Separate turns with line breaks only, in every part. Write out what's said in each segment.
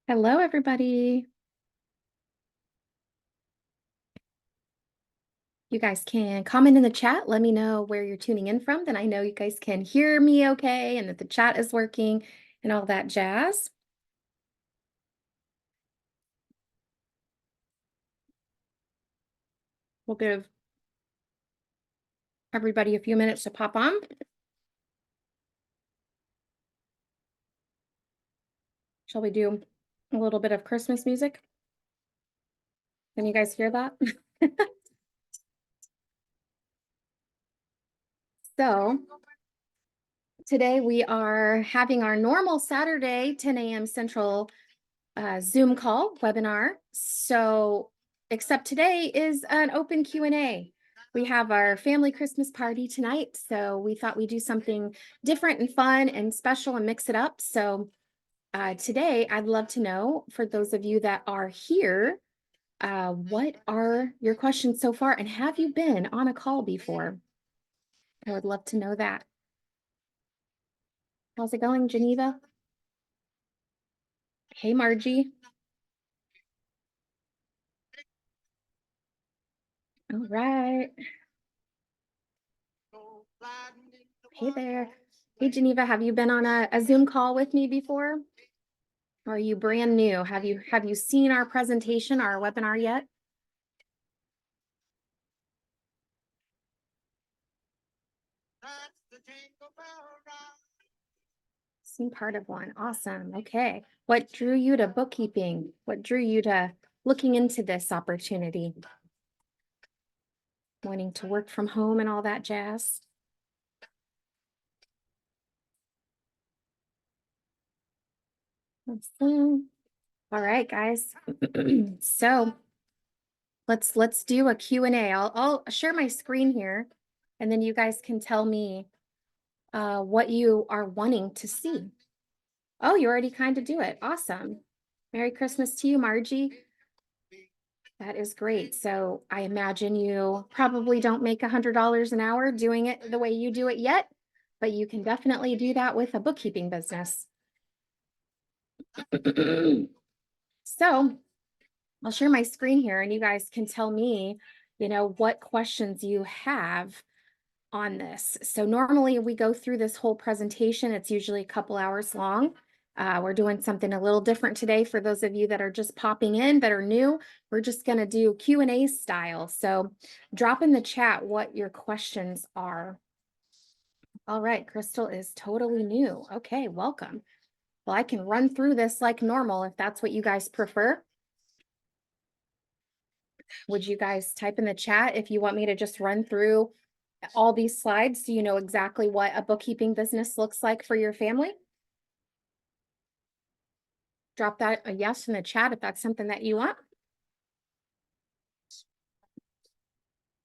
Hello, everybody. You guys can comment in the chat. Let me know where you're tuning in from. Then I know you guys can hear me okay and that the chat is working and all that jazz. We'll give everybody a few minutes to pop on. Shall we do a little bit of Christmas music? Can you guys hear that? So today we are having our normal Saturday 10 a.m. Central Zoom call webinar. So except today is an open Q&A. We have our family Christmas party tonight. So we thought we'd do something different and fun and special and mix it up. So today I'd love to know, for those of you that are here, what are your questions so far? And have you been on a call before? I would love to know that. How's it going, Geneva? Hey, Margie. All right. Hey there. Hey, Geneva, have you been on a Zoom call with me before? Or are you brand new? Have you seen our presentation, our webinar yet? Seen part of one. Awesome. Okay. What drew you to bookkeeping? What drew you to looking into this opportunity? Wanting to work from home and all that jazz? Awesome. All right, guys. So let's do a Q&A. I'll share my screen here, and then you guys can tell me what you are wanting to see. Oh, you already kind of do it. Awesome. Merry Christmas to you, Margie. That is great. So I imagine you probably don't make $100 an hour doing it the way you do it yet, but you can definitely do that with a bookkeeping business. So I'll share my screen here and you guys can tell me, what questions you have on this. So normally we go through this whole presentation. It's usually a couple hours long. We're doing something a little different today for those of you that are just popping in, that are new. We're just going to do Q&A style. So drop in the chat what your questions are. All right, Crystal is totally new. Okay, welcome. Well, I can run through this like normal if that's what you guys prefer. Would you guys type in the chat if you want me to just run through all these slides so you know exactly what a bookkeeping business looks like for your family? Drop that a yes in the chat if that's something that you want.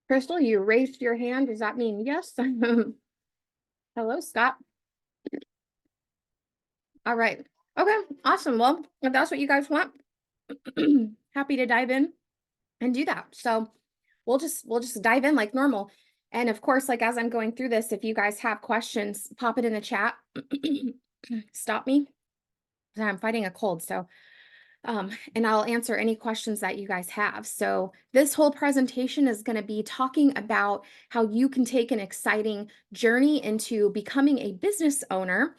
Crystal, you raised your hand. Does that mean yes? Hello, Scott. All right. Okay, awesome. Well, if that's what you guys want, happy to dive in and do that. So we'll just dive in like normal. And of course, like as I'm going through this, if you guys have questions, pop it in the chat. Stop me. I'm fighting a cold, so and I'll answer any questions that you guys have. So this whole presentation is going to be talking about how you can take an exciting journey into becoming a business owner,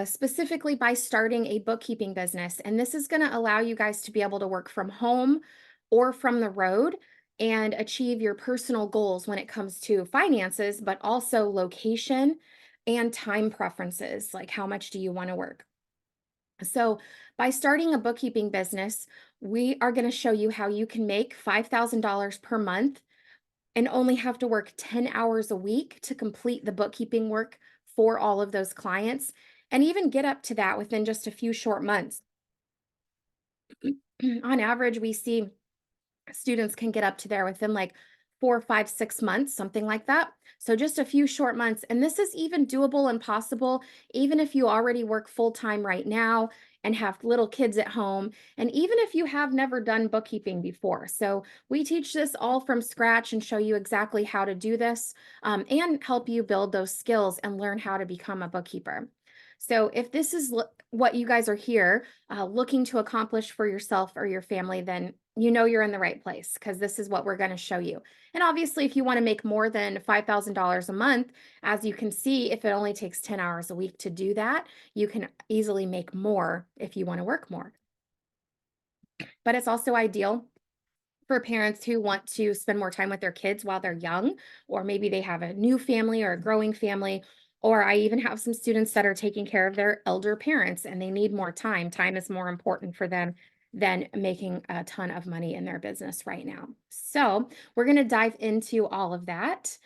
specifically by starting a bookkeeping business. And this is going to allow you guys to be able to work from home or from the road and achieve your personal goals when it comes to finances, but also location and time preferences, like how much do you want to work. So by starting a bookkeeping business, we are going to show you how you can make $5,000 per month and only have to work 10 hours a week to complete the bookkeeping work for all of those clients, and even get up to that within just a few short months. On average, we see students can get up to there within like 4, 5, 6 months, something like that. So just a few short months. And this is even doable and possible, even if you already work full-time right now and have little kids at home, and even if you have never done bookkeeping before. So we teach this all from scratch and show you exactly how to do this, and help you build those skills and learn how to become a bookkeeper. So if this is what you guys are here looking to accomplish for yourself or your family, then you know you're in the right place because this is what we're going to show you. And obviously, if you want to make more than $5,000 a month, as you can see, if it only takes 10 hours a week to do that, you can easily make more if you want to work more. But it's also ideal for parents who want to spend more time with their kids while they're young, or maybe they have a new family or a growing family. Or I even have some students that are taking care of their elder parents and they need more time. Time is more important for them than making a ton of money in their business right now. So we're going to dive into all of that.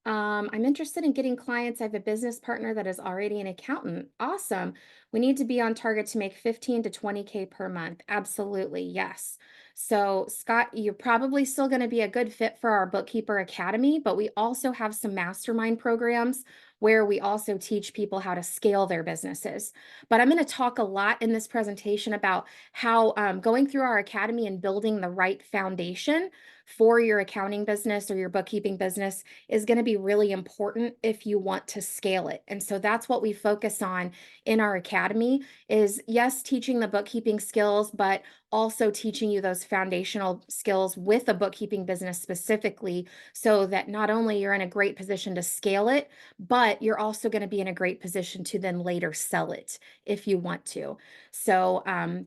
I'm interested in getting clients. I have a business partner that is already an accountant. Awesome. We need to be on target to make 15 to 20K per month. Absolutely. Yes. So, Scott, you're probably still going to be a good fit for our Bookkeeper Academy, but we also have some mastermind programs where we also teach people how to scale their businesses. But I'm going to talk a lot in this presentation about how going through our academy and building the right foundation for your accounting business or your bookkeeping business is going to be really important if you want to scale it. And so that's what we focus on in our academy is yes, teaching the bookkeeping skills, but also teaching you those foundational skills with a bookkeeping business specifically so that not only you're in a great position to scale it, but you're also going to be in a great position to then later sell it if you want to. So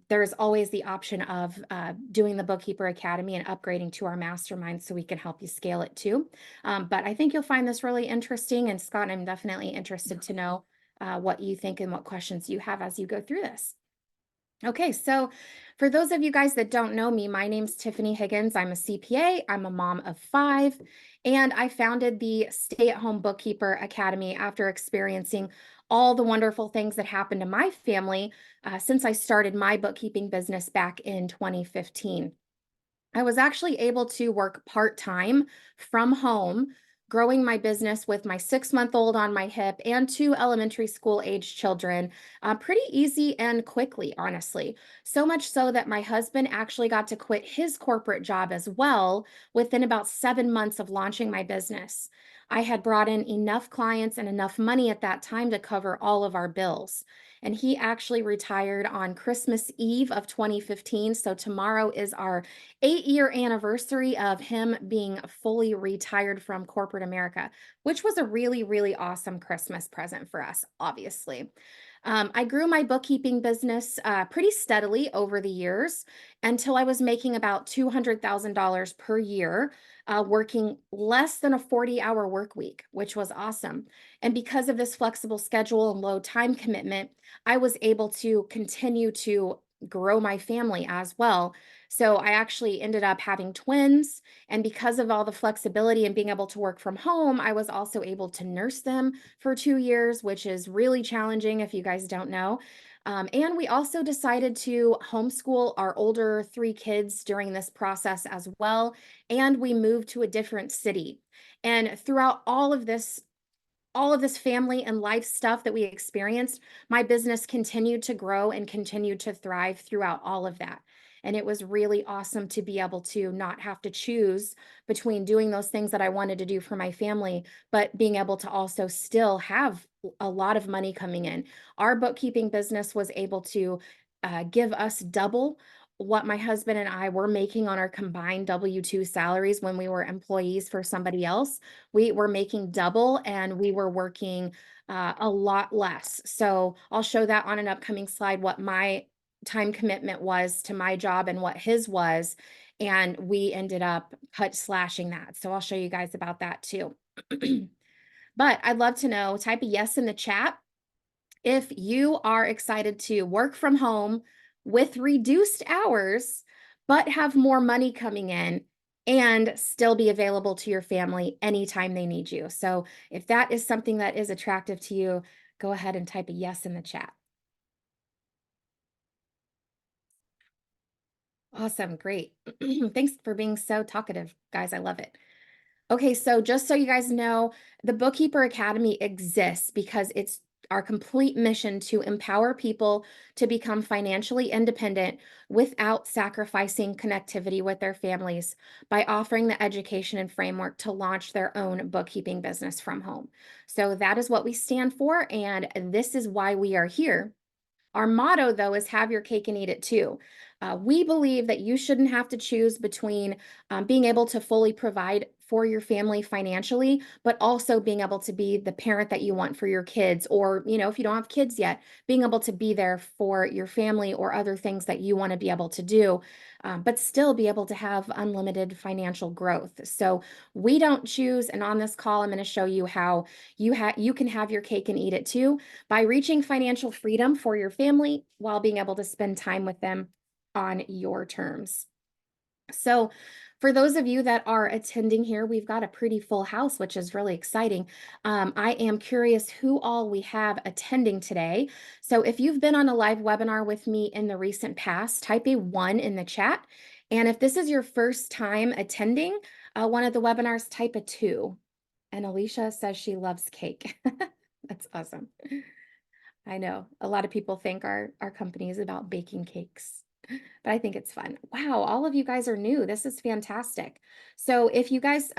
there's always the option of doing the Bookkeeper Academy and upgrading to our mastermind so we can help you scale it too. But I think you'll find this really interesting. And Scott, I'm definitely interested to know what you think and what questions you have as you go through this. Okay, so for those of you guys that don't know me, my name's Tiffany Higgins. I'm a CPA, I'm a mom of 5, and I founded the Stay-at-Home Bookkeeper Academy after experiencing all the wonderful things that happened to my family since I started my bookkeeping business back in 2015. I was actually able to work part-time from home, growing my business with my 6-month-old on my hip and 2 elementary school age children pretty easy and quickly, honestly. So much so that my husband actually got to quit his corporate job as well within about 7 months of launching my business. I had brought in enough clients and enough money at that time to cover all of our bills. And he actually retired on Christmas Eve of 2015. So tomorrow is our 8-year anniversary of him being fully retired from corporate America, which was a really, really awesome Christmas present for us, obviously. I grew my bookkeeping business pretty steadily over the years until I was making about $200,000 per year, working less than a 40-hour work week, which was awesome. And because of this flexible schedule and low time commitment, I was able to continue to grow my family as well. So I actually ended up having twins. And because of all the flexibility and being able to work from home, I was also able to nurse them for 2 years, which is really challenging if you guys don't know. And we also decided to homeschool our older 3 kids during this process as well. And we moved to a different city. And throughout all of this family and life stuff that we experienced, my business continued to grow and continued to thrive throughout all of that. And it was really awesome to be able to not have to choose between doing those things that I wanted to do for my family, but being able to also still have a lot of money coming in. Our bookkeeping business was able to give us double what my husband and I were making on our combined W-2 salaries when we were employees for somebody else. We were making double and we were working a lot less. So I'll show that on an upcoming slide, what my time commitment was to my job and what his was. And we ended up slashing that. So I'll show you guys about that too. But I'd love to know, type a yes in the chat if you are excited to work from home with reduced hours, but have more money coming in and still be available to your family anytime they need you. So if that is something that is attractive to you, go ahead and type a yes in the chat. Awesome, great. Thanks for being so talkative, guys. I love it. Okay, so just so you guys know, the Bookkeeper Academy exists because it's our complete mission to empower people to become financially independent without sacrificing connectivity with their families by offering the education and framework to launch their own bookkeeping business from home. So that is what we stand for, and this is why we are here. Our motto, though, is have your cake and eat it too. We believe that you shouldn't have to choose between being able to fully provide for your family financially, but also being able to be the parent that you want for your kids, or, if you don't have kids yet, being able to be there for your family or other things that you want to be able to do, but still be able to have unlimited financial growth. So we don't choose. And on this call, I'm going to show you how you can have your cake and eat it too by reaching financial freedom for your family while being able to spend time with them on your terms. So, for those of you that are attending here, we've got a pretty full house, which is really exciting. I am curious who all we have attending today. So, if you've been on a live webinar with me in the recent past, type a 1 in the chat. And if this is your first time attending one of the webinars, type a 2. And Alicia says she loves cake. That's awesome. I know a lot of people think our company is about baking cakes, but I think it's fun. Wow, all of you guys are new. This is fantastic. So if you guys,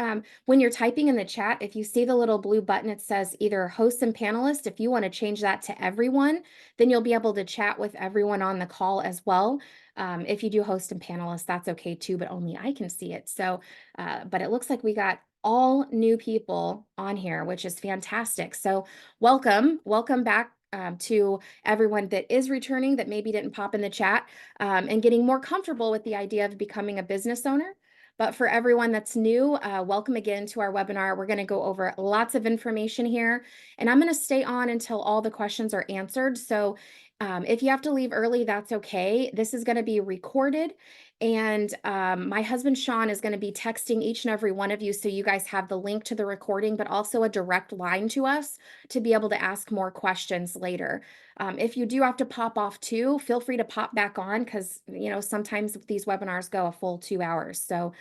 when you're typing in the chat, if you see the little blue button, it says either host and panelist. If you want to change that to everyone, then you'll be able to chat with everyone on the call as well. If you do host and panelist, that's okay too, but only I can see it. So, but it looks like we got all new people on here, which is fantastic. So welcome back to everyone that is returning that maybe didn't pop in the chat, and getting more comfortable with the idea of becoming a business owner. But for everyone that's new, welcome again to our webinar. We're going to go over lots of information here, and I'm going to stay on until all the questions are answered. So if you have to leave early, that's okay. This is going to be recorded, and my husband, Sean, is going to be texting each and every one of you so you guys have the link to the recording, but also a direct line to us to be able to ask more questions later. If you do have to pop off too, feel free to pop back on because, sometimes these webinars go a full 2 hours. So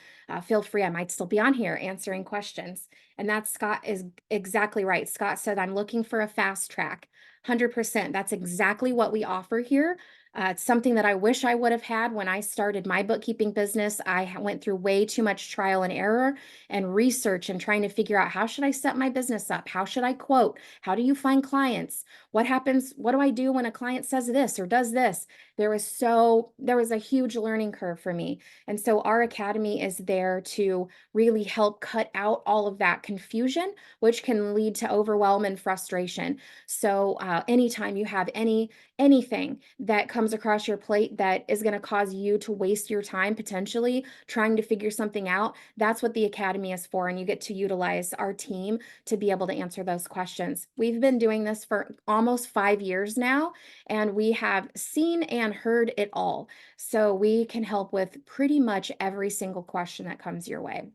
feel free. I might still be on here answering questions. And that Scott is exactly right. Scott said, I'm looking for a fast track. 100%. That's exactly what we offer here. It's something that I wish I would have had when I started my bookkeeping business. I went through way too much trial and error and research and trying to figure out, how should I set my business up? How should I quote? How do you find clients? What happens? What do I do when a client says this or does this? There was a huge learning curve for me. And so our academy is there to really help cut out all of that confusion, which can lead to overwhelm and frustration. So anytime you have anything that comes across your plate that is going to cause you to waste your time potentially trying to figure something out, that's what the academy is for. And you get to utilize our team to be able to answer those questions. We've been doing this for almost 5 years now, and we have seen and heard it all. So we can help with pretty much every single question that comes your way.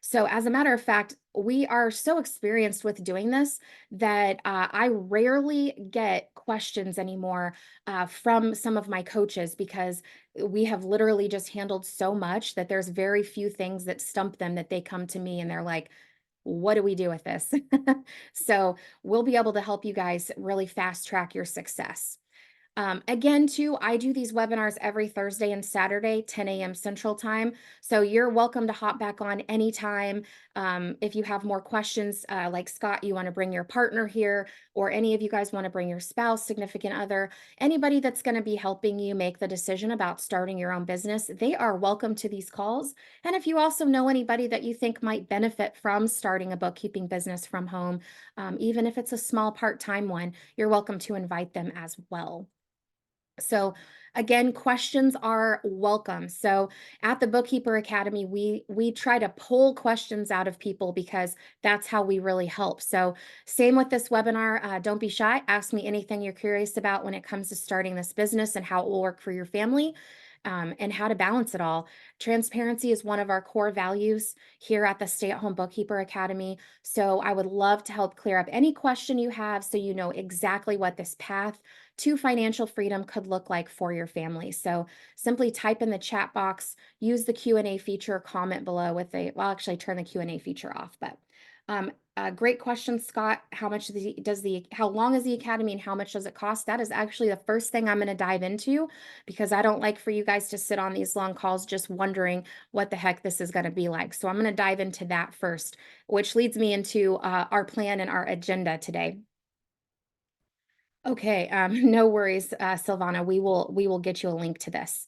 So as a matter of fact, we are so experienced with doing this that I rarely get questions anymore from some of my coaches, because we have literally just handled so much that there's very few things that stump them that they come to me and they're like, what do we do with this? So we'll be able to help you guys really fast track your success. Again, too, I do these webinars every Thursday and Saturday, 10 a.m. Central Time. So you're welcome to hop back on anytime. If you have more questions, like Scott, you want to bring your partner here, or any of you guys want to bring your spouse, significant other, anybody that's going to be helping you make the decision about starting your own business, they are welcome to these calls. And if you also know anybody that you think might benefit from starting a bookkeeping business from home, even if it's a small part-time one, you're welcome to invite them as well. So again, questions are welcome. So at the Bookkeeper Academy, we try to pull questions out of people because that's how we really help. So same with this webinar. Don't be shy. Ask me anything you're curious about when it comes to starting this business and how it will work for your family. And how to balance it all. Transparency is one of our core values here at the Stay at Home Bookkeeper Academy. So I would love to help clear up any question you have so you know exactly what this path to financial freedom could look like for your family. So simply type in the chat box, use the Q&A feature, comment below with well, actually turn the Q&A feature off, but Great question, Scott. How long is the academy and how much does it cost? That is actually the first thing I'm going to dive into, because I don't like for you guys to sit on these long calls just wondering what the heck this is going to be like. So I'm going to dive into that first, which leads me into our plan and our agenda today. Okay, no worries, Silvana. We will get you a link to this.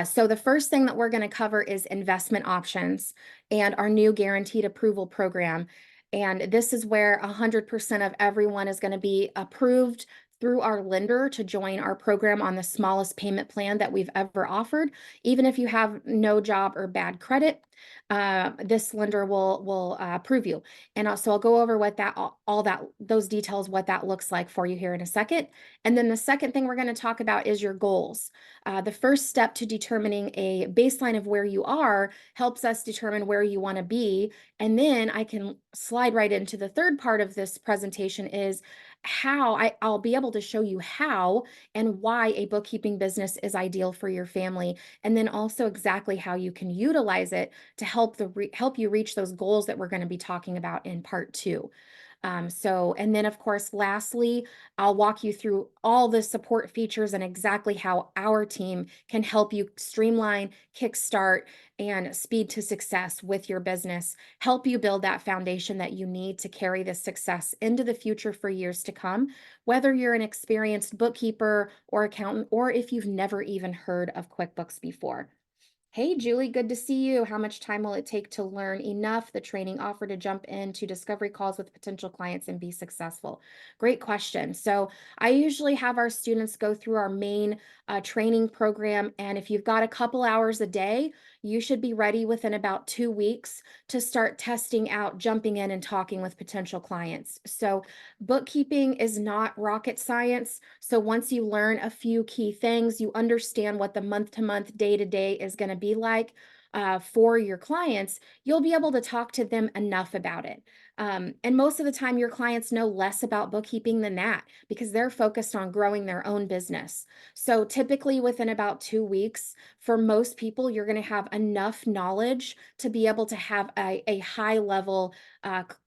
So the first thing that we're going to cover is investment options and our new guaranteed approval program. And this is where 100% of everyone is going to be approved through our lender to join our program on the smallest payment plan that we've ever offered. Even if you have no job or bad credit, this lender will approve you. And also I'll go over what that all that those details, what that looks like for you here in a second. And then the second thing we're going to talk about is your goals. The first step to determining a baseline of where you are helps us determine where you want to be. And then I can slide right into the third part of this presentation is how I'll be able to show you how and why a bookkeeping business is ideal for your family. And then also exactly how you can utilize it to help you reach those goals that we're going to be talking about in part 2. And then of course, lastly, I'll walk you through all the support features and exactly how our team can help you streamline, kickstart, and speed to success with your business, help you build that foundation that you need to carry this success into the future for years to come, whether you're an experienced bookkeeper or accountant, or if you've never even heard of QuickBooks before. Hey, Julie, good to see you. How much time will it take to learn enough the training offer to jump into discovery calls with potential clients and be successful? Great question. So I usually have our students go through our main training program. And if you've got a couple hours a day, you should be ready within about 2 weeks to start testing out, jumping in and talking with potential clients. So bookkeeping is not rocket science. So once you learn a few key things, you understand what the month-to-month, day-to-day is going to be like for your clients, you'll be able to talk to them enough about it. And most of the time, your clients know less about bookkeeping than that because they're focused on growing their own business. So typically within about 2 weeks, for most people, you're going to have enough knowledge to be able to have a high level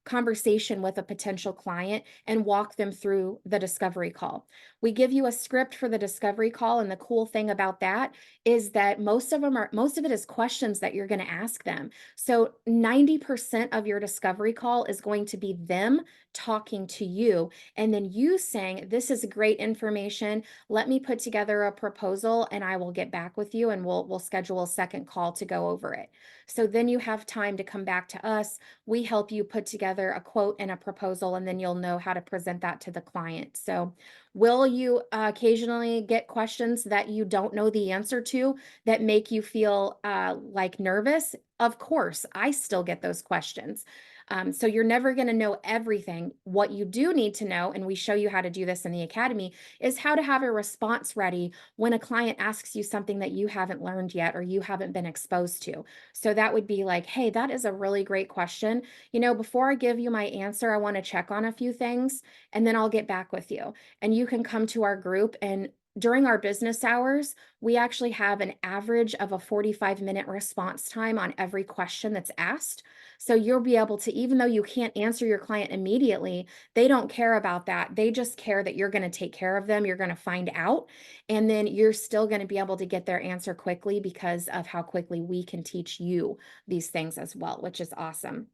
conversation with a potential client and walk them through the discovery call. We give you a script for the discovery call, and the cool thing about that is that most of it is questions that you're going to ask them. So 90% of your discovery call is going to be them talking to you and then you saying, this is great information. Let me put together a proposal and I will get back with you and we'll schedule a second call to go over it. So then you have time to come back to us. We help you put together a quote and a proposal, and then you'll know how to present that to the client. So will you occasionally get questions that you don't know the answer to that make you feel like nervous? Of course, I still get those questions. So you're never going to know everything. What you do need to know, and we show you how to do this in the academy, is how to have a response ready when a client asks you something that you haven't learned yet or you haven't been exposed to. So that would be like, hey, that is a really great question. Before I give you my answer, I want to check on a few things and then I'll get back with you. And you can come to our group, and during our business hours, we actually have an average of a 45-minute response time on every question that's asked. So you'll be able to, even though you can't answer your client immediately, they don't care about that. They just care that you're going to take care of them. You're going to find out, and then you're still going to be able to get their answer quickly because of how quickly we can teach you these things as well, which is awesome.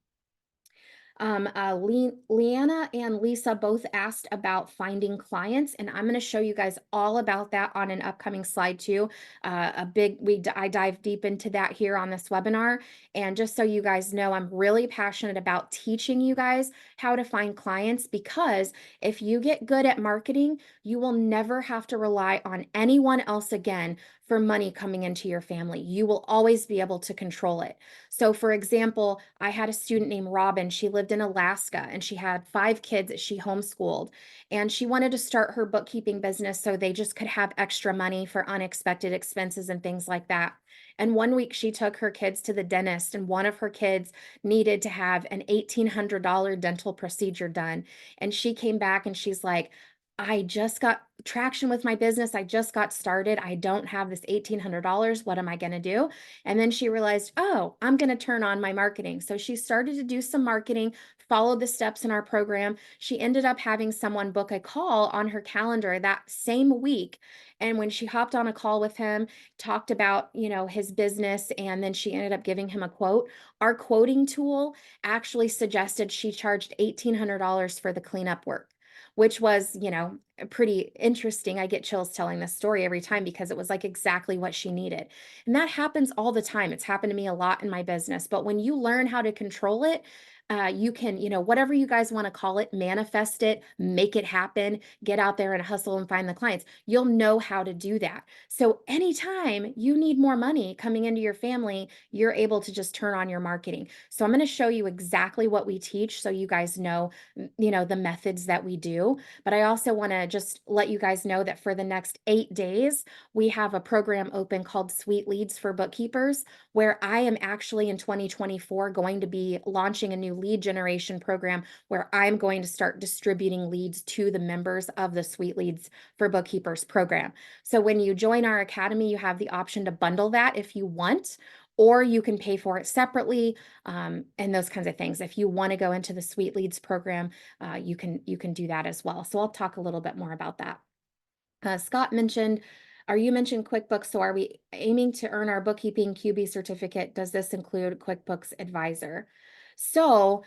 Leanna and Lisa both asked about finding clients, and I'm going to show you guys all about that on an upcoming slide too. I dive deep into that here on this webinar. And just so you guys know, I'm really passionate about teaching you guys how to find clients, because if you get good at marketing, you will never have to rely on anyone else again for money coming into your family. You will always be able to control it. So for example, I had a student named Robin. She lived in Alaska and she had 5 kids that she homeschooled, and she wanted to start her bookkeeping business so they just could have extra money for unexpected expenses and things like that. And one week she took her kids to the dentist, and one of her kids needed to have an $1,800 dental procedure done. And she came back and she's like, I just got traction with my business. I just got started. I don't have this $1,800. What am I going to do? And then she realized, oh, I'm going to turn on my marketing. So she started to do some marketing, followed the steps in our program. She ended up having someone book a call on her calendar that same week. And when she hopped on a call with him, talked about, his business, and then she ended up giving him a quote. Our quoting tool actually suggested she charged $1,800 for the cleanup work, which was, pretty interesting. I get chills telling this story every time because it was like exactly what she needed. And that happens all the time. It's happened to me a lot in my business. But when you learn how to control it, you can, whatever you guys want to call it, manifest it, make it happen, get out there and hustle and find the clients. You'll know how to do that. So anytime you need more money coming into your family, you're able to just turn on your marketing. So I'm going to show you exactly what we teach so you guys know, the methods that we do. But I also want to just let you guys know that for the next 8 days, we have a program open called Sweet Leads for Bookkeepers, where I am actually in 2024 going to be launching a new lead generation program where I'm going to start distributing leads to the members of the Sweet Leads for Bookkeepers program. So when you join our academy, you have the option to bundle that if you want, or you can pay for it separately, and those kinds of things. If you want to go into the Sweet Leads program, you can do that as well. So I'll talk a little bit more about that. Scott mentioned, you mentioned QuickBooks. So are we aiming to earn our bookkeeping QB certificate? Does this include QuickBooks Advisor? So,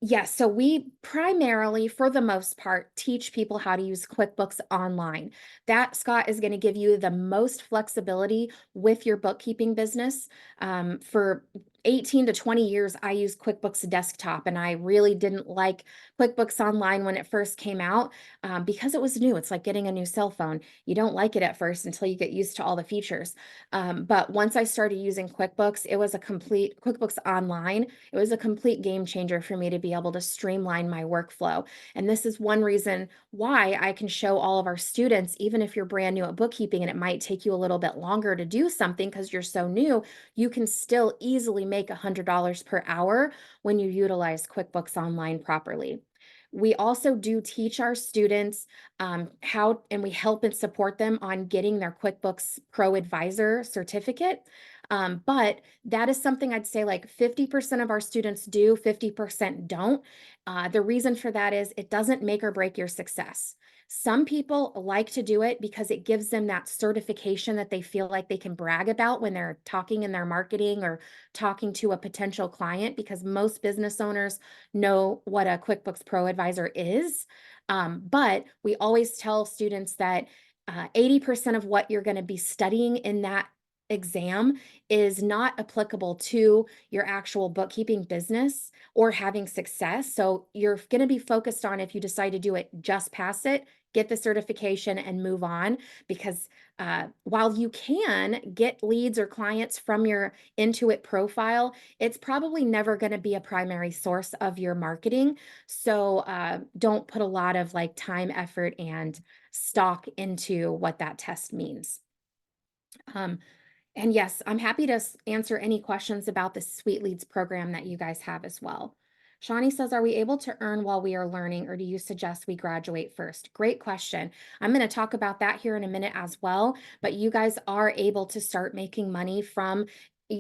yes, so we primarily, for the most part, teach people how to use QuickBooks Online. That, Scott, is going to give you the most flexibility with your bookkeeping business. For 18 to 20 years, I used QuickBooks Desktop, and I really didn't like QuickBooks Online when it first came out, because it was new. It's like getting a new cell phone. You don't like it at first until you get used to all the features. But once I started using QuickBooks, it was a complete QuickBooks Online. It was a complete game changer for me to be able to streamline my workflow. And this is one reason why I can show all of our students, even if you're brand new at bookkeeping and it might take you a little bit longer to do something because you're so new, you can still easily make $100 per hour when you utilize QuickBooks Online properly. We also do teach our students how, and we help and support them on getting their QuickBooks Pro Advisor certificate. But that is something I'd say like 50% of our students do, 50% don't. The reason for that is it doesn't make or break your success. Some people like to do it because it gives them that certification that they feel like they can brag about when they're talking in their marketing or talking to a potential client, because most business owners know what a QuickBooks Pro Advisor is. But we always tell students that 80% of what you're going to be studying in that exam is not applicable to your actual bookkeeping business or having success. So you're going to be focused on, if you decide to do it, just pass it, get the certification, and move on. Because while you can get leads or clients from your Intuit profile, it's probably never going to be a primary source of your marketing. So don't put a lot of like time, effort, and stock into what that test means. And yes, I'm happy to answer any questions about the Sweet Leads program that you guys have as well. Shawnee says, are we able to earn while we are learning, or do you suggest we graduate first? Great question. I'm going to talk about that here in a minute as well, but you guys are able to start making money from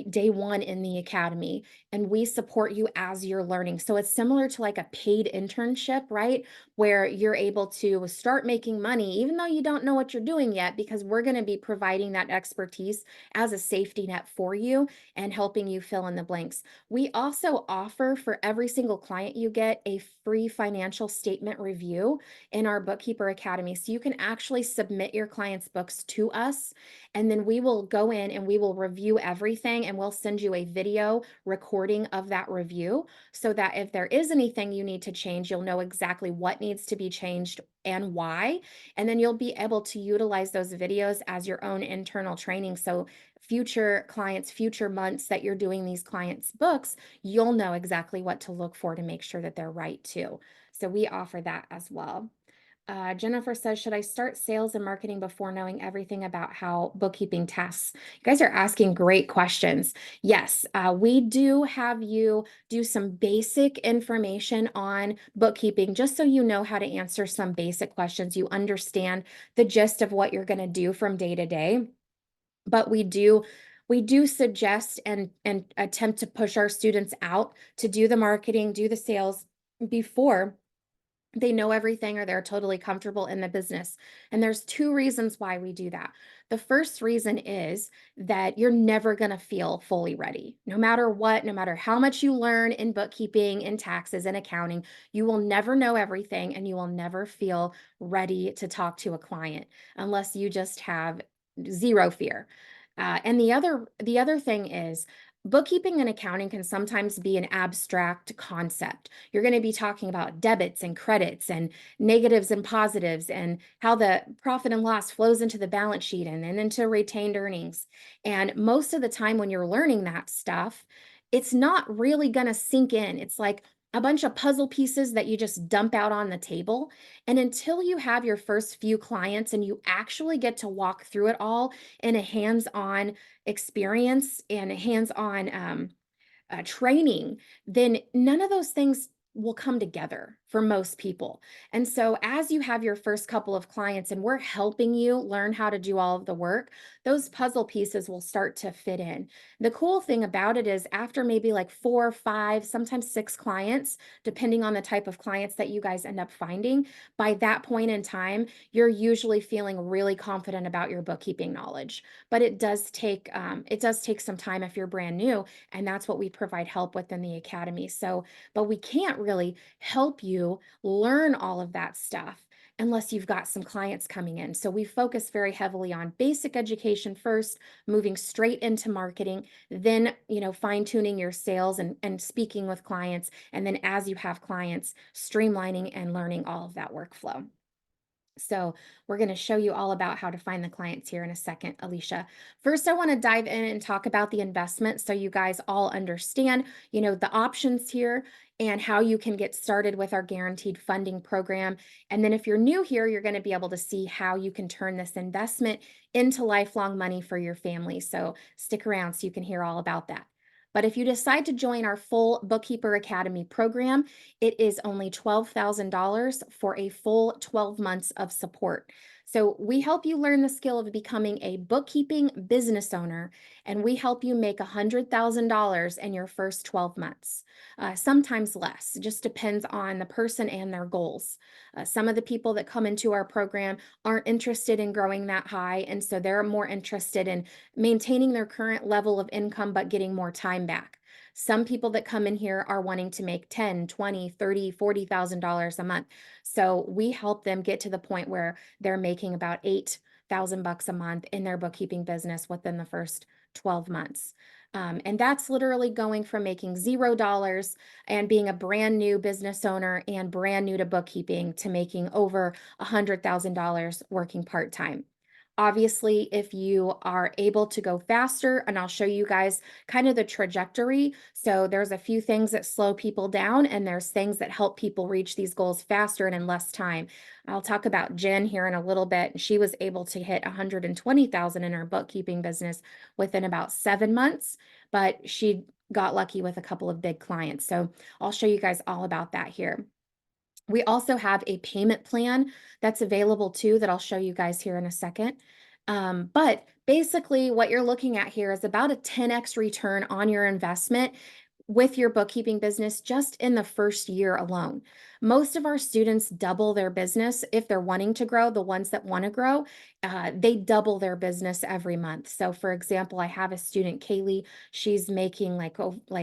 day one in the academy, and we support you as you're learning. So it's similar to like a paid internship, right? Where you're able to start making money, even though you don't know what you're doing yet, because we're going to be providing that expertise as a safety net for you and helping you fill in the blanks. We also offer, for every single client you get, a free financial statement review in our Bookkeeper Academy. So you can actually submit your clients' books to us, and then we will go in and we will review everything, and we'll send you a video recording of that review so that if there is anything you need to change, you'll know exactly what needs to be changed and why. And then you'll be able to utilize those videos as your own internal training. So future clients, future months that you're doing these clients' books, you'll know exactly what to look for to make sure that they're right too. So we offer that as well. Jennifer says, should I start sales and marketing before knowing everything about how bookkeeping tasks? You guys are asking great questions. Yes, we do have you do some basic information on bookkeeping, just so you know how to answer some basic questions. You understand the gist of what you're going to do from day to day. But we do suggest and attempt to push our students out to do the marketing, do the sales before they know everything or they're totally comfortable in the business. And there's two reasons why we do that. The first reason is that you're never going to feel fully ready. No matter what, no matter how much you learn in bookkeeping, in taxes, in accounting, you will never know everything and you will never feel ready to talk to a client unless you just have zero fear. And the other thing is bookkeeping and accounting can sometimes be an abstract concept. You're going to be talking about debits and credits and negatives and positives and how the profit and loss flows into the balance sheet and then into retained earnings. And most of the time when you're learning that stuff, it's not really going to sink in. It's like a bunch of puzzle pieces that you just dump out on the table. And until you have your first few clients and you actually get to walk through it all in a hands-on experience and hands-on training, then none of those things will come together for most people. And so, as you have your first couple of clients and we're helping you learn how to do all of the work, those puzzle pieces will start to fit in. The cool thing about it is, after maybe like 4, 5, sometimes 6 clients, depending on the type of clients that you guys end up finding, by that point in time, you're usually feeling really confident about your bookkeeping knowledge. But it does take some time if you're brand new, and that's what we provide help with in the academy. So, but we can't really help you learn all of that stuff unless you've got some clients coming in. So we focus very heavily on basic education first, moving straight into marketing, then, fine tuning your sales and speaking with clients. And then as you have clients, streamlining and learning all of that workflow. So we're going to show you all about how to find the clients here in a second, Alicia. First, I want to dive in and talk about the investment so you guys all understand, the options here and how you can get started with our guaranteed funding program. And then if you're new here, you're going to be able to see how you can turn this investment into lifelong money for your family. So stick around so you can hear all about that. But if you decide to join our full Bookkeeper Academy program, it is only $12,000 for a full 12 months of support. So we help you learn the skill of becoming a bookkeeping business owner, and we help you make $100,000 in your first 12 months. Sometimes less, it just depends on the person and their goals. Some of the people that come into our program aren't interested in growing that high, and so they're more interested in maintaining their current level of income but getting more time back. Some people that come in here are wanting to make 10, 20, 30, $40,000 a month. So we help them get to the point where they're making about $8,000 a month in their bookkeeping business within the first 12 months. And that's literally going from making $0 and being a brand new business owner and brand new to bookkeeping to making over $100,000 working part-time. Obviously, if you are able to go faster, and I'll show you guys kind of the trajectory. So there's a few things that slow people down, and there's things that help people reach these goals faster and in less time. I'll talk about Jen here in a little bit. She was able to hit 120,000 in her bookkeeping business within about 7 months, but she got lucky with a couple of big clients. So I'll show you guys all about that here. We also have a payment plan that's available too that I'll show you guys here in a second. But basically what you're looking at here is about a 10x return on your investment with your bookkeeping business just in the first year alone. Most of our students double their business if they're wanting to grow. The ones that want to grow, they double their business every month. So for example, I have a student, Kaylee, she's making like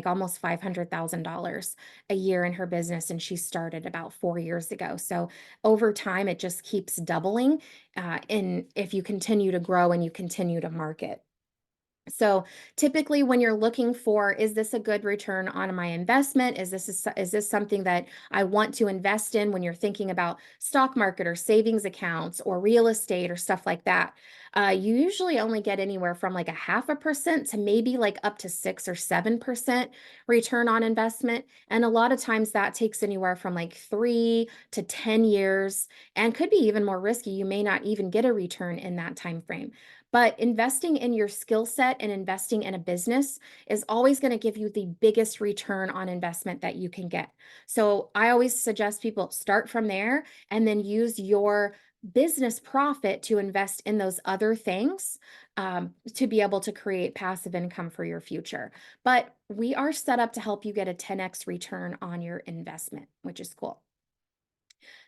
almost $500,000 a year in her business, and she started about 4 years ago. So over time, it just keeps doubling, and if you continue to grow and you continue to market. So typically when you're looking for, is this a good return on my investment? Is this something that I want to invest in when you're thinking about stock market or savings accounts or real estate or stuff like that? You usually only get anywhere from like a 0.5% to maybe like up to 6 or 7% return on investment. And a lot of times that takes anywhere from like 3 to 10 years and could be even more risky. You may not even get a return in that time frame. But investing in your skill set and investing in a business is always going to give you the biggest return on investment that you can get. So I always suggest people start from there and then use your business profit to invest in those other things to be able to create passive income for your future. But we are set up to help you get a 10x return on your investment, which is cool.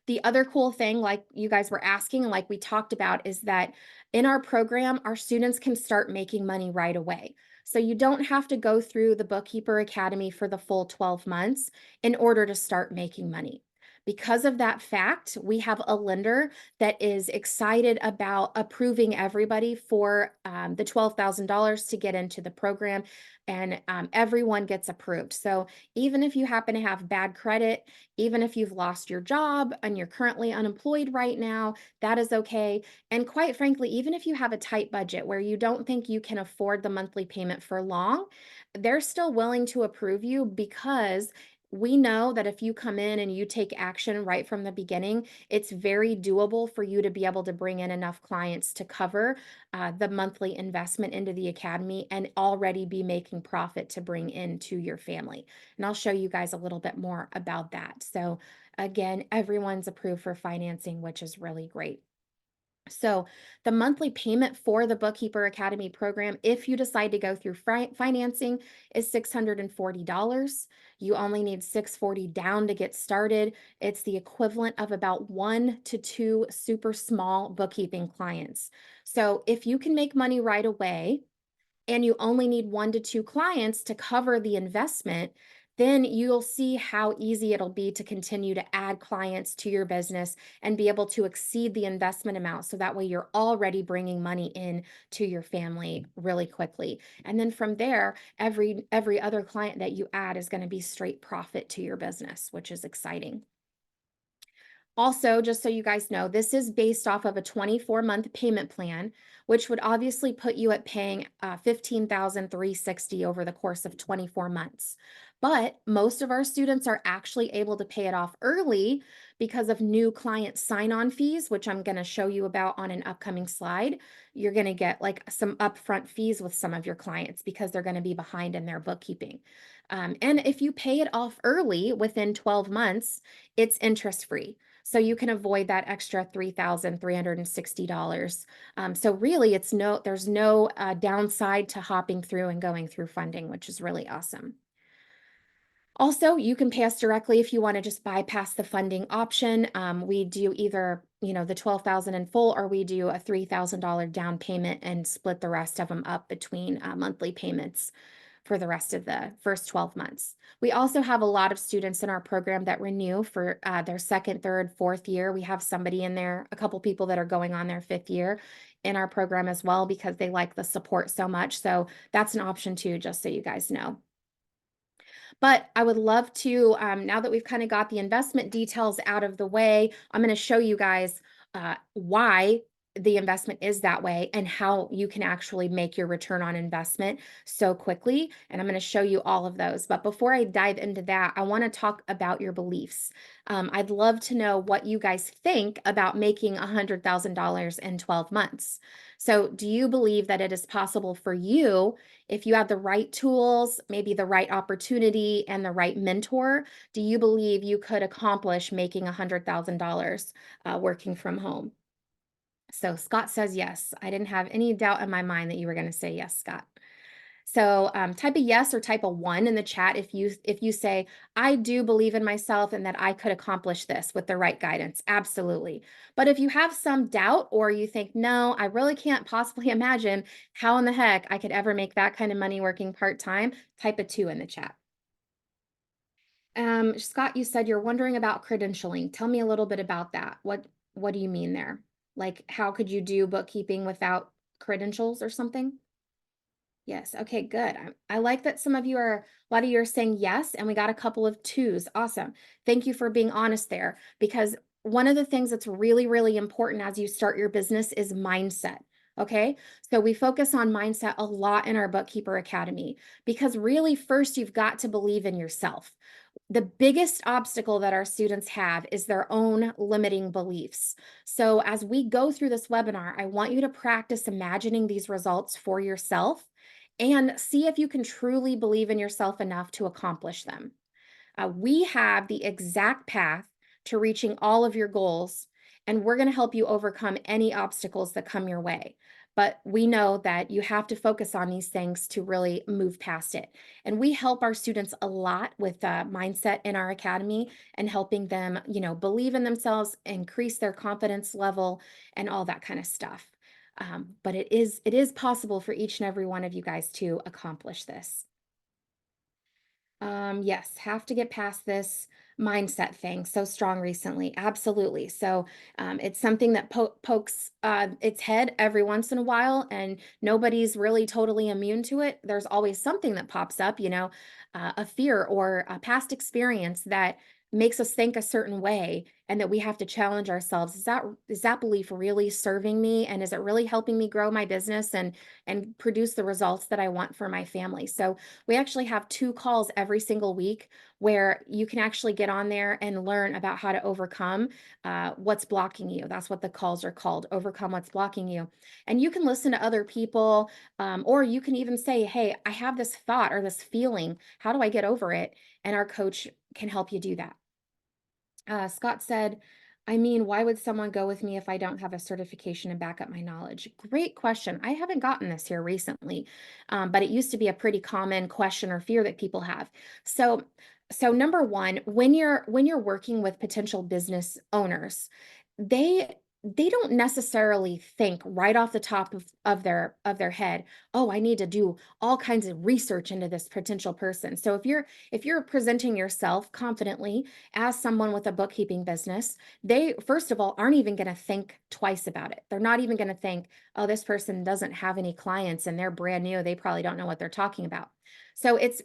The other cool thing, like you guys were asking, and like we talked about, is that in our program, our students can start making money right away. So you don't have to go through the Bookkeeper Academy for the full 12 months in order to start making money. Because of that fact, we have a lender that is excited about approving everybody for the $12,000 to get into the program, and everyone gets approved. So even if you happen to have bad credit, even if you've lost your job and you're currently unemployed right now, that is okay. And quite frankly, even if you have a tight budget where you don't think you can afford the monthly payment for long, they're still willing to approve you because we know that if you come in and you take action right from the beginning, it's very doable for you to be able to bring in enough clients to cover the monthly investment into the academy and already be making profit to bring into your family. And I'll show you guys a little bit more about that. So again, everyone's approved for financing, which is really great. So the monthly payment for the Bookkeeper Academy program, if you decide to go through financing, is $640. You only need $640 down to get started. It's the equivalent of about 1 to 2 super small bookkeeping clients. So if you can make money right away, and you only need 1 to 2 clients to cover the investment, then you'll see how easy it'll be to continue to add clients to your business and be able to exceed the investment amount. So that way you're already bringing money in to your family really quickly. And then from there, every other client that you add is going to be straight profit to your business, which is exciting. Also, just so you guys know, this is based off of a 24-month payment plan, which would obviously put you at paying $15,360 over the course of 24 months. But most of our students are actually able to pay it off early because of new client sign-on fees, which I'm going to show you about on an upcoming slide. You're going to get like some upfront fees with some of your clients because they're going to be behind in their bookkeeping. And if you pay it off early within 12 months, it's interest-free. So you can avoid that extra $3,360. So really, there's no downside to hopping through and going through funding, which is really awesome. Also, you can pay us directly if you want to just bypass the funding option. We do either, the 12,000 in full, or we do a $3,000 down payment and split the rest of them up between monthly payments for the rest of the first 12 months. We also have a lot of students in our program that renew for their second, third, fourth year. We have somebody in there, a couple people that are going on their fifth year in our program as well because they like the support so much. So that's an option too, just so you guys know. But I would love to, now that we've kind of got the investment details out of the way, I'm going to show you guys why the investment is that way and how you can actually make your return on investment so quickly. And I'm going to show you all of those. But before I dive into that, I want to talk about your beliefs. I'd love to know what you guys think about making $100,000 in 12 months. So, do you believe that it is possible for you if you have the right tools, maybe the right opportunity, and the right mentor? Do you believe you could accomplish making $100,000 working from home? So Scott says yes. I didn't have any doubt in my mind that you were going to say yes, Scott. So type a yes or type a one in the chat if you say I do believe in myself and that I could accomplish this with the right guidance. Absolutely. But if you have some doubt or you think no, I really can't possibly imagine how in the heck I could ever make that kind of money working part-time, type a two in the chat. Scott, you said you're wondering about credentialing. Tell me a little bit about that. What do you mean there? Like, how could you do bookkeeping without credentials or something? Yes. Okay, good. I like that some of you are, a lot of you are saying yes, and we got a couple of twos. Awesome. Thank you for being honest there, because one of the things that's really, really important as you start your business is mindset. Okay. So we focus on mindset a lot in our Bookkeeper Academy because really, first, you've got to believe in yourself. The biggest obstacle that our students have is their own limiting beliefs. So, as we go through this webinar, I want you to practice imagining these results for yourself and see if you can truly believe in yourself enough to accomplish them. We have the exact path to reaching all of your goals, and we're going to help you overcome any obstacles that come your way. But we know that you have to focus on these things to really move past it. And we help our students a lot with mindset in our academy and helping them, believe in themselves, increase their confidence level, and all that kind of stuff. But it is possible for each and every one of you guys to accomplish this. Yes, have to get past this mindset thing so strong recently. Absolutely. So, it's something that pokes its head every once in a while, and nobody's really totally immune to it. There's always something that pops up, a fear or a past experience that makes us think a certain way, and that we have to challenge ourselves. Is that belief really serving me, and is it really helping me grow my business and produce the results that I want for my family? So, we actually have 2 calls every single week where you can actually get on there and learn about how to overcome, what's blocking you. That's what the calls are called, Overcome What's Blocking You. And you can listen to other people, or you can even say, "Hey, I have this thought or this feeling. How do I get over it?" And our coach can help you do that. Scott said, I mean, why would someone go with me if I don't have a certification to back up my knowledge? Great question. I haven't gotten this here recently, but it used to be a pretty common question or fear that people have. So, so number one, when you're working with potential business owners, they don't necessarily think right off the top of their head, oh, I need to do all kinds of research into this potential person. So if you're presenting yourself confidently as someone with a bookkeeping business, they, first of all, aren't even going to think twice about it. They're not even going to think, oh, this person doesn't have any clients and they're brand new. They probably don't know what they're talking about. So it's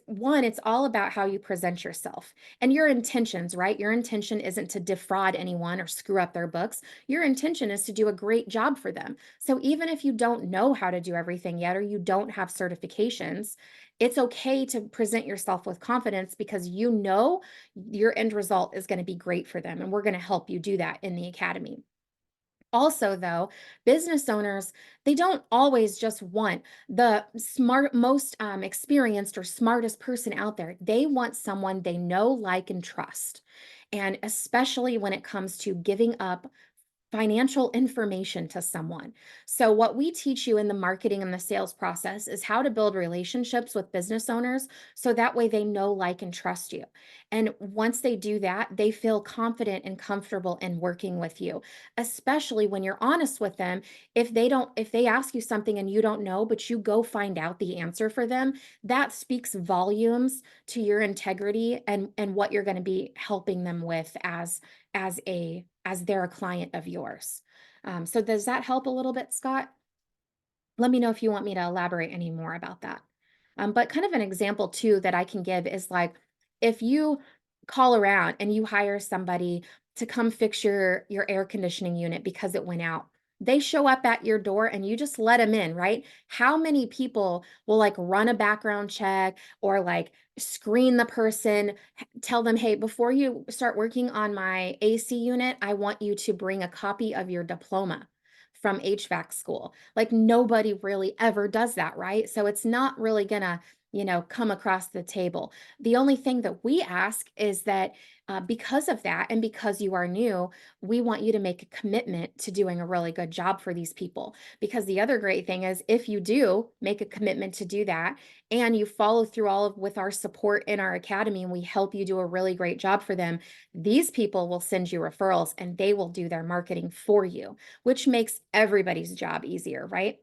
all about how you present yourself and your intentions, right? Your intention isn't to defraud anyone or screw up their books. Your intention is to do a great job for them. So even if you don't know how to do everything yet, or you don't have certifications, it's okay to present yourself with confidence because you know your end result is going to be great for them. And we're going to help you do that in the academy. Also, though, business owners, they don't always just want the most experienced or smartest person out there. They want someone they know, like, and trust. And especially when it comes to giving up financial information to someone. So, what we teach you in the marketing and the sales process is how to build relationships with business owners so that way they know, like, and trust you. And once they do that, they feel confident and comfortable in working with you, especially when you're honest with them. If they ask you something and you don't know, but you go find out the answer for them, that speaks volumes to your integrity and what you're going to be helping them with as they're a client of yours. So does that help a little bit, Scott? Let me know if you want me to elaborate any more about that. But kind of an example too that I can give is like if you call around and you hire somebody to come fix your air conditioning unit because it went out. They show up at your door and you just let them in, right? How many people will like run a background check or like screen the person, tell them, hey, before you start working on my AC unit, I want you to bring a copy of your diploma from HVAC school. Like nobody really ever does that, right? So it's not really gonna, come across the table. The only thing that we ask is that because of that, and because you are new, we want you to make a commitment to doing a really good job for these people. Because the other great thing is, if you do make a commitment to do that, and you follow through all of with our support in our academy, and we help you do a really great job for them, these people will send you referrals, and they will do their marketing for you, which makes everybody's job easier, right?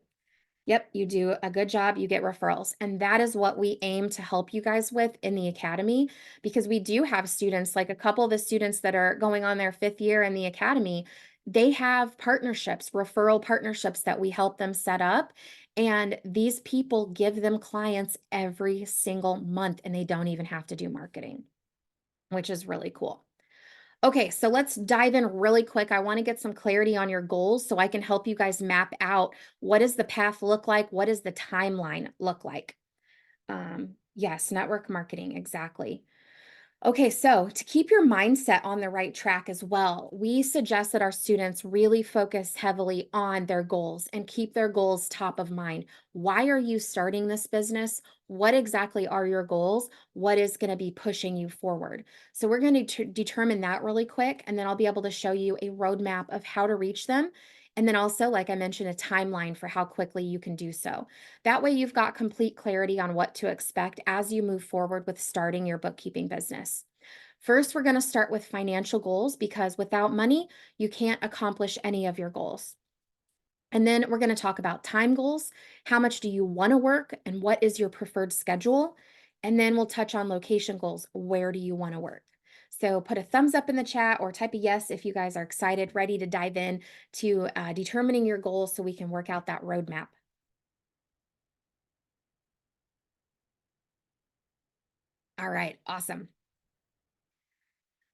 Yep, you do a good job, you get referrals. And that is what we aim to help you guys with in the academy, because we do have students, like a couple of the students that are going on their 5th year in the academy, they have partnerships, referral partnerships that we help them set up. And these people give them clients every single month and they don't even have to do marketing, which is really cool. Okay, so let's dive in really quick. I want to get some clarity on your goals so I can help you guys map out what does the path look like? What does the timeline look like? Yes, network marketing, exactly. Okay, so to keep your mindset on the right track as well, we suggest that our students really focus heavily on their goals and keep their goals top of mind. Why are you starting this business? What exactly are your goals? What is going to be pushing you forward? So, we're going to determine that really quick, and then I'll be able to show you a roadmap of how to reach them. And then also, like I mentioned, a timeline for how quickly you can do so. That way, you've got complete clarity on what to expect as you move forward with starting your bookkeeping business. First, we're going to start with financial goals because without money, you can't accomplish any of your goals. And then we're going to talk about time goals. How much do you want to work and what is your preferred schedule? And then we'll touch on location goals. Where do you want to work? So put a thumbs up in the chat or type a yes if you guys are excited, ready to dive in to determining your goals so we can work out that roadmap. All right, awesome.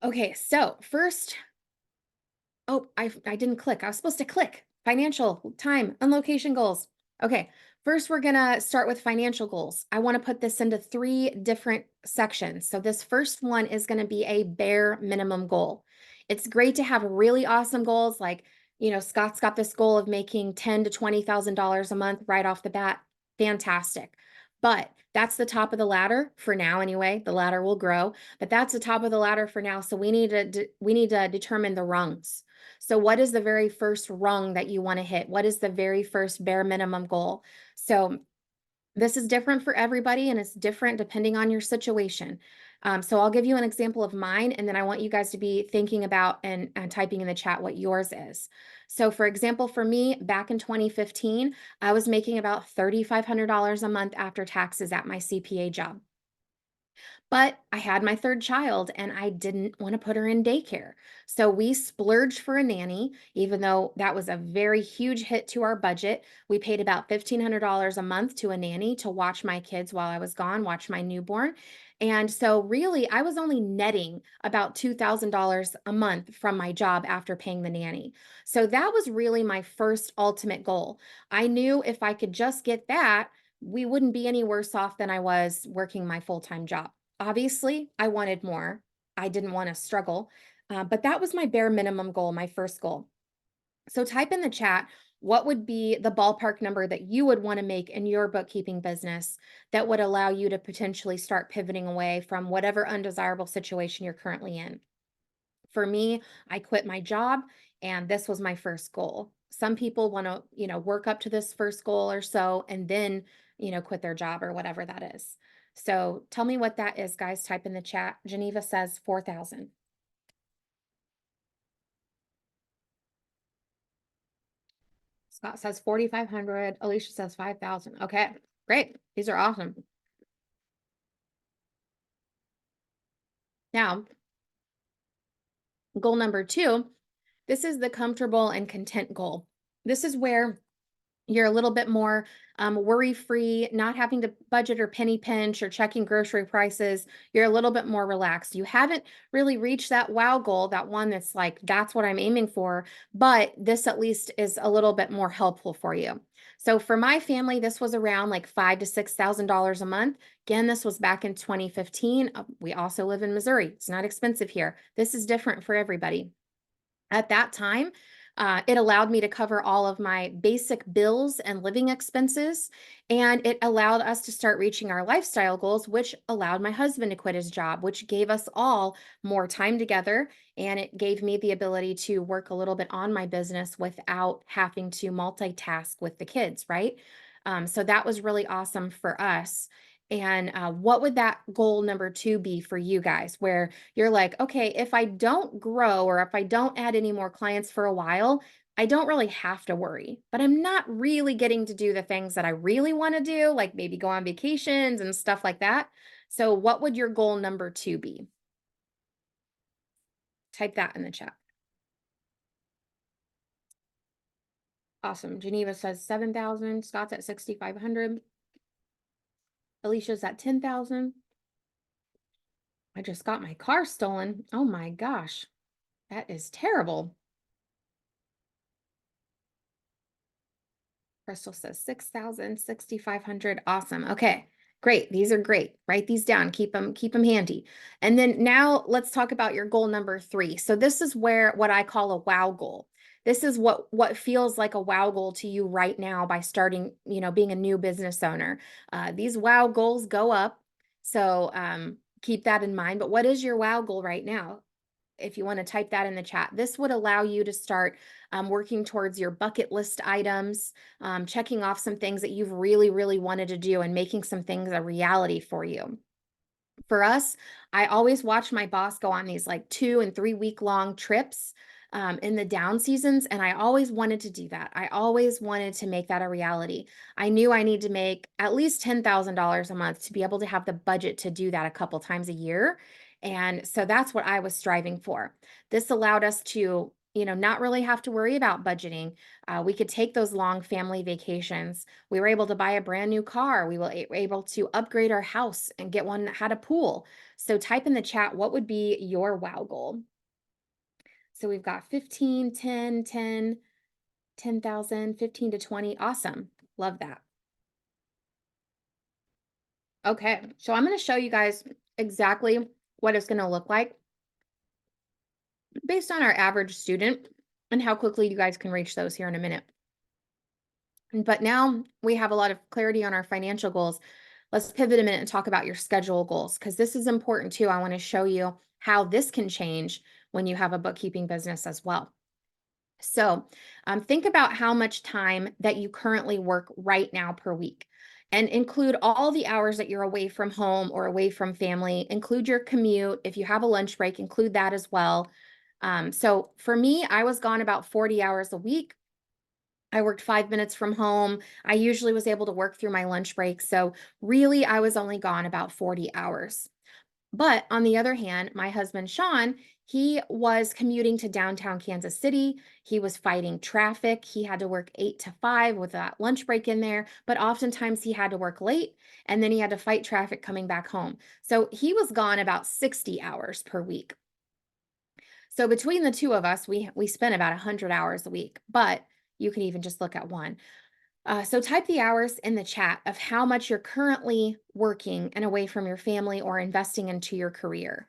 Okay, so first, oh, I didn't click. I was supposed to click. Financial, time, and location goals. Okay, first we're gonna start with financial goals. I want to put this into three different sections. So this first one is going to be a bare minimum goal. It's great to have really awesome goals like, Scott's got this goal of making ten to $20,000 a month right off the bat. Fantastic. But that's the top of the ladder for now anyway. The ladder will grow, but that's the top of the ladder for now. So we need to determine the rungs. So, what is the very first rung that you want to hit? What is the very first bare minimum goal? So, this is different for everybody and it's different depending on your situation. So, I'll give you an example of mine, and then I want you guys to be thinking about and typing in the chat what yours is. So, for example, for me, back in 2015, I was making about $3,500 a month after taxes at my CPA job. But I had my third child and I didn't want to put her in daycare. So we splurged for a nanny, even though that was a very huge hit to our budget. We paid about $1,500 a month to a nanny to watch my kids while I was gone, watch my newborn. And so, really, I was only netting about $2,000 a month from my job after paying the nanny. So, that was really my first ultimate goal. I knew if I could just get that, we wouldn't be any worse off than I was working my full time job. Obviously, I wanted more. I didn't want to struggle, but that was my bare minimum goal, my first goal. So type in the chat, what would be the ballpark number that you would want to make in your bookkeeping business that would allow you to potentially start pivoting away from whatever undesirable situation you're currently in? For me, I quit my job and this was my first goal. Some people want to, work up to this first goal or so and then, quit their job or whatever that is. So tell me what that is, guys. Type in the chat. Geneva says 4,000. Scott says 4,500. Alicia says 5,000. Okay, great. These are awesome. Now, goal number two, this is the comfortable and content goal. This is where you're a little bit more worry-free, not having to budget or penny pinch or checking grocery prices. You're a little bit more relaxed. You haven't really reached that wow goal, that one that's like, that's what I'm aiming for, but this at least is a little bit more helpful for you. So for my family, this was around like $5,000 to $6,000 a month. Again, this was back in 2015. We also live in Missouri. It's not expensive here. This is different for everybody. At that time, it allowed me to cover all of my basic bills and living expenses, and it allowed us to start reaching our lifestyle goals, which allowed my husband to quit his job, which gave us all more time together, and it gave me the ability to work a little bit on my business without having to multitask with the kids, right? So that was really awesome for us. And what would that goal number two be for you guys, where you're like, okay, if I don't grow or if I don't add any more clients for a while, I don't really have to worry, but I'm not really getting to do the things that I really want to do, like maybe go on vacations and stuff like that. So, what would your goal number two be? Type that in the chat. Awesome. Geneva says 7,000. Scott's at 6,500. Alicia's at 10,000. I just got my car stolen. Oh my gosh. That is terrible. Crystal says 6,000, 6,500. Awesome. Okay. Great. These are great. Write these down. Keep them handy. And then now let's talk about your goal number 3. So this is where what I call a wow goal. This is what feels like a wow goal to you right now by starting, being a new business owner. These wow goals go up. So keep that in mind. But what is your wow goal right now? If you want to type that in the chat, this would allow you to start working towards your bucket list items, checking off some things that you've really, really wanted to do and making some things a reality for you. For us, I always watch my boss go on these like 2 and 3 week long trips in the down seasons. And I always wanted to do that. I always wanted to make that a reality. I knew I need to make at least $10,000 a month to be able to have the budget to do that a couple times a year. And so that's what I was striving for. This allowed us to, not really have to worry about budgeting. We could take those long family vacations. We were able to buy a brand new car. We were able to upgrade our house and get one that had a pool. So type in the chat, what would be your wow goal? So we've got 15, 10, 10, 10,000, 15 to 20. Awesome. Love that. Okay. So I'm going to show you guys exactly what it's going to look like based on our average student and how quickly you guys can reach those here in a minute. But now we have a lot of clarity on our financial goals. Let's pivot a minute and talk about your schedule goals, because this is important too. I want to show you how this can change when you have a bookkeeping business as well. So think about how much time that you currently work right now per week, and include all the hours that you're away from home or away from family. Include your commute. If you have a lunch break, include that as well. So for me, I was gone about 40 hours a week. I worked 5 minutes from home. I usually was able to work through my lunch break. So really, I was only gone about 40 hours. But on the other hand, my husband, Sean, he was commuting to downtown Kansas City. He was fighting traffic. He had to work 8 to 5 with that lunch break in there. But oftentimes he had to work late, and then he had to fight traffic coming back home. So he was gone about 60 hours per week. So between the two of us, we spent about 100 hours a week, but you can even just look at one. So type the hours in the chat of how much you're currently working and away from your family or investing into your career.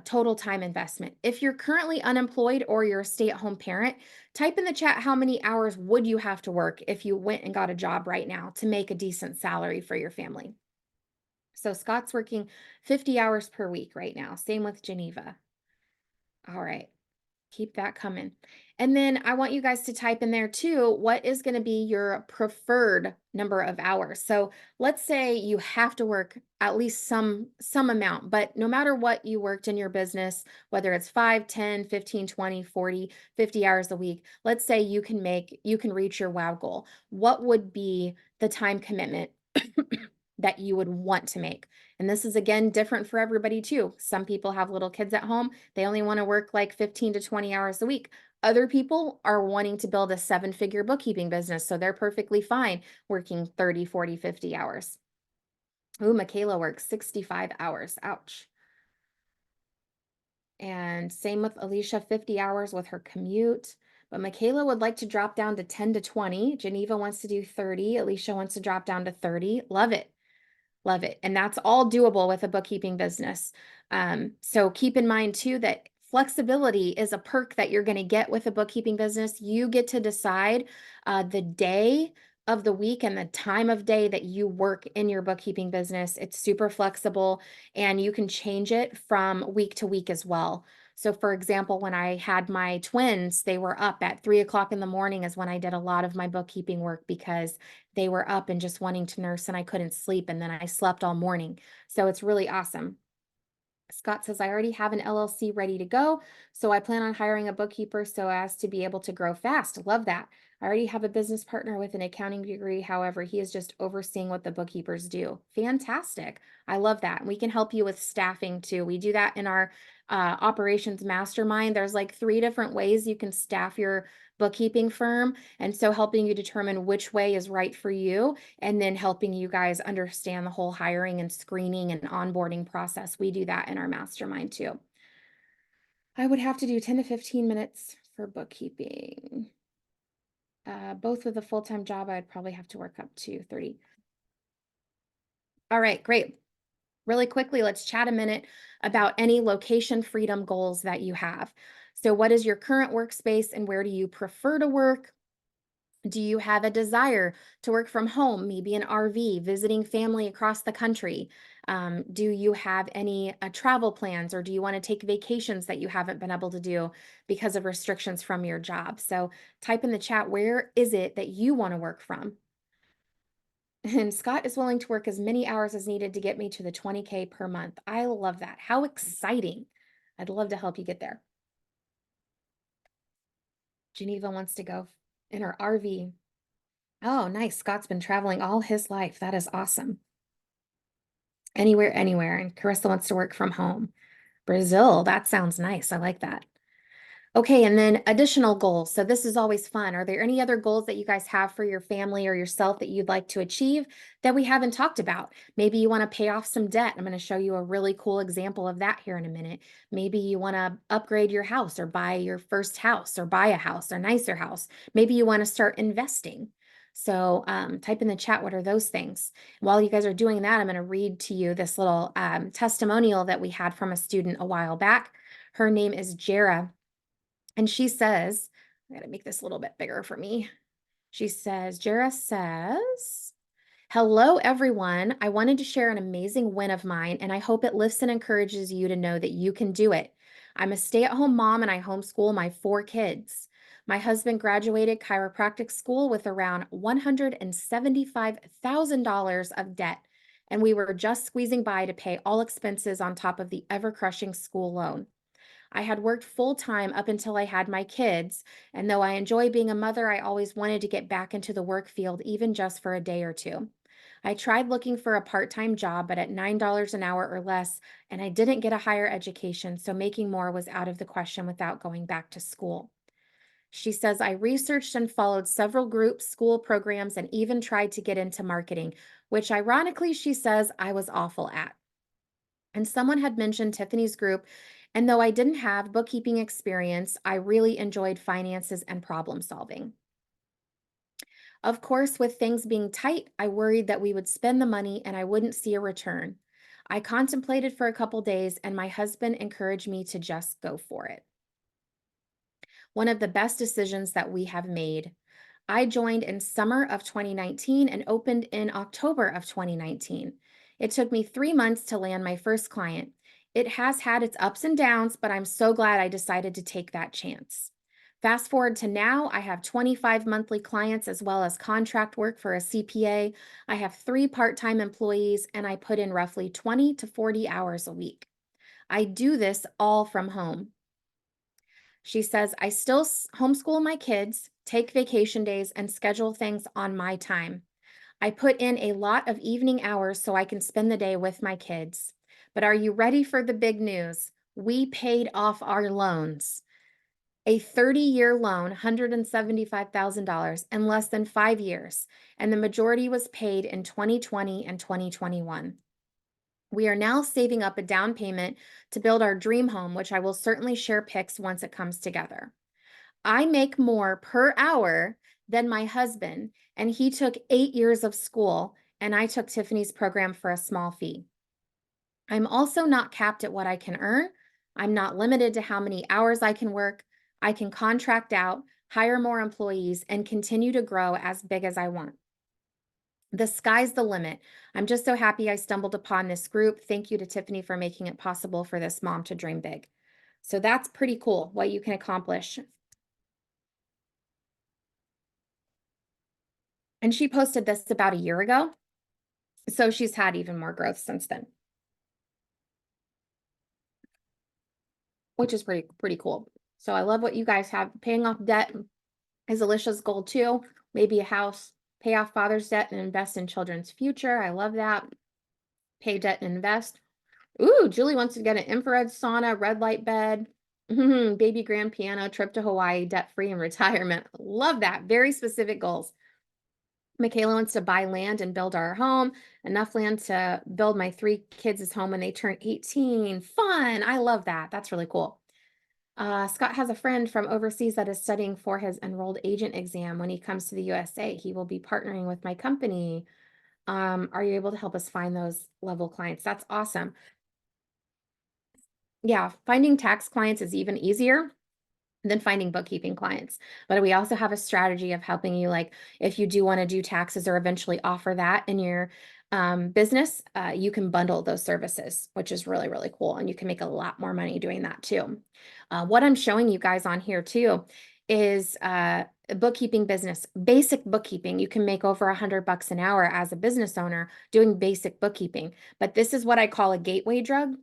Total time investment. If you're currently unemployed or you're a stay-at-home parent, type in the chat how many hours would you have to work if you went and got a job right now to make a decent salary for your family. So Scott's working 50 hours per week right now. Same with Geneva. All right. Keep that coming. And then I want you guys to type in there too, what is going to be your preferred number of hours? So let's say you have to work at least some amount, but no matter what you worked in your business, whether it's 5, 10, 15, 20, 40, 50 hours a week, let's say you can reach your wow goal. What would be the time commitment that you would want to make? And this is, again, different for everybody too. Some people have little kids at home. They only want to work like 15 to 20 hours a week. Other people are wanting to build a 7-figure bookkeeping business, so they're perfectly fine working 30, 40, 50 hours. Ooh, Michaela works 65 hours. Ouch. And same with Alicia, 50 hours with her commute. But Michaela would like to drop down to 10 to 20. Geneva wants to do 30. Alicia wants to drop down to 30. Love it. Love it. And that's all doable with a bookkeeping business. So keep in mind too that flexibility is a perk that you're going to get with a bookkeeping business. You get to decide the day of the week and the time of day that you work in your bookkeeping business. It's super flexible, and you can change it from week to week as well. So for example, when I had my twins, they were up at 3 o'clock in the morning is when I did a lot of my bookkeeping work, because they were up and just wanting to nurse and I couldn't sleep. And then I slept all morning. So it's really awesome. Scott says, I already have an LLC ready to go, so I plan on hiring a bookkeeper so as to be able to grow fast. Love that. I already have a business partner with an accounting degree. However, he is just overseeing what the bookkeepers do. Fantastic. I love that. And we can help you with staffing too. We do that in our operations mastermind. There's like 3 different ways you can staff your bookkeeping firm. And so helping you determine which way is right for you, and then helping you guys understand the whole hiring and screening and onboarding process. We do that in our mastermind too. I would have to do 10 to 15 minutes for bookkeeping. Both with a full-time job, I'd probably have to work up to 30. All right, great. Really quickly, let's chat a minute about any location freedom goals that you have. So what is your current workspace and where do you prefer to work? Do you have a desire to work from home, maybe an RV, visiting family across the country? Do you have any travel plans, or do you want to take vacations that you haven't been able to do because of restrictions from your job? So type in the chat, where is it that you want to work from? And Scott is willing to work as many hours as needed to get me to the 20K per month. I love that. How exciting. I'd love to help you get there. Geneva wants to go in her RV. Oh, nice. Scott's been traveling all his life. That is awesome. Anywhere, anywhere. And Carissa wants to work from home. Brazil, that sounds nice. I like that. Okay, and then additional goals. So this is always fun. Are there any other goals that you guys have for your family or yourself that you'd like to achieve that we haven't talked about? Maybe you want to pay off some debt. I'm going to show you a really cool example of that here in a minute. Maybe you want to upgrade your house or buy your first house or buy a house or nicer house. Maybe you want to start investing. So type in the chat, what are those things? While you guys are doing that, I'm going to read to you this little testimonial that we had from a student a while back. Her name is Jera. And she says, I got to make this a little bit bigger for me. She says, Jera says, hello, everyone. I wanted to share an amazing win of mine, and I hope it lifts and encourages you to know that you can do it. I'm a stay-at-home mom, and I homeschool my 4 kids. My husband graduated chiropractic school with around $175,000 of debt, and we were just squeezing by to pay all expenses on top of the ever-crushing school loan. I had worked full-time up until I had my kids, and though I enjoy being a mother, I always wanted to get back into the work field, even just for a day or two. I tried looking for a part-time job, but at $9 an hour or less, and I didn't get a higher education, so making more was out of the question without going back to school. She says, I researched and followed several groups, school programs, and even tried to get into marketing, which ironically, she says, I was awful at. And someone had mentioned Tiffany's group, and though I didn't have bookkeeping experience, I really enjoyed finances and problem solving. Of course, with things being tight, I worried that we would spend the money and I wouldn't see a return. I contemplated for a couple days, and my husband encouraged me to just go for it. One of the best decisions that we have made. I joined in summer of 2019 and opened in October of 2019. It took me 3 months to land my first client. It has had its ups and downs, but I'm so glad I decided to take that chance. Fast forward to now, I have 25 monthly clients as well as contract work for a CPA. I have 3 part-time employees, and I put in roughly 20 to 40 hours a week. I do this all from home. She says, I still homeschool my kids, take vacation days, and schedule things on my time. I put in a lot of evening hours so I can spend the day with my kids. But are you ready for the big news? We paid off our loans. A 30-year loan, $175,000 in less than 5 years, and the majority was paid in 2020 and 2021. We are now saving up a down payment to build our dream home, which I will certainly share pics once it comes together. I make more per hour than my husband, and he took 8 years of school, and I took Tiffany's program for a small fee. I'm also not capped at what I can earn. I'm not limited to how many hours I can work. I can contract out, hire more employees, and continue to grow as big as I want. The sky's the limit. I'm just so happy I stumbled upon this group. Thank you to Tiffany for making it possible for this mom to dream big. So that's pretty cool what you can accomplish. And she posted this about a year ago. So she's had even more growth since then, which is pretty cool. So I love what you guys have. Paying off debt is Alicia's goal too. Maybe a house, pay off father's debt and invest in children's future. I love that. Pay debt and invest. Ooh, Julie wants to get an infrared sauna, red light bed. Baby grand piano, trip to Hawaii, debt-free, and retirement. Love that. Very specific goals. Michaela wants to buy land and build our home, enough land to build my three kids' home when they turn 18. Fun. I love that. That's really cool. Scott has a friend from overseas that is studying for his enrolled agent exam. When he comes to the USA, he will be partnering with my company. Are you able to help us find those level clients? That's awesome. Yeah, finding tax clients is even easier than finding bookkeeping clients. But we also have a strategy of helping you, like if you do want to do taxes or eventually offer that in your business, you can bundle those services, which is really, really cool. And you can make a lot more money doing that too. What I'm showing you guys on here too is a bookkeeping business, basic bookkeeping. You can make over $100 an hour as a business owner doing basic bookkeeping. But this is what I call a gateway drug,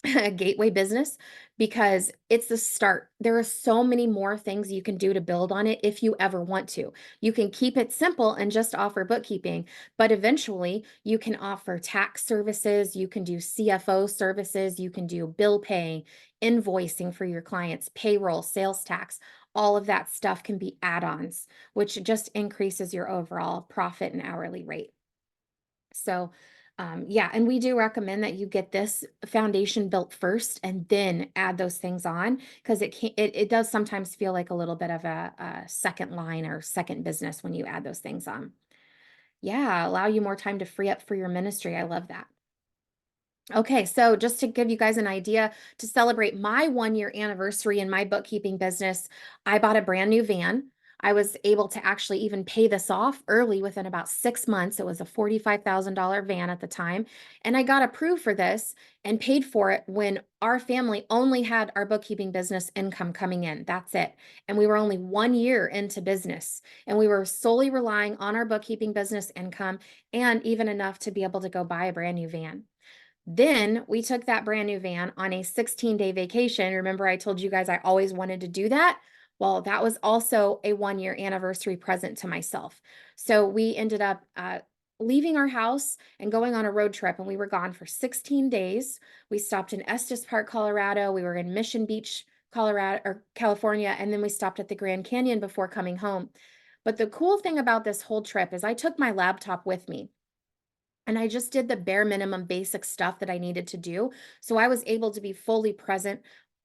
a gateway business, because it's the start. There are so many more things you can do to build on it if you ever want to. You can keep it simple and just offer bookkeeping, but eventually you can offer tax services, you can do CFO services, you can do bill pay, invoicing for your clients, payroll, sales tax. All of that stuff can be add-ons, which just increases your overall profit and hourly rate. So, yeah, and we do recommend that you get this foundation built first and then add those things on, because it does sometimes feel like a little bit of a second line or second business when you add those things on. Yeah, allow you more time to free up for your ministry. I love that. Okay, so just to give you guys an idea, to celebrate my 1 year anniversary in my bookkeeping business, I bought a brand new van. I was able to actually even pay this off early within about 6 months. It was a $45,000 van at the time. And I got approved for this and paid for it when our family only had our bookkeeping business income coming in. That's it. And we were only 1 year into business. And we were solely relying on our bookkeeping business income and even enough to be able to go buy a brand new van. Then we took that brand new van on a 16-day vacation. Remember, I told you guys I always wanted to do that? Well, that was also a 1 year anniversary present to myself. So we ended up leaving our house and going on a road trip, and we were gone for 16 days. We stopped in Estes Park, Colorado. We were in Mission Beach, Colorado, or California, and then we stopped at the Grand Canyon before coming home. But the cool thing about this whole trip is I took my laptop with me. And I just did the bare minimum basic stuff that I needed to do. So I was able to be fully present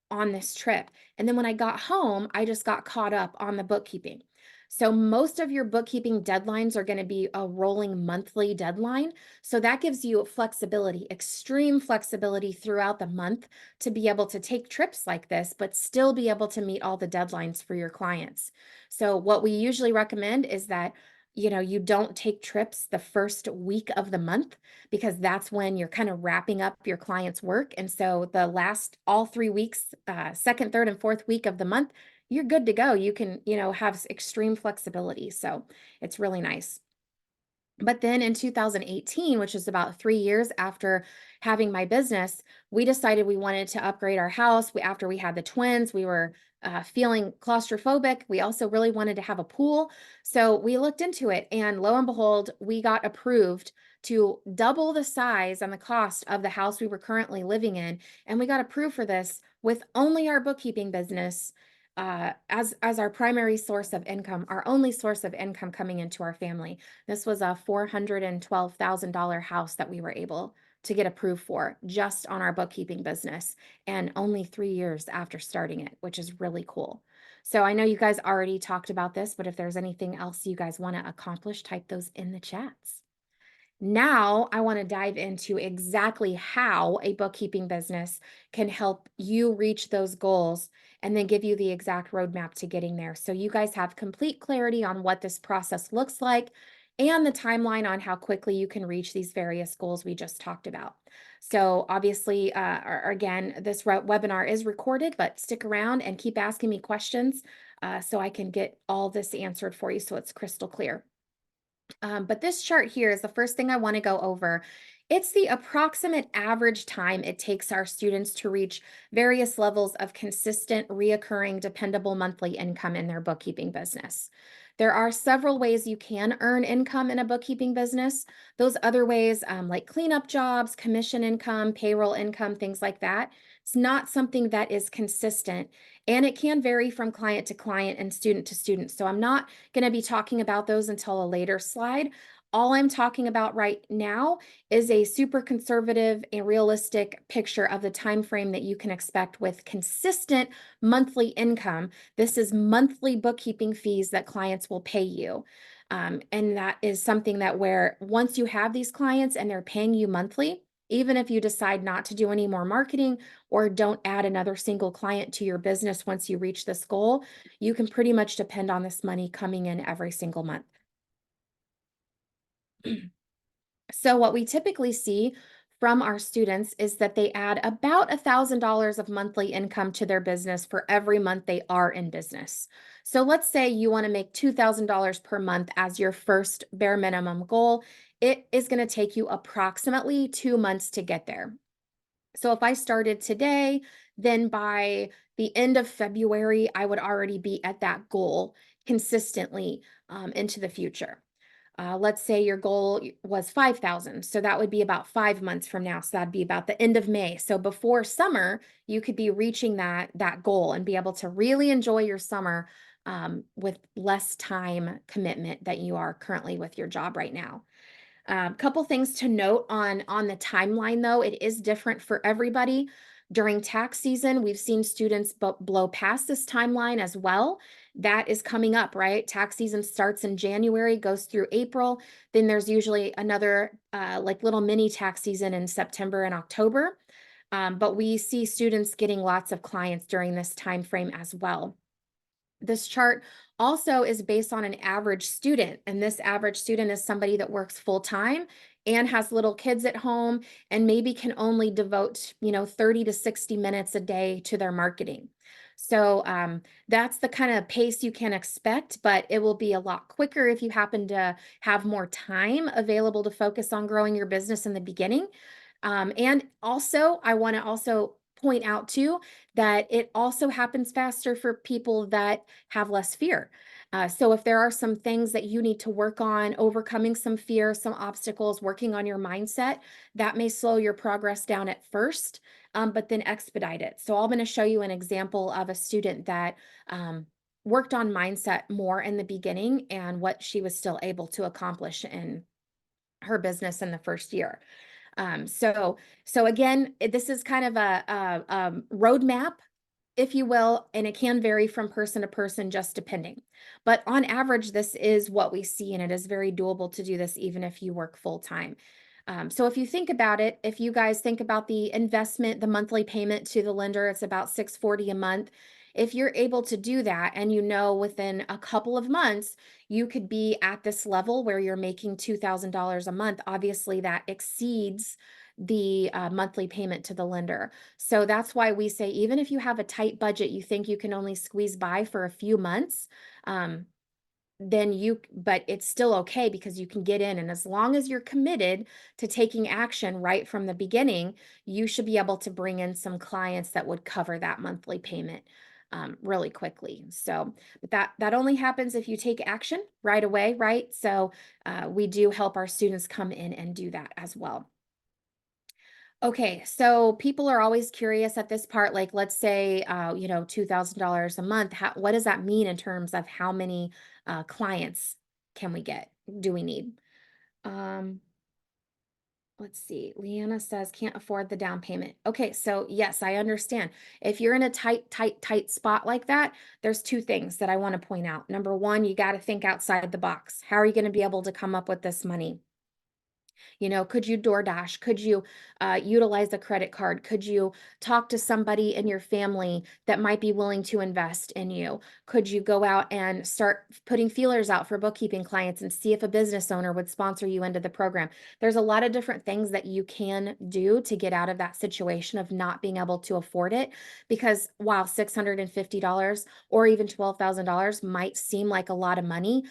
on this trip. And then when I got home, I just got caught up on the bookkeeping. So most of your bookkeeping deadlines are going to be a rolling monthly deadline. So that gives you flexibility, extreme flexibility throughout the month to be able to take trips like this, but still be able to meet all the deadlines for your clients. So what we usually recommend is that you don't take trips the first week of the month, because that's when you're kind of wrapping up your client's work. And so the last, all 3 weeks, second, third, and fourth week of the month, you're good to go. You can, have extreme flexibility. So it's really nice. But then in 2018, which is about 3 years after having my business, we decided we wanted to upgrade our house. After we had the twins, we were feeling claustrophobic. We also really wanted to have a pool. So we looked into it, and lo and behold, we got approved to double the size and the cost of the house we were currently living in. And we got approved for this with only our bookkeeping business as our primary source of income, our only source of income coming into our family. This was a $412,000 house that we were able to get approved for just on our bookkeeping business, and only 3 years after starting it, which is really cool. So I know you guys already talked about this, but if there's anything else you guys want to accomplish, type those in the chats. Now, I want to dive into exactly how a bookkeeping business can help you reach those goals, and then give you the exact roadmap to getting there. So you guys have complete clarity on what this process looks like and the timeline on how quickly you can reach these various goals we just talked about. So obviously, again, this webinar is recorded, but stick around and keep asking me questions so I can get all this answered for you so it's crystal clear. But this chart here is the first thing I want to go over. It's the approximate average time it takes our students to reach various levels of consistent, reoccurring, dependable monthly income in their bookkeeping business. There are several ways you can earn income in a bookkeeping business. Those other ways, like cleanup jobs, commission income, payroll income, things like that, it's not something that is consistent, and it can vary from client to client and student to student. So I'm not going to be talking about those until a later slide. All I'm talking about right now is a super conservative and realistic picture of the time frame that you can expect with consistent monthly income. This is monthly bookkeeping fees that clients will pay you. And that is something that where once you have these clients and they're paying you monthly, even if you decide not to do any more marketing or don't add another single client to your business once you reach this goal, you can pretty much depend on this money coming in every single month. So what we typically see from our students is that they add about $1,000 of monthly income to their business for every month they are in business. So let's say you want to make $2,000 per month as your first bare minimum goal. It is going to take you approximately 2 months to get there. So if I started today, then by the end of February, I would already be at that goal consistently into the future. Let's say your goal was 5,000. So that would be about 5 months from now. So that'd be about the end of May. So before summer, you could be reaching that goal and be able to really enjoy your summer with less time commitment that you are currently with your job right now. Couple things to note on the timeline, though. It is different for everybody. During tax season, we've seen students blow past this timeline as well. That is coming up, right? Tax season starts in January, goes through April. Then there's usually another like little mini tax season in September and October. But we see students getting lots of clients during this time frame as well. This chart also is based on an average student, and this average student is somebody that works full time and has little kids at home and maybe can only devote, 30 to 60 minutes a day to their marketing. So that's the kind of pace you can expect, but it will be a lot quicker if you happen to have more time available to focus on growing your business in the beginning. And also, I want to also point out too that it also happens faster for people that have less fear. So if there are some things that you need to work on, overcoming some fear, some obstacles, working on your mindset, that may slow your progress down at first, but then expedite it. So I'm going to show you an example of a student that worked on mindset more in the beginning and what she was still able to accomplish in her business in the first year. So again, this is kind of a roadmap, if you will, and it can vary from person to person, just depending. But on average, this is what we see, and it is very doable to do this even if you work full time. So if you think about it, if you guys think about the investment, the monthly payment to the lender, it's about $640 a month. If you're able to do that, and within a couple of months, you could be at this level where you're making $2,000 a month. Obviously, that exceeds the monthly payment to the lender. So that's why we say, even if you have a tight budget, you think you can only squeeze by for a few months, but it's still okay because you can get in. And as long as you're committed to taking action right from the beginning, you should be able to bring in some clients that would cover that monthly payment really quickly. So, but that only happens if you take action right away, right? So we do help our students come in and do that as well. Okay, so people are always curious at this part, like let's say, $2,000 a month. What does that mean in terms of how many clients can we get? Do we need? Um, let's see. Leanna says can't afford the down payment. Okay, so yes, I understand. If you're in a tight spot like that, there's two things that I want to point out. Number one, you got to think outside the box. How are you going to be able to come up with this money? Could you DoorDash? Could you utilize a credit card? Could you talk to somebody in your family that might be willing to invest in you? Could you go out and start putting feelers out for bookkeeping clients and see if a business owner would sponsor you into the program? There's a lot of different things that you can do to get out of that situation of not being able to afford it, because while $650 or even $12,000 might seem like a lot of money,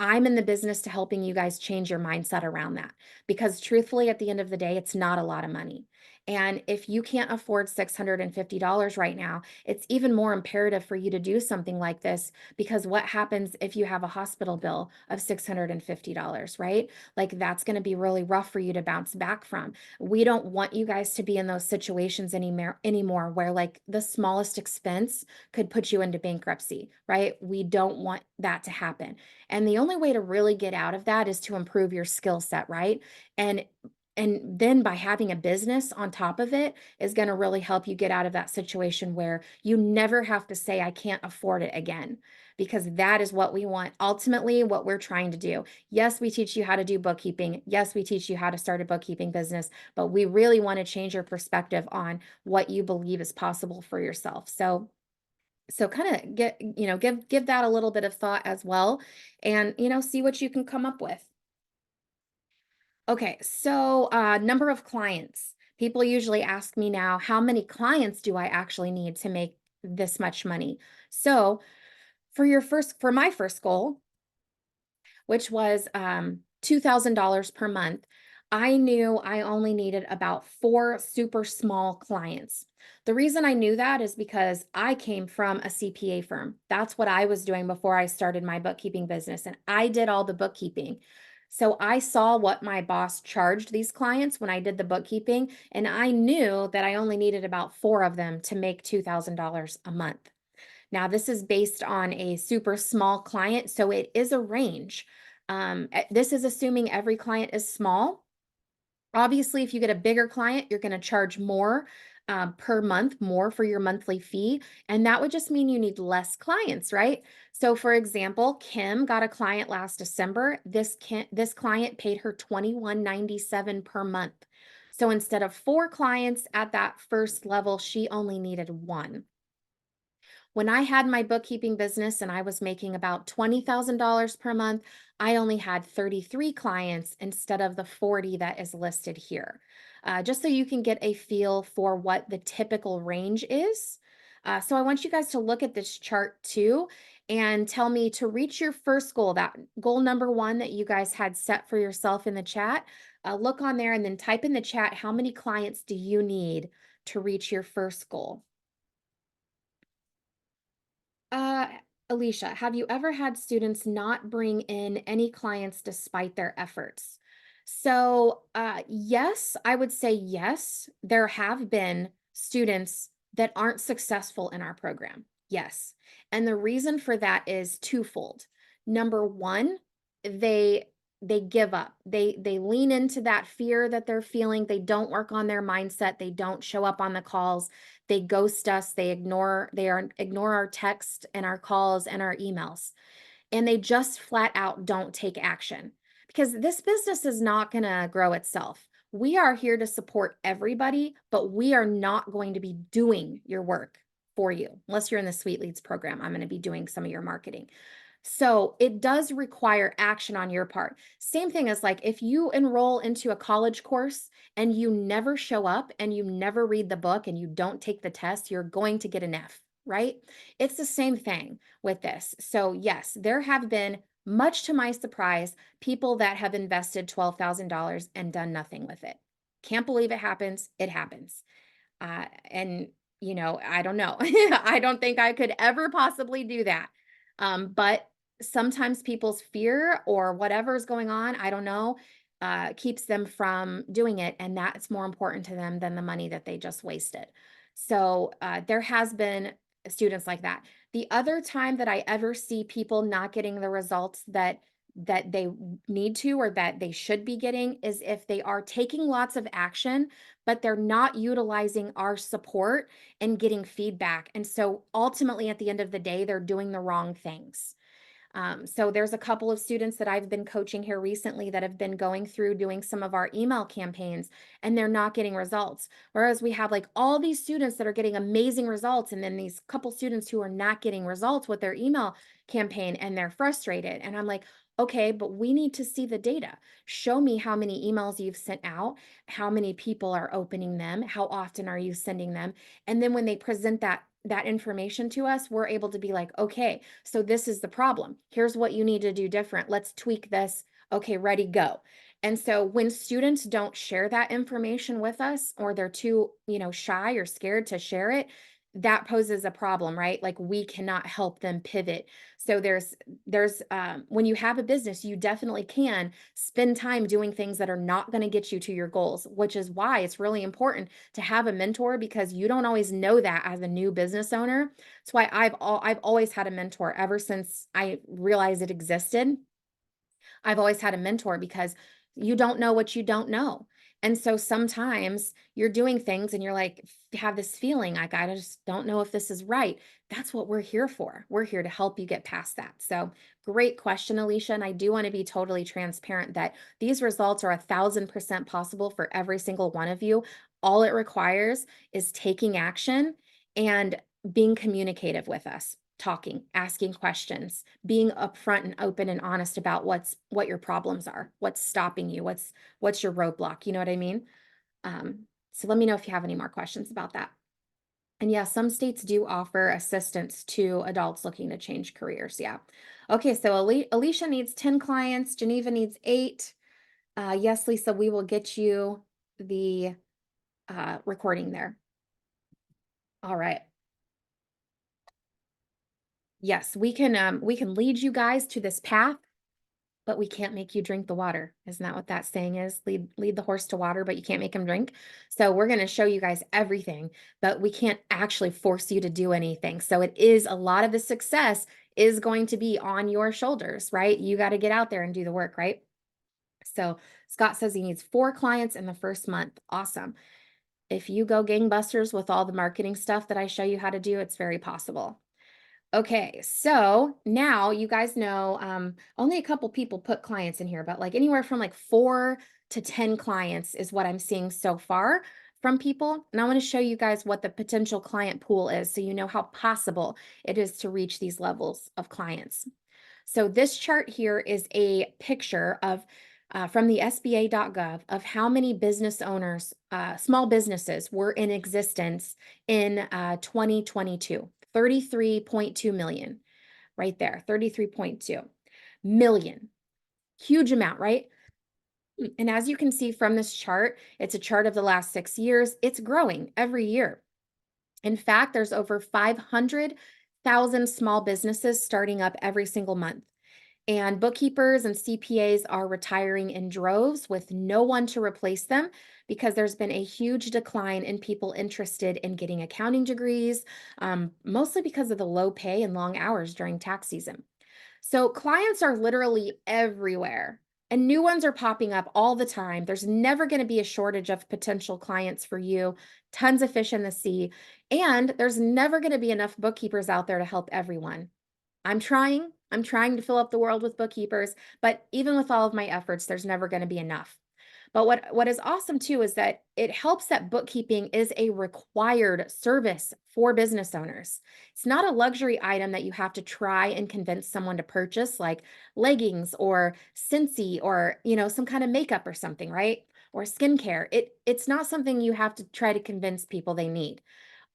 I'm in the business to helping you guys change your mindset around that, because truthfully, at the end of the day, it's not a lot of money. And if you can't afford $650 right now, it's even more imperative for you to do something like this, because what happens if you have a hospital bill of $650, right? Like that's going to be really rough for you to bounce back from. We don't want you guys to be in those situations anymore where like the smallest expense could put you into bankruptcy, right? We don't want that to happen. And the only way to really get out of that is to improve your skill set, right? And then by having a business on top of it is going to really help you get out of that situation where you never have to say, I can't afford it again, because that is what we want. Ultimately, what we're trying to do. Yes, we teach you how to do bookkeeping. Yes, we teach you how to start a bookkeeping business, but we really want to change your perspective on what you believe is possible for yourself. So kind of give that a little bit of thought as well, and see what you can come up with. Okay, so number of clients. People usually ask me now, how many clients do I actually need to make this much money? So for my first goal, which was $2,000 per month, I knew I only needed about 4 super small clients. The reason I knew that is because I came from a CPA firm. That's what I was doing before I started my bookkeeping business, and I did all the bookkeeping. So I saw what my boss charged these clients when I did the bookkeeping, and I knew that I only needed about 4 of them to make $2,000 a month. Now, this is based on a super small client, so it is a range. This is assuming every client is small. Obviously, if you get a bigger client, you're going to charge more per month, more for your monthly fee. And that would just mean you need less clients, right? So, for example, Kim got a client last December. This client paid her $21.97 per month. So instead of 4 clients at that first level, she only needed 1. When I had my bookkeeping business and I was making about $20,000 per month, I only had 33 clients instead of the 40 that is listed here. Just so you can get a feel for what the typical range is. So I want you guys to look at this chart too and tell me, to reach your first goal, that goal number 1 that you guys had set for yourself in the chat. Look on there and then type in the chat, how many clients do you need to reach your first goal? Uh, Alicia, have you ever had students not bring in any clients despite their efforts? So, yes, I would say yes. There have been students that aren't successful in our program. Yes. And the reason for that is twofold. Number one, they they give up. They lean into that fear that they're feeling. They don't work on their mindset. They don't show up on the calls. They ghost us, ignore our text and our calls and our emails. And they just flat out don't take action, because this business is not going to grow itself. We are here to support everybody, but we are not going to be doing your work for you. Unless you're in the Sweet Leads program, I'm going to be doing some of your marketing. So it does require action on your part. Same thing as like if you enroll into a college course and you never show up and you never read the book and you don't take the test, you're going to get an F, right? It's the same thing with this. So yes, there have been, much to my surprise, people that have invested $12,000 and done nothing with it. Can't believe it happens. It happens. And I don't know. I don't think I could ever possibly do that. But sometimes people's fear or whatever's going on, I don't know, keeps them from doing it. And that's more important to them than the money that they just wasted. So there has been students like that. The other time that I ever see people not getting the results that they need to, or that they should be getting, is if they are taking lots of action, but they're not utilizing our support and getting feedback. And so ultimately, at the end of the day, they're doing the wrong things. So there's a couple of students that I've been coaching here recently that have been going through doing some of our email campaigns, and they're not getting results. Whereas we have like all these students that are getting amazing results, and then these couple students who are not getting results with their email campaign, and they're frustrated. And I'm like, okay, but we need to see the data. Show me how many emails you've sent out, how many people are opening them, how often are you sending them? And then when they present that information to us, we're able to be like, okay, so this is the problem. Here's what you need to do different. Let's tweak this. Okay, ready, go. And so when students don't share that information with us, or they're too, shy or scared to share it, that poses a problem, right? Like we cannot help them pivot. So when you have a business, you definitely can spend time doing things that are not going to get you to your goals, which is why it's really important to have a mentor, because you don't always know that as a new business owner. That's why I've always had a mentor ever since I realized it existed. I've always had a mentor, because you don't know what you don't know. And so sometimes you're doing things and you're like, have this feeling like, I just don't know if this is right. That's what we're here for. We're here to help you get past that. So great question, Alicia. And I do want to be totally transparent that these results are 1,000% possible for every single one of you. All it requires is taking action and being communicative with us, talking, asking questions, being upfront and open and honest about what your problems are, what's stopping you, what's your roadblock. You know what I mean? So let me know if you have any more questions about that. And yeah, some states do offer assistance to adults looking to change careers. Yeah. Okay, so Alicia needs 10 clients. Geneva needs 8. Yes, Lisa, we will get you the recording there. All right. Yes, we can lead you guys to this path, but we can't make you drink the water. Isn't that what that saying is? Lead the horse to water, but you can't make him drink. So we're going to show you guys everything, but we can't actually force you to do anything. So it is, a lot of the success is going to be on your shoulders, right? You got to get out there and do the work, right? So Scott says he needs 4 clients in the first month. Awesome. If you go gangbusters with all the marketing stuff that I show you how to do, it's very possible. Okay, so now you guys know, only a couple people put clients in here, but like anywhere from like 4 to 10 clients is what I'm seeing so far from people. And I want to show you guys what the potential client pool is, so you know how possible it is to reach these levels of clients. So this chart here is a picture of from the SBA.gov of how many business owners, small businesses, were in existence in 2022. 33.2 million, right there, 33.2 million. Huge amount, right? And as you can see from this chart, it's a chart of the last 6 years. It's growing every year. In fact, there's over 500,000 small businesses starting up every single month. And bookkeepers and CPAs are retiring in droves with no one to replace them, because there's been a huge decline in people interested in getting accounting degrees, mostly because of the low pay and long hours during tax season. So clients are literally everywhere, and new ones are popping up all the time. There's never going to be a shortage of potential clients for you, tons of fish in the sea, and there's never going to be enough bookkeepers out there to help everyone. I'm trying to fill up the world with bookkeepers, but even with all of my efforts, there's never going to be enough. But what is awesome too is that it helps that bookkeeping is a required service for business owners. It's not a luxury item that you have to try and convince someone to purchase, like leggings or Scentsy or, some kind of makeup or something, right? Or skincare. It's not something you have to try to convince people they need.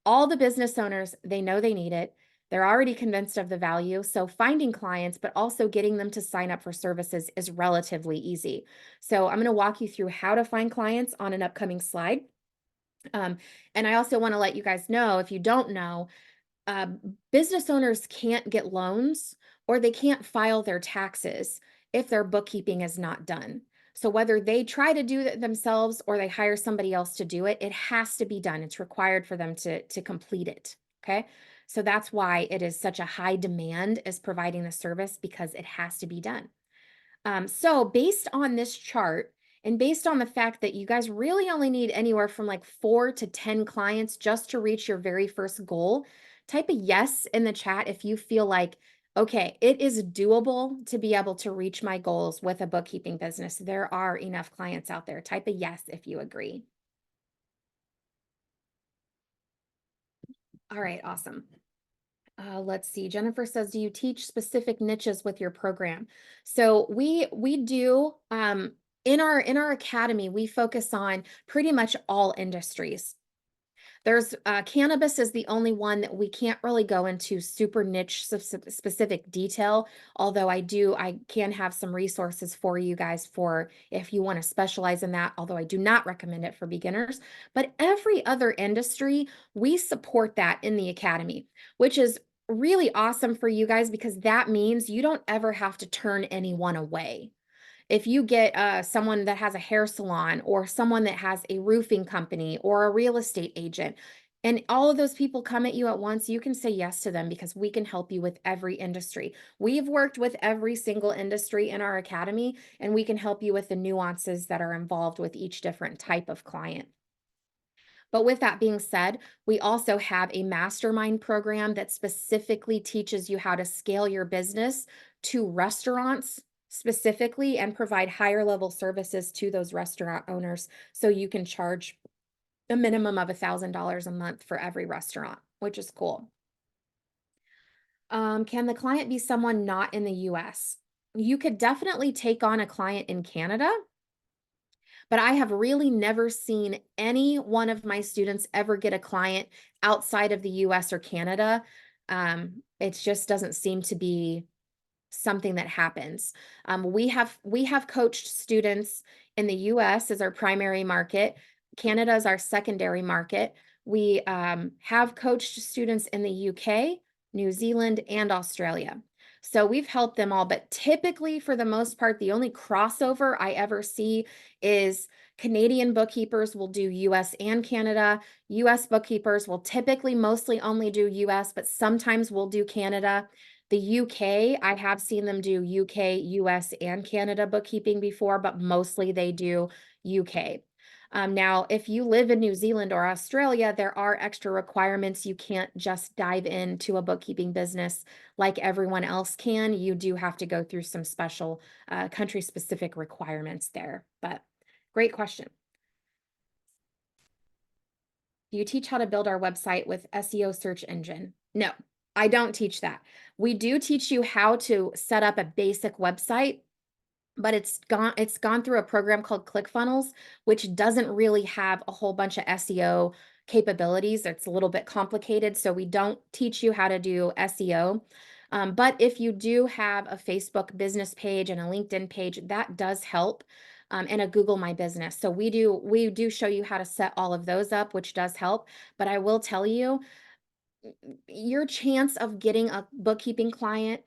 All the business owners, they know they need it. They're already convinced of the value. So finding clients, but also getting them to sign up for services is relatively easy. So I'm going to walk you through how to find clients on an upcoming slide. And I also want to let you guys know, if you don't know, uh, business owners can't get loans, or they can't file their taxes if their bookkeeping is not done. So whether they try to do it themselves or they hire somebody else to do it, it has to be done. It's required for them to complete it. Okay. So that's why it is such a high demand as providing the service, because it has to be done. So based on this chart, and based on the fact that you guys really only need anywhere from like 4 to 10 clients just to reach your very first goal, type a yes in the chat if you feel like, okay, it is doable to be able to reach my goals with a bookkeeping business. There are enough clients out there. Type a yes if you agree. All right, awesome. Let's see. Jennifer says, do you teach specific niches with your program? So we do, in our academy, we focus on pretty much all industries. There's cannabis is the only one that we can't really go into super niche specific detail. Although I can have some resources for you guys for if you want to specialize in that. Although I do not recommend it for beginners. But every other industry, we support that in the academy, which is really awesome for you guys because that means you don't ever have to turn anyone away. If you get someone that has a hair salon or someone that has a roofing company or a real estate agent, and all of those people come at you at once, you can say yes to them because we can help you with every industry. We've worked with every single industry in our academy, and we can help you with the nuances that are involved with each different type of client. But with that being said, we also have a mastermind program that specifically teaches you how to scale your business to restaurants specifically and provide higher level services to those restaurant owners so you can charge a minimum of $1,000 a month for every restaurant, which is cool. Can the client be someone not in the US? You could definitely take on a client in Canada, but I have really never seen any one of my students ever get a client outside of the US or Canada. It just doesn't seem to be something that happens. We have coached students in the US as our primary market. Canada is our secondary market. We have coached students in the UK, New Zealand, and Australia. So we've helped them all, but typically, for the most part, the only crossover I ever see is Canadian bookkeepers will do US and Canada. US bookkeepers will typically mostly only do US, but sometimes will do Canada. The UK, I have seen them do UK, US, and Canada bookkeeping before, but mostly they do UK. Now, if you live in New Zealand or Australia, there are extra requirements. You can't just dive into a bookkeeping business like everyone else can. You do have to go through some special country-specific requirements there. But great question. Do you teach how to build our website with SEO search engine? No, I don't teach that. We do teach you how to set up a basic website, but it's gone through a program called ClickFunnels, which doesn't really have a whole bunch of SEO capabilities. It's a little bit complicated, so we don't teach you how to do SEO. But if you do have a Facebook business page and a LinkedIn page, that does help. And a Google My Business. So we do show you how to set all of those up, which does help. But I will tell you, your chance of getting a bookkeeping client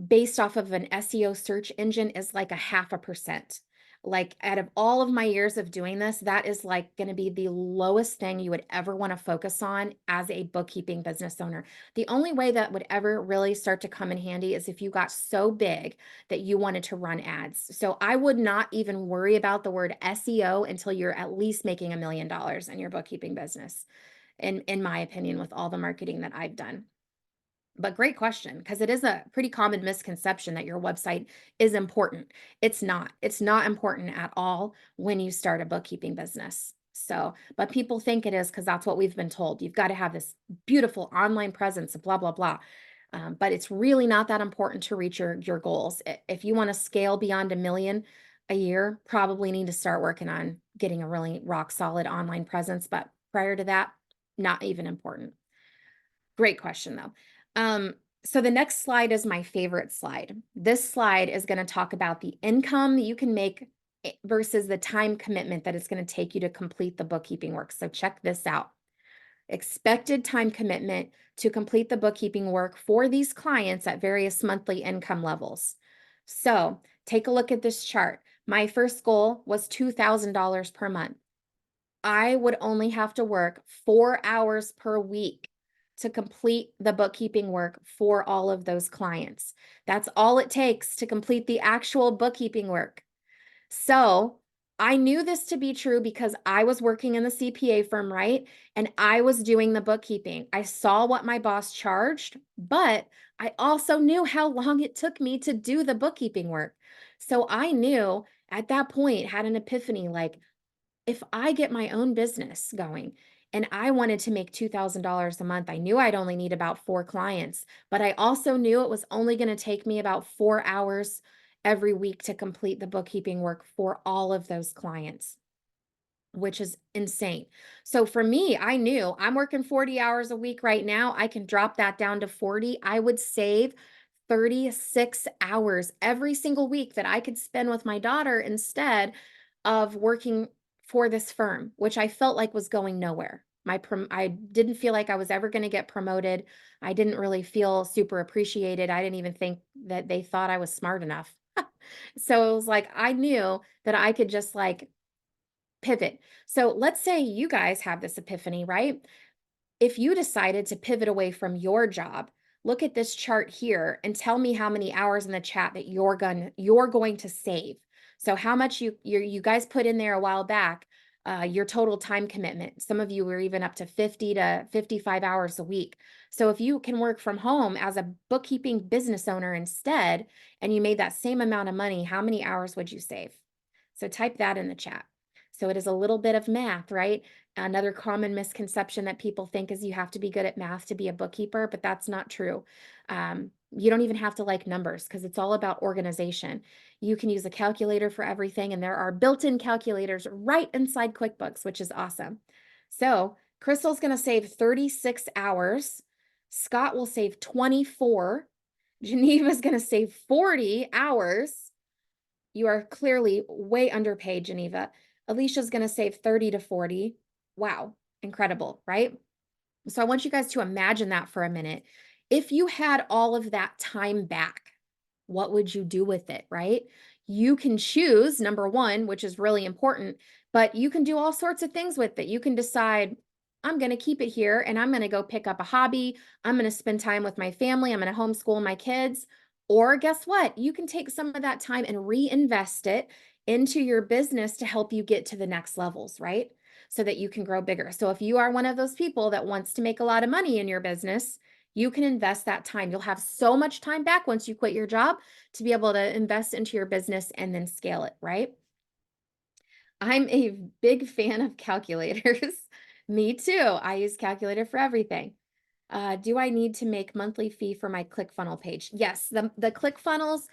based off of an SEO search engine is like a 0.5%. Like out of all of my years of doing this, that is like going to be the lowest thing you would ever want to focus on as a bookkeeping business owner. The only way that would ever really start to come in handy is if you got so big that you wanted to run ads. So I would not even worry about the word SEO until you're at least making $1 million in your bookkeeping business, in my opinion, with all the marketing that I've done. But great question, because it is a pretty common misconception that your website is important. It's not. It's not important at all when you start a bookkeeping business. So, but people think it is because that's what we've been told. You've got to have this beautiful online presence, blah, blah, blah. But it's really not that important to reach your goals. If you want to scale beyond $1 million a year, probably need to start working on getting a really rock solid online presence. But prior to that, not even important. Great question, though. So the next slide is my favorite slide. This slide is going to talk about the income that you can make versus the time commitment that it's going to take you to complete the bookkeeping work. So check this out. Expected time commitment to complete the bookkeeping work for these clients at various monthly income levels. So take a look at this chart. My first goal was $2,000 per month. I would only have to work 4 hours per week to complete the bookkeeping work for all of those clients. That's all it takes to complete the actual bookkeeping work. So I knew this to be true because I was working in the CPA firm, right? And I was doing the bookkeeping. I saw what my boss charged, but I also knew how long it took me to do the bookkeeping work. So I knew at that point, had an epiphany like, if I get my own business going and I wanted to make $2,000 a month, I knew I'd only need about 4 clients, but I also knew it was only going to take me about 4 hours every week to complete the bookkeeping work for all of those clients. which is insane. So for me, I knew I'm working 40 hours a week right now. I can drop that down to 40. I would save 36 hours every single week that I could spend with my daughter instead of working for this firm, which I felt like was going nowhere. I didn't feel like I was ever going to get promoted. I didn't really feel super appreciated. I didn't even think that they thought I was smart enough. So it was like I knew that I could just like pivot. So let's say you guys have this epiphany, right? If you decided to pivot away from your job, look at this chart here and tell me how many hours in the chat that you're going to save. So how much you guys put in there a while back, your total time commitment. Some of you were even up to 50 to 55 hours a week. So if you can work from home as a bookkeeping business owner instead, and you made that same amount of money, how many hours would you save? So type that in the chat. So it is a little bit of math, right? Another common misconception that people think is you have to be good at math to be a bookkeeper, but that's not true. You don't even have to like numbers because it's all about organization. You can use a calculator for everything, and there are built-in calculators right inside QuickBooks, which is awesome. So Crystal's going to save 36 hours. Scott will save 24. Geneva's going to save 40 hours. You are clearly way underpaid, Geneva. Alicia's going to save 30 to 40. Wow, incredible, right? So I want you guys to imagine that for a minute. If you had all of that time back, what would you do with it, right? You can choose, number one, which is really important, but you can do all sorts of things with it. You can decide, I'm going to keep it here and I'm going to go pick up a hobby. I'm going to spend time with my family. I'm going to homeschool my kids. Or guess what? You can take some of that time and reinvest it into your business to help you get to the next levels, right? So that you can grow bigger. So if you are one of those people that wants to make a lot of money in your business, you can invest that time. You'll have so much time back once you quit your job to be able to invest into your business and then scale it, right? I'm a big fan of calculators. Me too. I use calculator for everything. Do I need to make monthly fee for my ClickFunnels page? Yes, the ClickFunnels,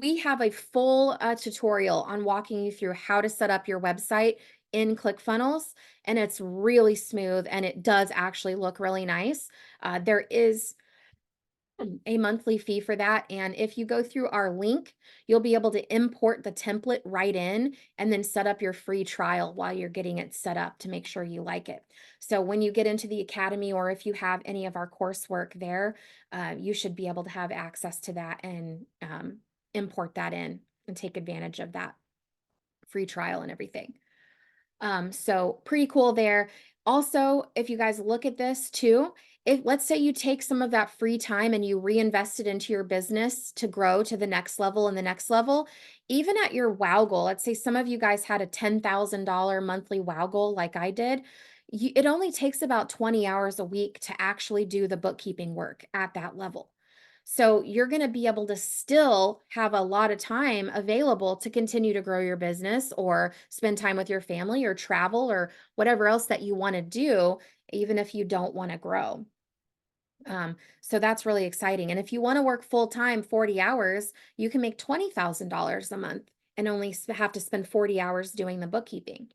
we have a full tutorial on walking you through how to set up your website in ClickFunnels, and it's really smooth and it does actually look really nice. There is a monthly fee for that. And if you go through our link, you'll be able to import the template right in and then set up your free trial while you're getting it set up to make sure you like it. So when you get into the academy, or if you have any of our coursework there, you should be able to have access to that and import that in and take advantage of that free trial and everything. So pretty cool there. Also, if you guys look at this too, if let's say you take some of that free time and you reinvest it into your business to grow to the next level and the next level, even at your wow goal, let's say some of you guys had a $10,000 monthly wow goal like I did, it only takes about 20 hours a week to actually do the bookkeeping work at that level. So you're going to be able to still have a lot of time available to continue to grow your business or spend time with your family or travel or whatever else that you want to do, even if you don't want to grow. So that's really exciting. And if you want to work full time, 40 hours, you can make $20,000 a month and only have to spend 40 hours doing the bookkeeping.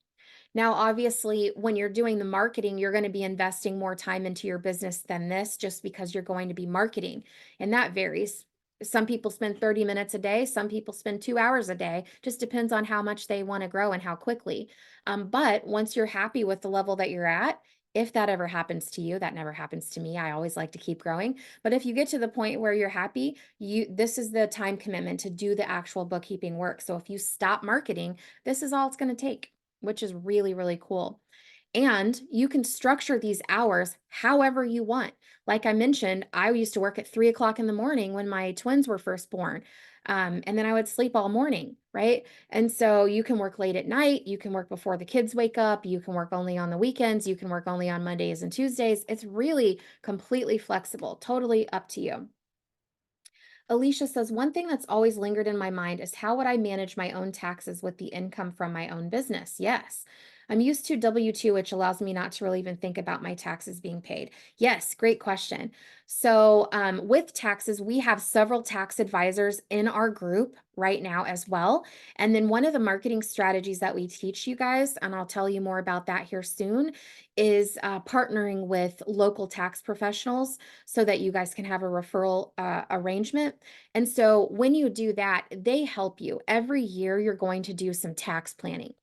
Now, obviously, when you're doing the marketing, you're going to be investing more time into your business than this just because you're going to be marketing. And that varies. Some people spend 30 minutes a day, some people spend 2 hours a day. Just depends on how much they want to grow and how quickly. But once you're happy with the level that you're at, if that ever happens to you, that never happens to me. I always like to keep growing. But if you get to the point where you're happy, this is the time commitment to do the actual bookkeeping work. So if you stop marketing, this is all it's going to take, which is really, really cool. And you can structure these hours however you want. Like I mentioned, I used to work at 3 o'clock in the morning when my twins were first born. And then I would sleep all morning, right? And so you can work late at night, you can work before the kids wake up, you can work only on the weekends, you can work only on Mondays and Tuesdays. It's really completely flexible, totally up to you. Alicia says, one thing that's always lingered in my mind is how would I manage my own taxes with the income from my own business? Yes. I'm used to W-2, which allows me not to really even think about my taxes being paid. Yes, great question. So, with taxes, we have several tax advisors in our group right now as well. And then one of the marketing strategies that we teach you guys, and I'll tell you more about that here soon, is partnering with local tax professionals so that you guys can have a referral arrangement. And so when you do that, they help you. Every year, you're going to do some tax planning.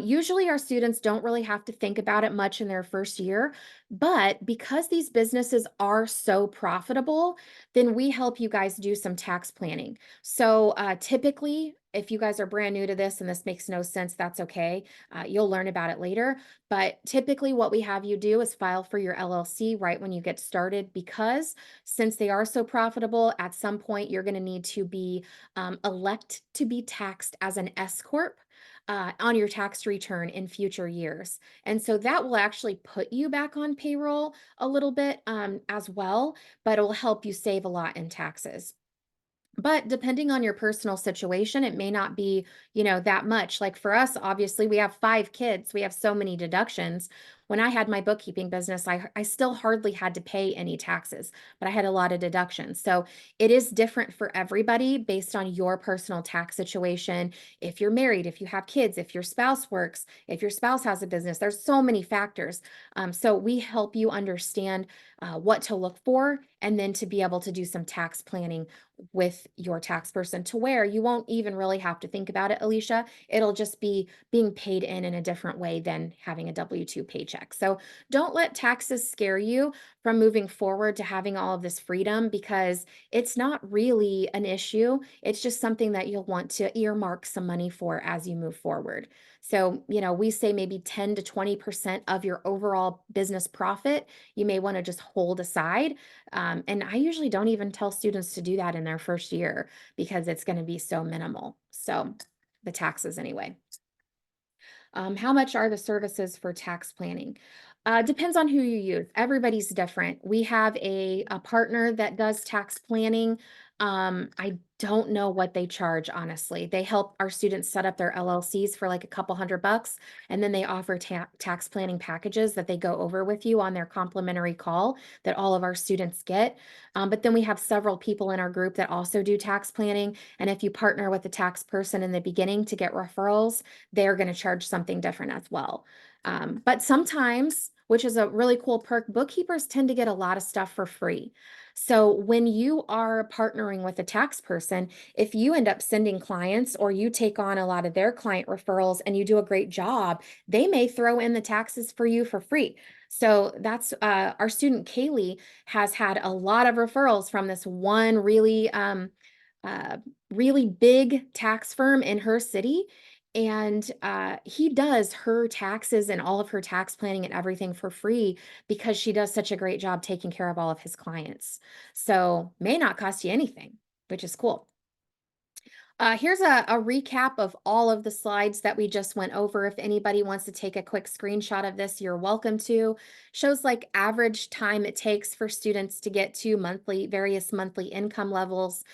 Usually, our students don't really have to think about it much in their first year, but because these businesses are so profitable, then we help you guys do some tax planning. So, typically, if you guys are brand new to this and this makes no sense, that's okay. You'll learn about it later. But typically, what we have you do is file for your LLC right when you get started, because since they are so profitable, at some point you're going to need to be elect to be taxed as an S corp on your tax return in future years. And so that will actually put you back on payroll a little bit as well, but it will help you save a lot in taxes. But depending on your personal situation, it may not be, that much. Like for us, obviously, we have 5 kids. We have so many deductions. When I had my bookkeeping business, I still hardly had to pay any taxes, but I had a lot of deductions. So it is different for everybody based on your personal tax situation. If you're married, if you have kids, if your spouse works, if your spouse has a business, there's so many factors. So we help you understand what to look for and then to be able to do some tax planning with your tax person to where you won't even really have to think about it, Alicia. It'll just be being paid in a different way than having a W-2 paycheck. So don't let taxes scare you from moving forward to having all of this freedom, because it's not really an issue. It's just something that you'll want to earmark some money for as you move forward. So, we say maybe 10 to 20% of your overall business profit, you may want to just hold aside, and I usually don't even tell students to do that in their first year because it's going to be so minimal. So the taxes anyway. How much are the services for tax planning? Depends on who you use. Everybody's different. We have a partner that does tax planning. I don't know what they charge, honestly. They help our students set up their LLCs for like a couple $100, and then they offer tax planning packages that they go over with you on their complimentary call that all of our students get. But then we have several people in our group that also do tax planning. And if you partner with a tax person in the beginning to get referrals, they're going to charge something different as well. But sometimes, which is a really cool perk, bookkeepers tend to get a lot of stuff for free. So when you are partnering with a tax person, if you end up sending clients or you take on a lot of their client referrals and you do a great job, they may throw in the taxes for you for free. So that's our student Kaylee has had a lot of referrals from this one uh, really big tax firm in her city. And he does her taxes and all of her tax planning and everything for free because she does such a great job taking care of all of his clients. So may not cost you anything, which is cool. Here's a recap of all of the slides that we just went over. If anybody wants to take a quick screenshot of this, you're welcome to. Shows like average time it takes for students to get to various monthly income levels.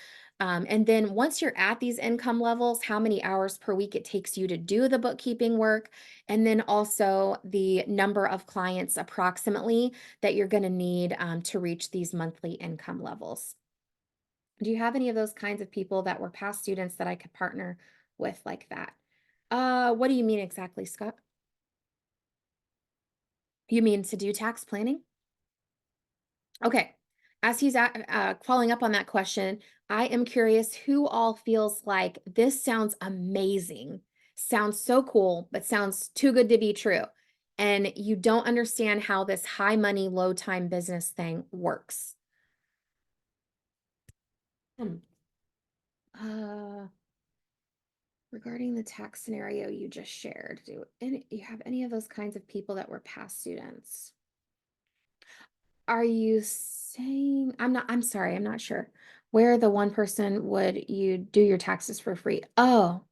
And then once you're at these income levels, how many hours per week it takes you to do the bookkeeping work. And then also the number of clients approximately that you're going to need to reach these monthly income levels. Do you have any of those kinds of people that were past students that I could partner with like that? What do you mean exactly, Scott? You mean to do tax planning? Okay. As he's following up on that question, I am curious who all feels like this sounds amazing, sounds so cool, but sounds too good to be true. And you don't understand how this high money, low time business thing works. Hmm. Uh, Regarding the tax scenario you just shared, do you have any of those kinds of people that were past students? Are you saying, I'm sorry, I'm not sure. Where the one person would you do your taxes for free? Oh,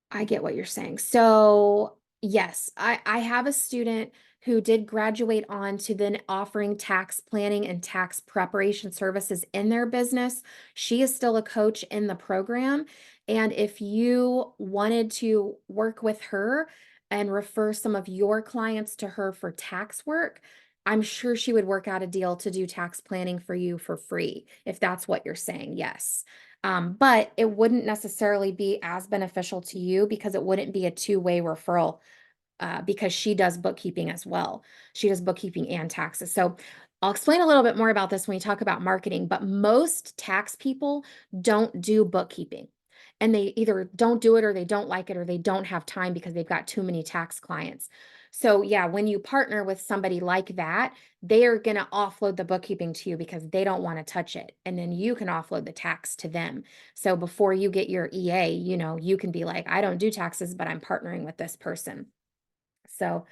I get what you're saying. So yes, I have a student who did graduate on to then offering tax planning and tax preparation services in their business. She is still a coach in the program. And if you wanted to work with her and refer some of your clients to her for tax work, I'm sure she would work out a deal to do tax planning for you for free, if that's what you're saying, yes. But it wouldn't necessarily be as beneficial to you because it wouldn't be a two-way referral, because she does bookkeeping as well. She does bookkeeping and taxes. So I'll explain a little bit more about this when we talk about marketing, but most tax people don't do bookkeeping. And they either don't do it or they don't like it or they don't have time because they've got too many tax clients. So, yeah, when you partner with somebody like that, they are going to offload the bookkeeping to you because they don't want to touch it. And then you can offload the tax to them. So, before you get your EA, you can be like, I don't do taxes, but I'm partnering with this person. So,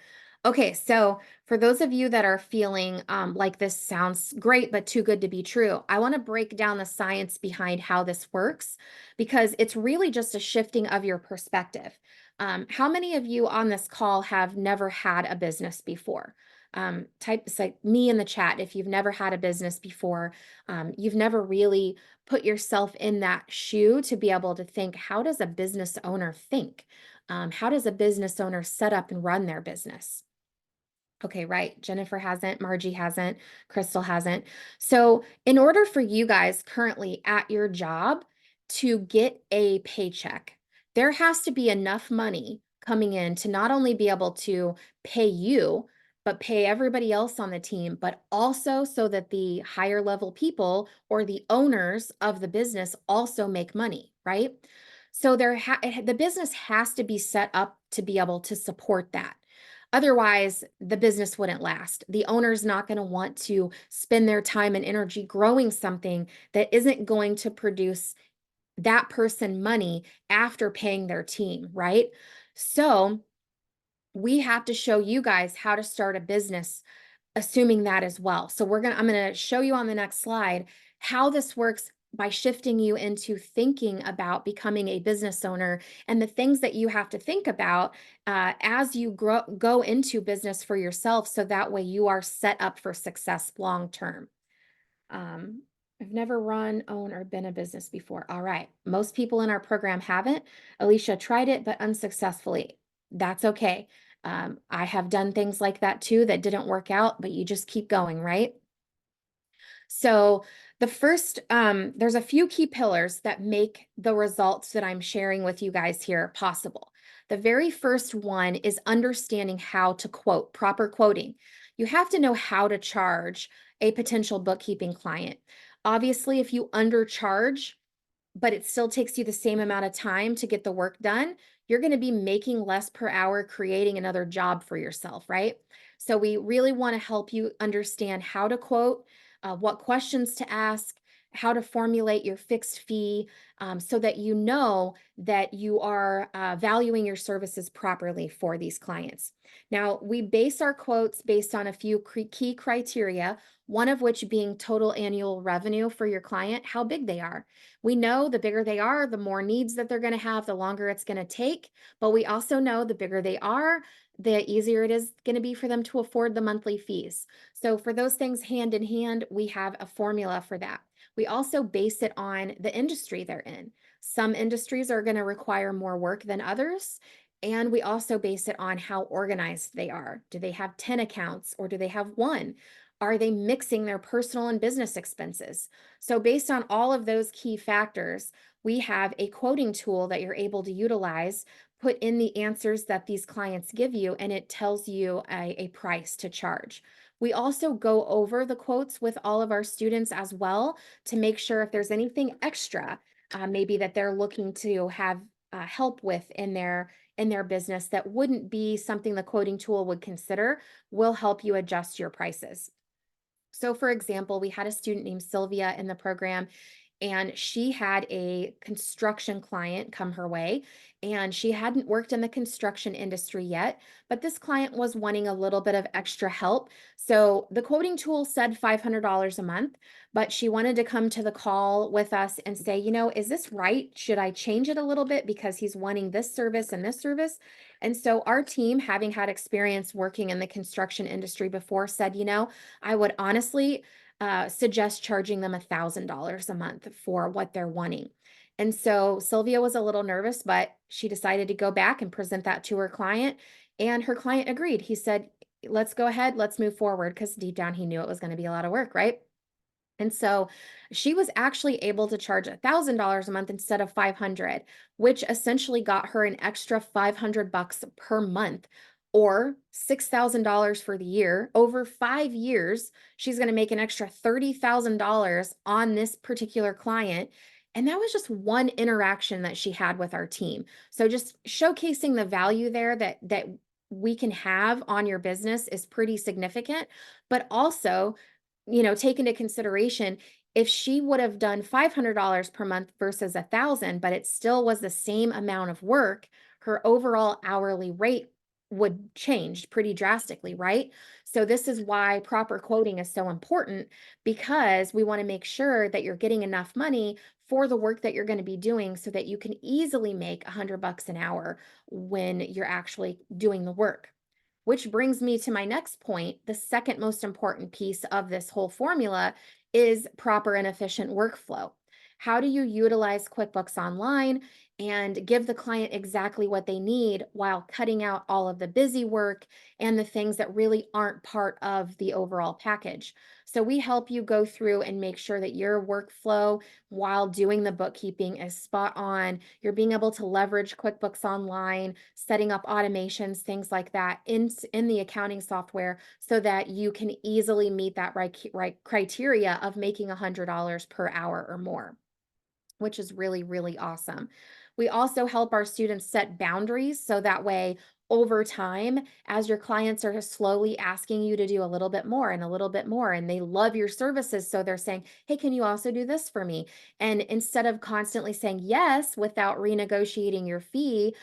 okay, so for those of you that are feeling like this sounds great, but too good to be true, I want to break down the science behind how this works because it's really just a shifting of your perspective. How many of you on this call have never had a business before? Type like me in the chat if you've never had a business before. You've never really put yourself in that shoe to be able to think, how does a business owner think? How does a business owner set up and run their business? Okay, right. Jennifer hasn't, Margie hasn't, Crystal hasn't. So, in order for you guys currently at your job to get a paycheck, there has to be enough money coming in to not only be able to pay you, but pay everybody else on the team, but also so that the higher level people or the owners of the business also make money, right? So the business has to be set up to be able to support that. Otherwise, the business wouldn't last. The owner's not going to want to spend their time and energy growing something that isn't going to produce that person money after paying their team, right? So we have to show you guys how to start a business assuming that as well. So I'm going to show you on the next slide how this works by shifting you into thinking about becoming a business owner and the things that you have to think about as you go into business for yourself. So that way you are set up for success long term. I've never run, owned, or been a business before. All right. Most people in our program haven't. Alicia tried it, but unsuccessfully. That's okay. I have done things like that too that didn't work out, but you just keep going, right? So there's a few key pillars that make the results that I'm sharing with you guys here possible. The very first one is understanding how to quote, proper quoting. You have to know how to charge a potential bookkeeping client. Obviously, if you undercharge, but it still takes you the same amount of time to get the work done, you're going to be making less per hour, creating another job for yourself, right? So we really want to help you understand how to quote, what questions to ask, how to formulate your fixed fee, so that you know that you are valuing your services properly for these clients. Now, we base our quotes based on a few key criteria, one of which being total annual revenue for your client, how big they are. We know the bigger they are, the more needs that they're going to have, the longer it's going to take. But we also know the bigger they are, the easier it is going to be for them to afford the monthly fees. So for those things hand in hand, we have a formula for that. We also base it on the industry they're in. Some industries are going to require more work than others. And we also base it on how organized they are. Do they have 10 accounts or do they have one? Are they mixing their personal and business expenses? So based on all of those key factors, we have a quoting tool that you're able to utilize, put in the answers that these clients give you, and it tells you a price to charge. We also go over the quotes with all of our students as well to make sure if there's anything extra, maybe that they're looking to have help with in their business that wouldn't be something the quoting tool would consider, will help you adjust your prices. So for example, we had a student named Sylvia in the program, and she had a construction client come her way, and she hadn't worked in the construction industry yet, but this client was wanting a little bit of extra help. So the quoting tool said $500 a month, but she wanted to come to the call with us and say, is this right? Should I change it a little bit because he's wanting this service and this service? And so our team, having had experience working in the construction industry before, said, I would honestly suggest charging them $1,000 a month for what they're wanting. And so Sylvia was a little nervous, but she decided to go back and present that to her client. And her client agreed. He said, let's go ahead, let's move forward, because deep down he knew it was going to be a lot of work, right? And so she was actually able to charge $1,000 a month instead of 500, which essentially got her an extra 500 bucks per month, or $6,000 for the year. Over 5 years, she's going to make an extra $30,000 on this particular client. And that was just one interaction that she had with our team. So just showcasing the value there that we can have on your business is pretty significant, but also, take into consideration, if she would have done $500 per month versus 1,000, but it still was the same amount of work, her overall hourly rate would change pretty drastically, right? So this is why proper quoting is so important, because we want to make sure that you're getting enough money for the work that you're going to be doing so that you can easily make 100 bucks an hour when you're actually doing the work. Which brings me to my next point. The second most important piece of this whole formula is proper and efficient workflow. How do you utilize QuickBooks Online and give the client exactly what they need while cutting out all of the busy work and the things that really aren't part of the overall package? So we help you go through and make sure that your workflow while doing the bookkeeping is spot on. You're being able to leverage QuickBooks Online, setting up automations, things like that in the accounting software, so that you can easily meet that right criteria of making $100 per hour or more, which is really, really awesome. We also help our students set boundaries, so that way, over time, as your clients are slowly asking you to do a little bit more and a little bit more, and they love your services, so they're saying, hey, can you also do this for me? And instead of constantly saying yes without renegotiating your fee,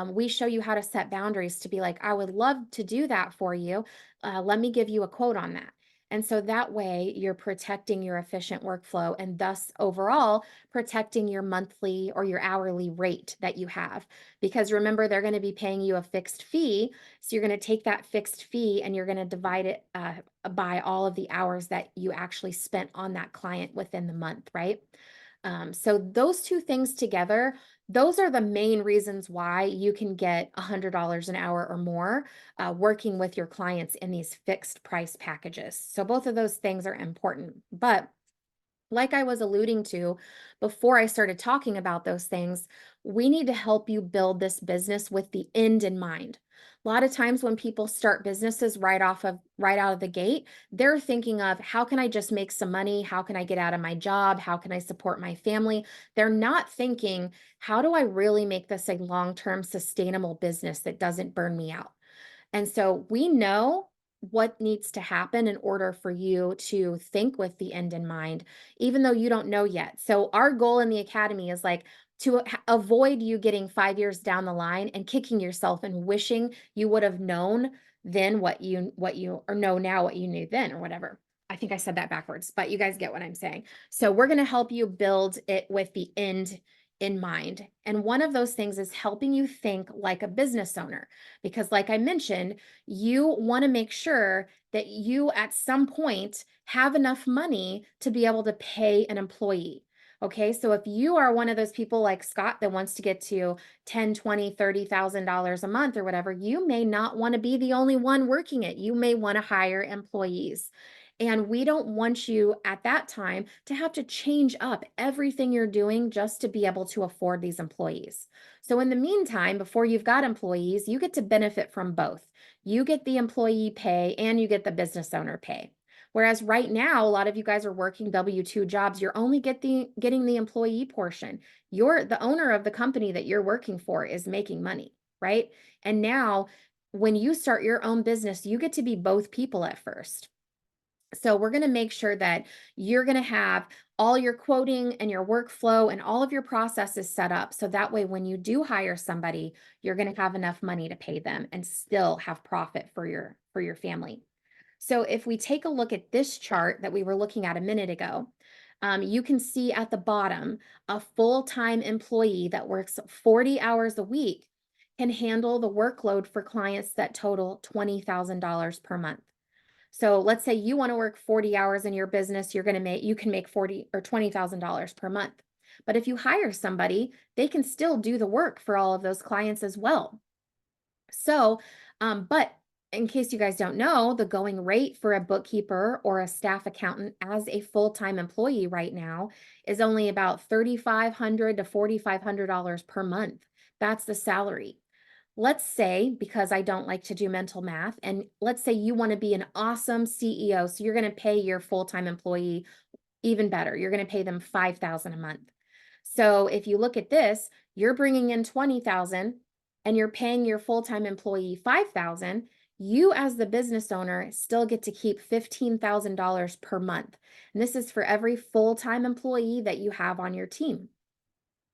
we show you how to set boundaries to be like, I would love to do that for you. Let me give you a quote on that. And so that way you're protecting your efficient workflow, and thus overall protecting your monthly or your hourly rate that you have. Because remember, they're going to be paying you a fixed fee. So you're going to take that fixed fee and you're going to divide it by all of the hours that you actually spent on that client within the month, right? So those two things together, those are the main reasons why you can get $100 an hour or more working with your clients in these fixed price packages. So both of those things are important. But like I was alluding to before I started talking about those things, we need to help you build this business with the end in mind. A lot of times when people start businesses right out of the gate, they're thinking of, how can I just make some money? How can I get out of my job? How can I support my family? They're not thinking, how do I really make this a long-term sustainable business that doesn't burn me out? And so we know what needs to happen in order for you to think with the end in mind, even though you don't know yet. So our goal in the academy is like to avoid you getting 5 years down the line and kicking yourself and wishing you would have known then what you or know now what you knew then, or whatever. I think I said that backwards, but you guys get what I'm saying. So we're going to help you build it with the end in mind. And one of those things is helping you think like a business owner. Because, like I mentioned, you want to make sure that you at some point have enough money to be able to pay an employee. Okay, so if you are one of those people like Scott that wants to get to 10, 20, $30,000 a month or whatever, you may not want to be the only one working it. You may want to hire employees. And we don't want you at that time to have to change up everything you're doing just to be able to afford these employees. So in the meantime, before you've got employees, you get to benefit from both. You get the employee pay and you get the business owner pay. Whereas right now, a lot of you guys are working W-2 jobs. You're only getting the employee portion. You're the owner of the company that you're working for is making money, right? And now when you start your own business, you get to be both people at first. So we're going to make sure that you're going to have all your quoting and your workflow and all of your processes set up. So that way, when you do hire somebody, you're going to have enough money to pay them and still have profit for your family. So if we take a look at this chart that we were looking at a minute ago, you can see at the bottom a full-time employee that works 40 hours a week can handle the workload for clients that total $20,000 per month. So let's say you want to work 40 hours in your business, you can make 40 or $20,000 per month. But if you hire somebody, they can still do the work for all of those clients as well. So, but in case you guys don't know, the going rate for a bookkeeper or a staff accountant as a full-time employee right now is only about $3,500 to $4,500 per month. That's the salary. Let's say, because I don't like to do mental math, and let's say you want to be an awesome CEO, so you're going to pay your full-time employee even better. You're going to pay them $5,000 a month. So if you look at this, you're bringing in $20,000 and you're paying your full-time employee $5,000. You as the business owner still get to keep $15,000 per month. And this is for every full-time employee that you have on your team.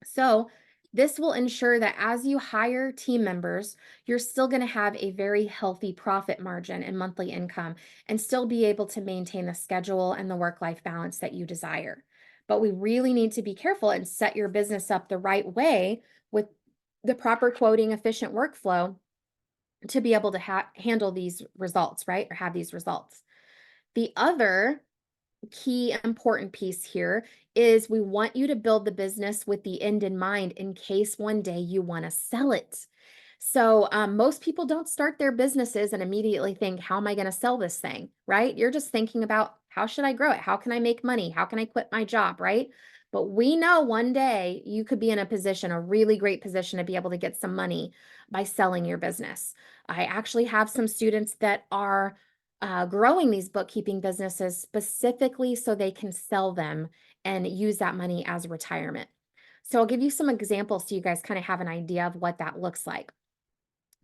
So this will ensure that as you hire team members, you're still going to have a very healthy profit margin and monthly income and still be able to maintain the schedule and the work-life balance that you desire. But we really need to be careful and set your business up the right way with the proper quoting, efficient workflow to be able to handle these results, right? Or have these results. The other key important piece here is we want you to build the business with the end in mind in case one day you want to sell it. So most people don't start their businesses and immediately think, how am I going to sell this thing, right? You're just thinking about how should I grow it? How can I make money? How can I quit my job, right? But we know one day you could be in a position, a really great position to be able to get some money by selling your business. I actually have some students that are growing these bookkeeping businesses specifically so they can sell them and use that money as retirement. So I'll give you some examples so you guys kind of have an idea of what that looks like.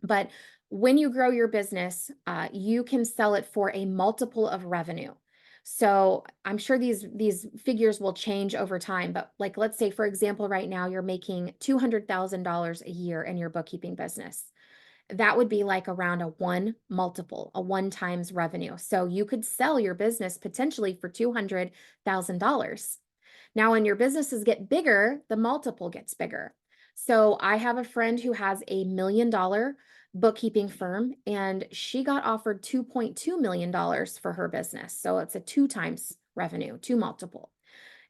But when you grow your business, you can sell it for a multiple of revenue. So I'm sure these figures will change over time, but like let's say for example, right now you're making $200,000 a year in your bookkeeping business. That would be like around a one multiple, a one times revenue. So you could sell your business potentially for $200,000. Now, when your businesses get bigger, the multiple gets bigger. So I have a friend who has $1 million bookkeeping firm and she got offered $2.2 million for her business. So it's a two times revenue, two multiple.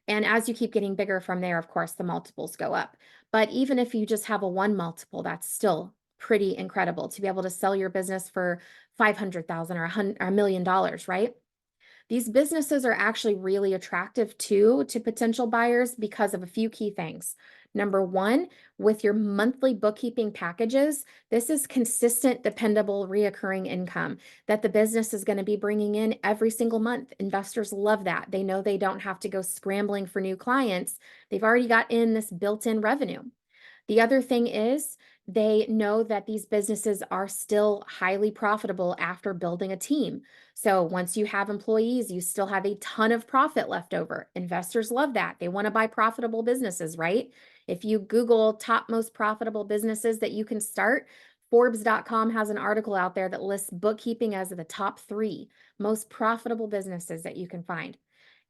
And as you keep getting bigger from there, of course, the multiples go up. But even if you just have a one multiple, that's still pretty incredible to be able to sell your business for 500,000 or $1 million, right? These businesses are actually really attractive too to potential buyers because of a few key things. Number one, with your monthly bookkeeping packages, this is consistent, dependable, reoccurring income that the business is going to be bringing in every single month. Investors love that. They know they don't have to go scrambling for new clients. They've already got in this built-in revenue. The other thing is they know that these businesses are still highly profitable after building a team. So once you have employees, you still have a ton of profit left over. Investors love that. They want to buy profitable businesses, right? If you Google top most profitable businesses that you can start, Forbes.com has an article out there that lists bookkeeping as the top 3 most profitable businesses that you can find.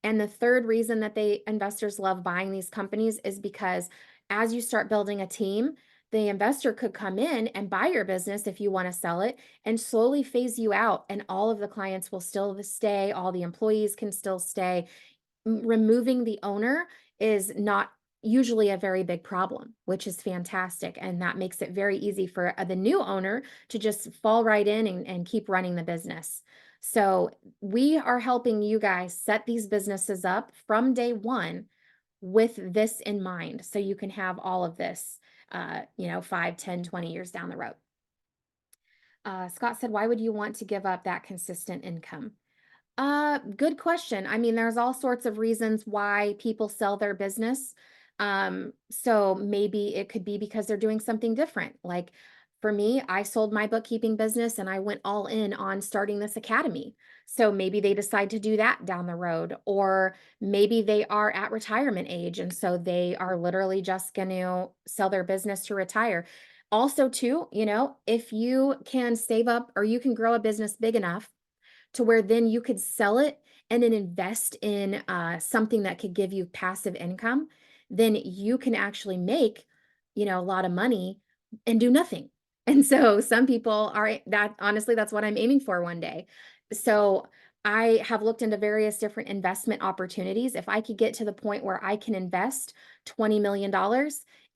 And the third reason that investors love buying these companies is because as you start building a team, the investor could come in and buy your business if you want to sell it and slowly phase you out. And all of the clients will still stay, all the employees can still stay. Removing the owner is not usually a very big problem, which is fantastic. And that makes it very easy for the new owner to just fall right in and keep running the business. So we are helping you guys set these businesses up from day one with this in mind. So you can have all of this, 5, 10, 20 years down the road. Scott said, why would you want to give up that consistent income? Good question. I mean, there's all sorts of reasons why people sell their business. So maybe it could be because they're doing something different. Like, For me, I sold my bookkeeping business and I went all in on starting this academy. So maybe they decide to do that down the road, or maybe they are at retirement age. And so they are literally just going to sell their business to retire. Also, too, if you can save up or you can grow a business big enough to where then you could sell it and then invest in something that could give you passive income, then you can actually make, a lot of money and do nothing. And so some people are that honestly, that's what I'm aiming for one day. So I have looked into various different investment opportunities. If I could get to the point where I can invest $20 million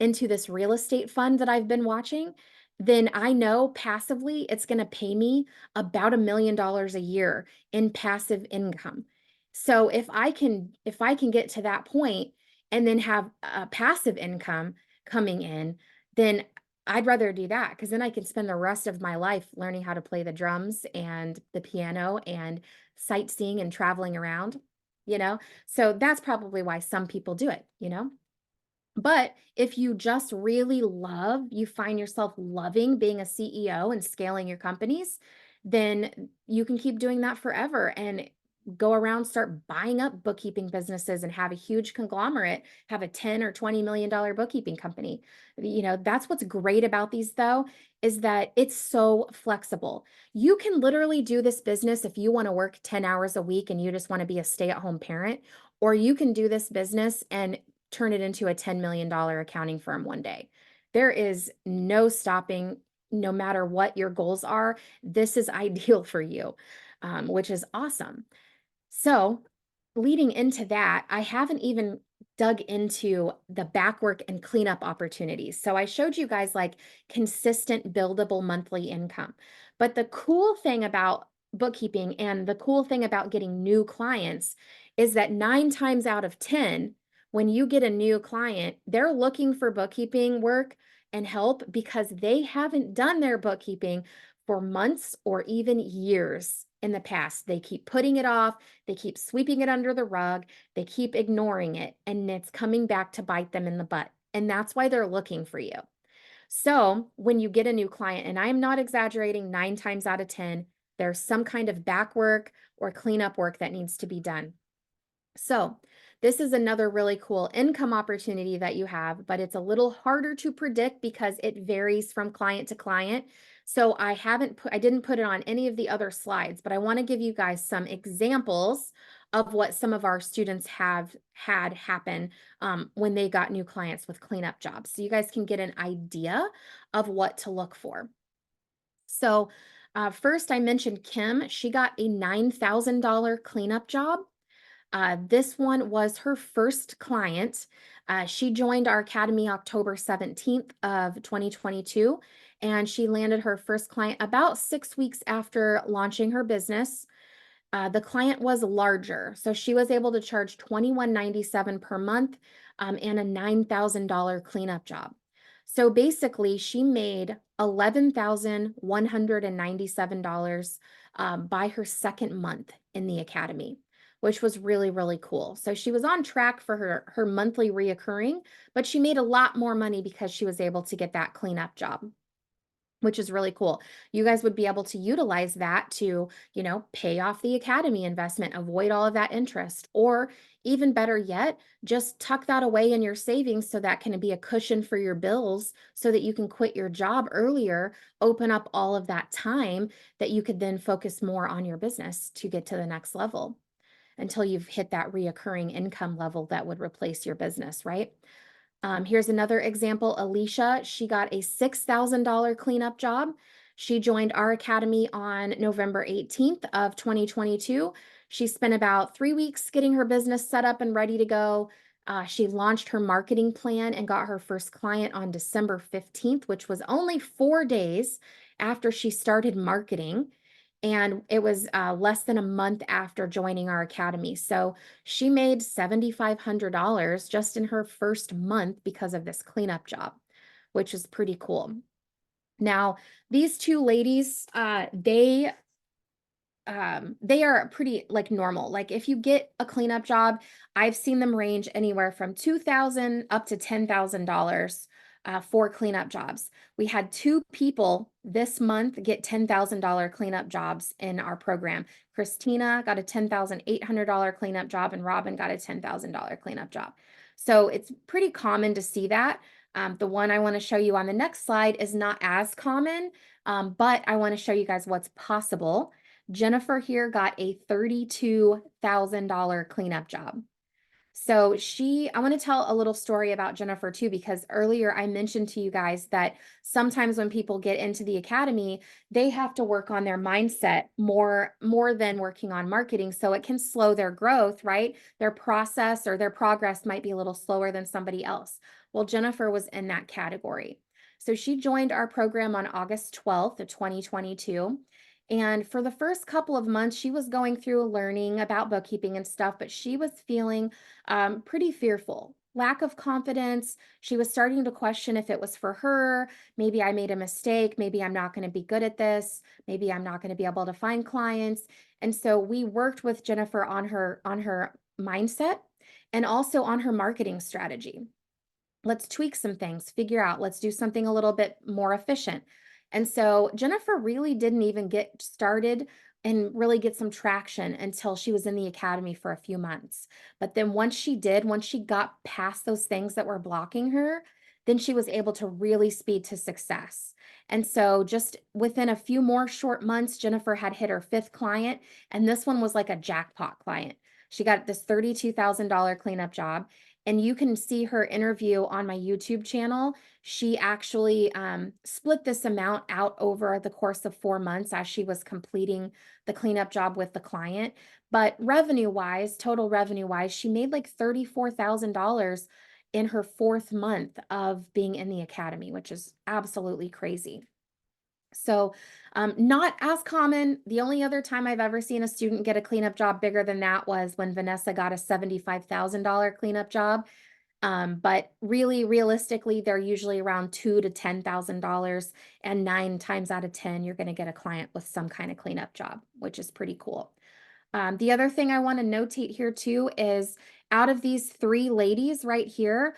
into this real estate fund that I've been watching, then I know passively it's going to pay me about $1 million a year in passive income. So if I can get to that point and then have a passive income coming in, then I'd rather do that because then I can spend the rest of my life learning how to play the drums and the piano and sightseeing and traveling around, you know? So that's probably why some people do it. But if you just really you find yourself loving being a CEO and scaling your companies, then you can keep doing that forever and go around, start buying up bookkeeping businesses and have a huge conglomerate, have a 10 or $20 million bookkeeping company. That's what's great about these though, is that it's so flexible. You can literally do this business if you want to work 10 hours a week and you just want to be a stay-at-home parent, or you can do this business and turn it into a $10 million accounting firm one day. There is no stopping, no matter what your goals are. This is ideal for you, which is awesome. So, leading into that, I haven't even dug into the backwork and cleanup opportunities. So, I showed you guys like consistent buildable monthly income. But the cool thing about bookkeeping and the cool thing about getting new clients is that 9 times out of 10, when you get a new client, they're looking for bookkeeping work and help because they haven't done their bookkeeping for months or even years in the past. They keep putting it off, they keep sweeping it under the rug, they keep ignoring it, and it's coming back to bite them in the butt. And that's why they're looking for you. So when you get a new client, and I'm not exaggerating, 9 times out of 10, there's some kind of back work or cleanup work that needs to be done. So this is another really cool income opportunity that you have, but it's a little harder to predict because it varies from client to client. So I didn't put it on any of the other slides, but I want to give you guys some examples of what some of our students have had happen when they got new clients with cleanup jobs. So you guys can get an idea of what to look for. So first I mentioned Kim. She got a $9,000 cleanup job. This one was her first client. She joined our academy October 17th of 2022, and she landed her first client about 6 weeks after launching her business. The client was larger, so she was able to charge $21.97 per month and a $9,000 cleanup job. So basically, she made $11,197 by her second month in the academy, which was really, really cool. So she was on track for her monthly reoccurring, but she made a lot more money because she was able to get that cleanup job, which is really cool. You guys would be able to utilize that to, pay off the academy investment, avoid all of that interest, or even better yet, just tuck that away in your savings so that can be a cushion for your bills so that you can quit your job earlier, open up all of that time that you could then focus more on your business to get to the next level until you've hit that reoccurring income level that would replace your business, right? Here's another example. Alicia, she got a $6,000 cleanup job. She joined our academy on November 18th of 2022. She spent about 3 weeks getting her business set up and ready to go. She launched her marketing plan and got her first client on December 15th, which was only 4 days after she started marketing. And it was less than a month after joining our academy. So she made $7,500 just in her first month because of this cleanup job, which is pretty cool. Now, these two ladies, they are pretty like normal. Like if you get a cleanup job, I've seen them range anywhere from $2,000 up to $10,000 for cleanup jobs. We had 2 people this month get $10,000 cleanup jobs in our program. Christina got a $10,800 cleanup job, and Robin got a $10,000 cleanup job. So it's pretty common to see that. The one I want to show you on the next slide is not as common, but I want to show you guys what's possible. Jennifer here got a $32,000 cleanup job. So I want to tell a little story about Jennifer too, because earlier I mentioned to you guys that sometimes when people get into the academy, they have to work on their mindset more than working on marketing. So it can slow their growth, right? Their process or their progress might be a little slower than somebody else. Well, Jennifer was in that category. So she joined our program on August 12th of 2022. And for the first couple of months, she was going through learning about bookkeeping and stuff, but she was feeling pretty fearful, lack of confidence. She was starting to question if it was for her. Maybe I made a mistake. Maybe I'm not going to be good at this. Maybe I'm not going to be able to find clients. And so we worked with Jennifer on her mindset and also on her marketing strategy. Let's tweak some things, figure out, let's do something a little bit more efficient. And so Jennifer really didn't even get started and really get some traction until she was in the academy for a few months. But then once she got past those things that were blocking her, then she was able to really speed to success. And so just within a few more short months, Jennifer had hit her 5th client, and this one was like a jackpot client. She got this $32,000 cleanup job. And you can see her interview on my YouTube channel. She actually split this amount out over the course of 4 months as she was completing the cleanup job with the client. But revenue-wise, total revenue-wise, she made like $34,000 in her 4th month of being in the academy, which is absolutely crazy. So not as common. The only other time I've ever seen a student get a cleanup job bigger than that was when Vanessa got a $75,000 cleanup job. But really, realistically, they're usually around $2,000 to $10,000, and 9 times out of 10, you're going to get a client with some kind of cleanup job, which is pretty cool. The other thing I want to notate here too is out of these 3 ladies right here,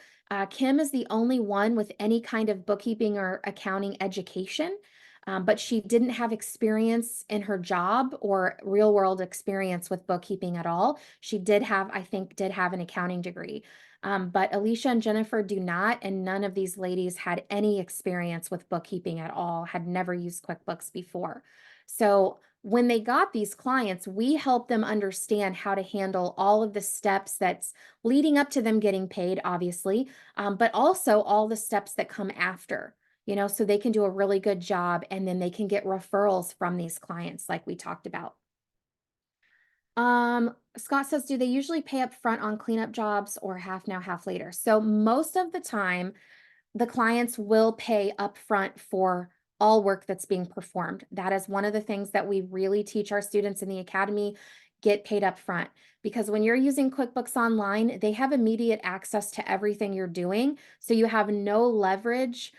Kim is the only one with any kind of bookkeeping or accounting education. But she didn't have experience in her job or real world experience with bookkeeping at all. She did have, I think, did have an accounting degree. But Alicia and Jennifer do not, and none of these ladies had any experience with bookkeeping at all, had never used QuickBooks before. So when they got these clients, we helped them understand how to handle all of the steps that's leading up to them getting paid, obviously, but also all the steps that come after, so they can do a really good job, and then they can get referrals from these clients like we talked about. Scott says, do they usually pay up front on cleanup jobs or half now, half later? So most of the time, the clients will pay upfront for all work that's being performed. That is one of the things that we really teach our students in the academy, get paid upfront. Because when you're using QuickBooks Online, they have immediate access to everything you're doing. So you have no leverage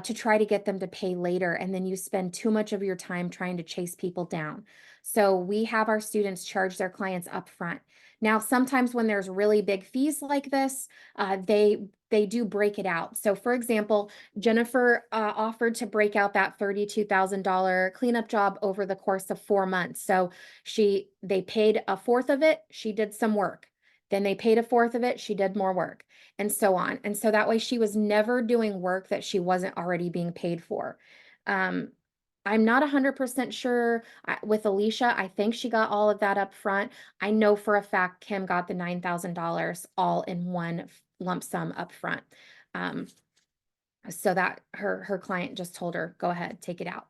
to try to get them to pay later. And then you spend too much of your time trying to chase people down. So we have our students charge their clients upfront. Now, sometimes when there's really big fees like this, they do break it out. So for example, Jennifer offered to break out that $32,000 cleanup job over the course of 4 months. So they paid a fourth of it, she did some work. Then they paid a fourth of it, she did more work, and so on. And so that way she was never doing work that she wasn't already being paid for. I'm not 100% sure with Alicia. I think she got all of that up front. I know for a fact Kim got the $9,000 all in one lump sum up front. So that her client just told her, go ahead, take it out.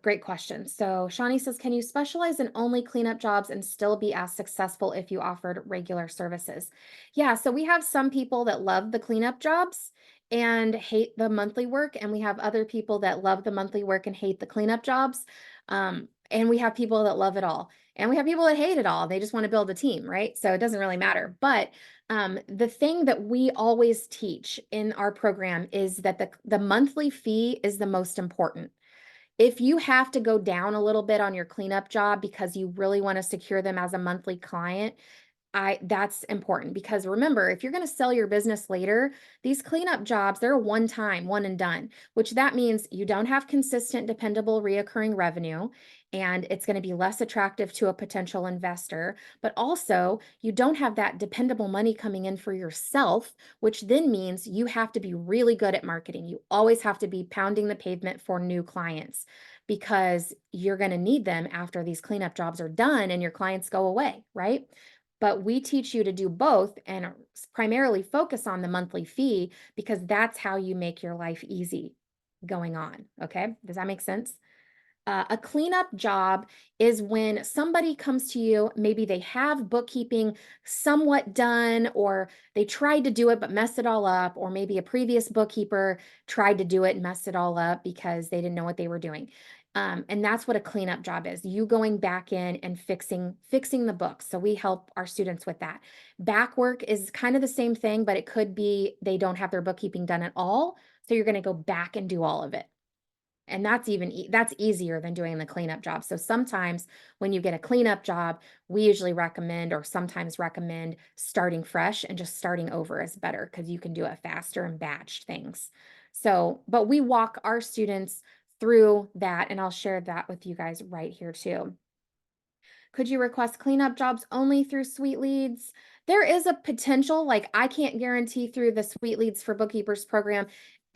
Great question. So Shawnee says, can you specialize in only cleanup jobs and still be as successful if you offered regular services? Yeah, so we have some people that love the cleanup jobs and hate the monthly work, and we have other people that love the monthly work and hate the cleanup jobs. And we have people that love it all, and we have people that hate it all. They just want to build a team, right? So it doesn't really matter. But the thing that we always teach in our program is that the monthly fee is the most important. If you have to go down a little bit on your cleanup job because you really want to secure them as a monthly client, That's important because remember, if you're going to sell your business later, these cleanup jobs, they're a one time, one and done, which that means you don't have consistent, dependable, reoccurring revenue, and it's going to be less attractive to a potential investor. But also, you don't have that dependable money coming in for yourself, which then means you have to be really good at marketing. You always have to be pounding the pavement for new clients because you're going to need them after these cleanup jobs are done and your clients go away, right? But we teach you to do both and primarily focus on the monthly fee because that's how you make your life easy going on. Okay. Does that make sense? A cleanup job is when somebody comes to you, maybe they have bookkeeping somewhat done, or they tried to do it but messed it all up, or maybe a previous bookkeeper tried to do it and messed it all up because they didn't know what they were doing. And that's what a cleanup job is. You going back in and fixing the books. So we help our students with that. Back work is kind of the same thing, but it could be they don't have their bookkeeping done at all. So you're going to go back and do all of it. And that's easier than doing the cleanup job. So sometimes when you get a cleanup job, we usually recommend or sometimes recommend starting fresh and just starting over is better because you can do it faster and batch things. So, but we walk our students through that, and I'll share that with you guys right here too. Could you request cleanup jobs only through Sweet Leads? There is a potential, like I can't guarantee through the Sweet Leads for Bookkeepers program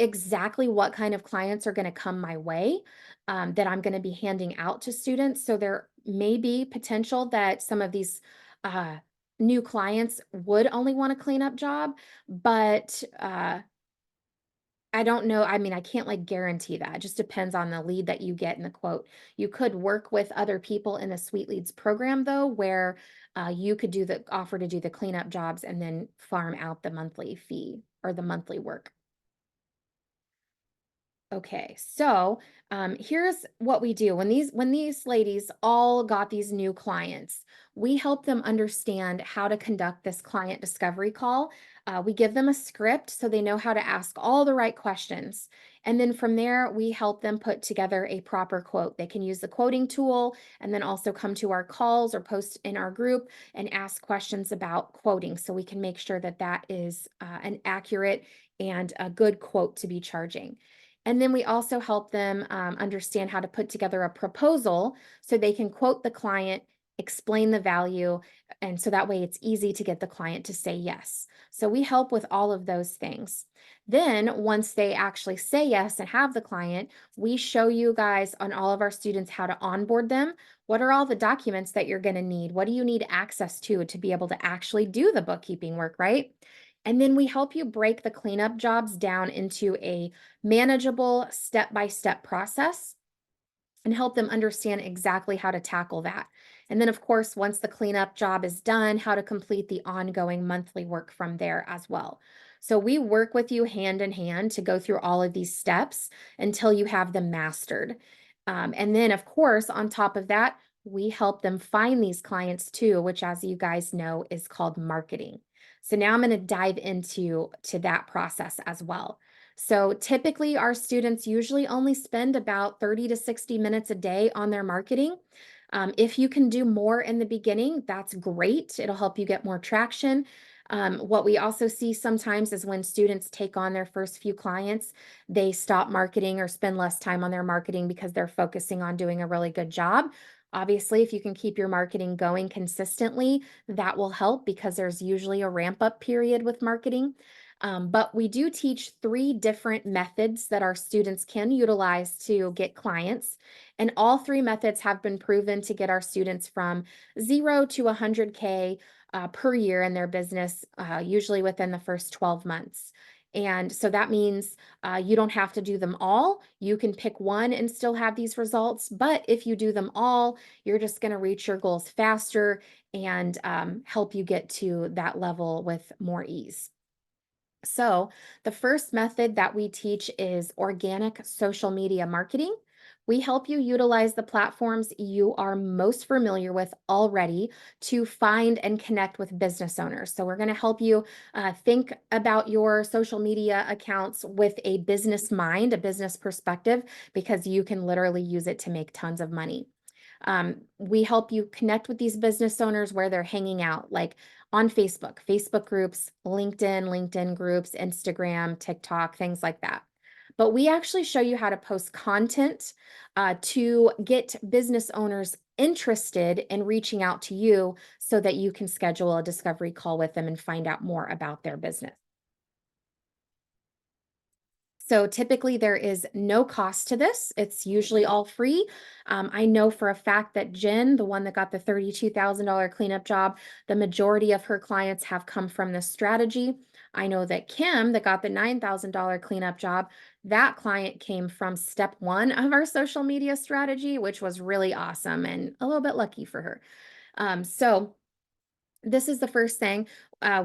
exactly what kind of clients are going to come my way that I'm going to be handing out to students. So there may be potential that some of these uh, new clients would only want a cleanup job, but I don't know. I mean, I can't like guarantee that. It just depends on the lead that you get in the quote. You could work with other people in the Sweet Leads program though, where you could offer to do the cleanup jobs and then farm out the monthly fee or the monthly work. Okay, so here's what we do when these ladies all got these new clients. We help them understand how to conduct this client discovery call. We give them a script so they know how to ask all the right questions, and then from there we help them put together a proper quote. They can use the quoting tool, and then also come to our calls or post in our group and ask questions about quoting, so we can make sure that that is an accurate and a good quote to be charging. And then we also help them understand how to put together a proposal so they can quote the client, explain the value, and so that way it's easy to get the client to say yes. So we help with all of those things. Then once they actually say yes and have the client, we show you guys on all of our students how to onboard them. What are all the documents that you're going to need? What do you need access to be able to actually do the bookkeeping work, right? And then we help you break the cleanup jobs down into a manageable step-by-step process and help them understand exactly how to tackle that. And then, of course, once the cleanup job is done, how to complete the ongoing monthly work from there as well. So we work with you hand in hand to go through all of these steps until you have them mastered. And then, of course, on top of that, we help them find these clients too, which, as you guys know, is called marketing. So now I'm going to dive into that process as well. So typically our students usually only spend about 30 to 60 minutes a day on their marketing. If you can do more in the beginning, that's great. It'll help you get more traction. What we also see sometimes is when students take on their first few clients, they stop marketing or spend less time on their marketing because they're focusing on doing a really good job. Obviously, if you can keep your marketing going consistently, that will help because there's usually a ramp up period with marketing. But we do teach 3 different methods that our students can utilize to get clients. And all 3 methods have been proven to get our students from 0 to 100K per year in their business, usually within the first 12 months. And so that means you don't have to do them all. You can pick one and still have these results. But if you do them all, you're just going to reach your goals faster and help you get to that level with more ease. So the first method that we teach is organic social media marketing. We help you utilize the platforms you are most familiar with already to find and connect with business owners. So we're going to help you think about your social media accounts with a business mind, a business perspective, because you can literally use it to make tons of money. We help you connect with these business owners where they're hanging out, like on Facebook groups, LinkedIn groups, Instagram, TikTok, things like that. But we actually show you how to post content to get business owners interested in reaching out to you so that you can schedule a discovery call with them and find out more about their business. So typically there is no cost to this. It's usually all free. I know for a fact that Jen, the one that got the $32,000 cleanup job, the majority of her clients have come from this strategy. I know that Kim, that got the $9,000 cleanup job, that client came from step one of our social media strategy, which was really awesome and a little bit lucky for her. So this is the first thing.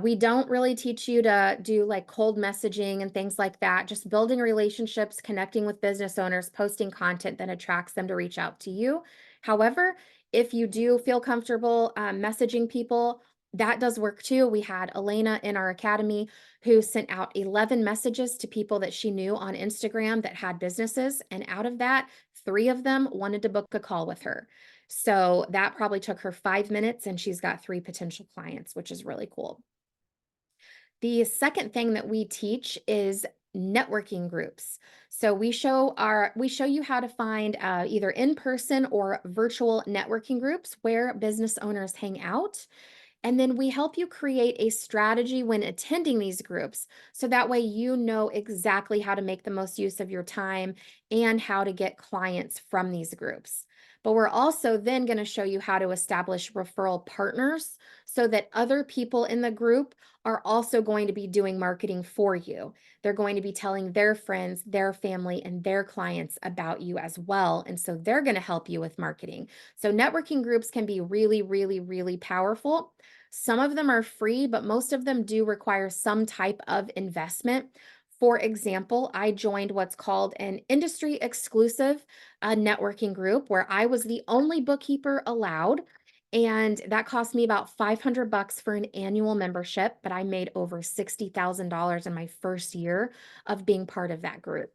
We don't really teach you to do like cold messaging and things like that. Just building relationships, connecting with business owners, posting content that attracts them to reach out to you. However, if you do feel comfortable messaging people, that does work too. We had Elena in our academy who sent out 11 messages to people that she knew on Instagram that had businesses. And out of that, 3 of them wanted to book a call with her. So that probably took her 5 minutes and she's got 3 potential clients, which is really cool. The second thing that we teach is networking groups. So we show you how to find either in-person or virtual networking groups where business owners hang out. And then we help you create a strategy when attending these groups. So that way you know exactly how to make the most use of your time and how to get clients from these groups. But we're also then going to show you how to establish referral partners so that other people in the group are also going to be doing marketing for you. They're going to be telling their friends, their family, and their clients about you as well. And so they're going to help you with marketing. So networking groups can be really, really, really powerful. Some of them are free, but most of them do require some type of investment. For example, I joined what's called an industry exclusive networking group where I was the only bookkeeper allowed. And that cost me about $500 for an annual membership, but I made over $60,000 in my first year of being part of that group.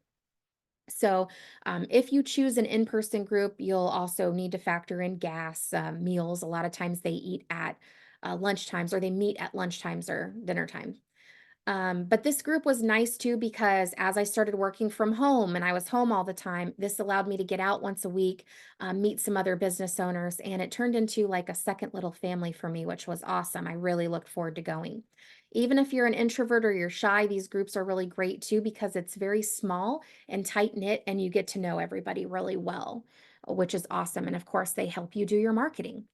So, if you choose an in-person group, you'll also need to factor in gas, meals. A lot of times they eat at lunchtimes or they meet at lunchtimes or dinner time. But this group was nice too because as I started working from home and I was home all the time, this allowed me to get out once a week, meet some other business owners, and it turned into like a second little family for me, which was awesome. I really looked forward to going. Even if you're an introvert or you're shy, these groups are really great too because it's very small and tight knit and you get to know everybody really well, which is awesome. And of course, they help you do your marketing.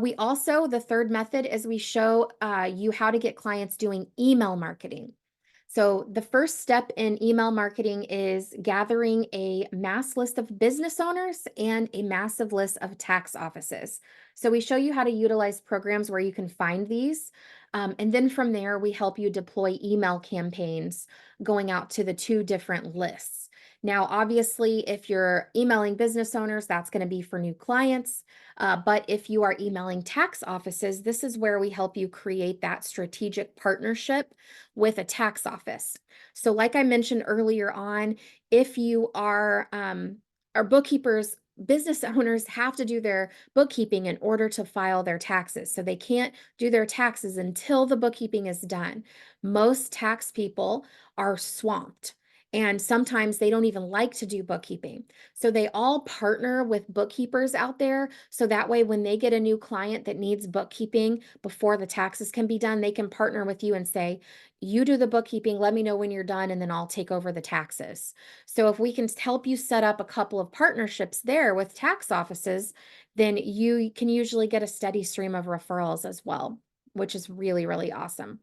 We also, the third method is we show you how to get clients doing email marketing. So the first step in email marketing is gathering a mass list of business owners and a massive list of tax offices. So we show you how to utilize programs where you can find these. And then from there, we help you deploy email campaigns going out to the 2 different lists. Now, obviously, if you're emailing business owners, that's going to be for new clients. But if you are emailing tax offices, this is where we help you create that strategic partnership with a tax office. So, like I mentioned earlier on, if you are bookkeepers, business owners have to do their bookkeeping in order to file their taxes. So they can't do their taxes until the bookkeeping is done. Most tax people are swamped. And sometimes they don't even like to do bookkeeping. So they all partner with bookkeepers out there. So that way, when they get a new client that needs bookkeeping before the taxes can be done, they can partner with you and say, you do the bookkeeping, let me know when you're done, and then I'll take over the taxes. So if we can help you set up a couple of partnerships there with tax offices, then you can usually get a steady stream of referrals as well, which is really, really awesome.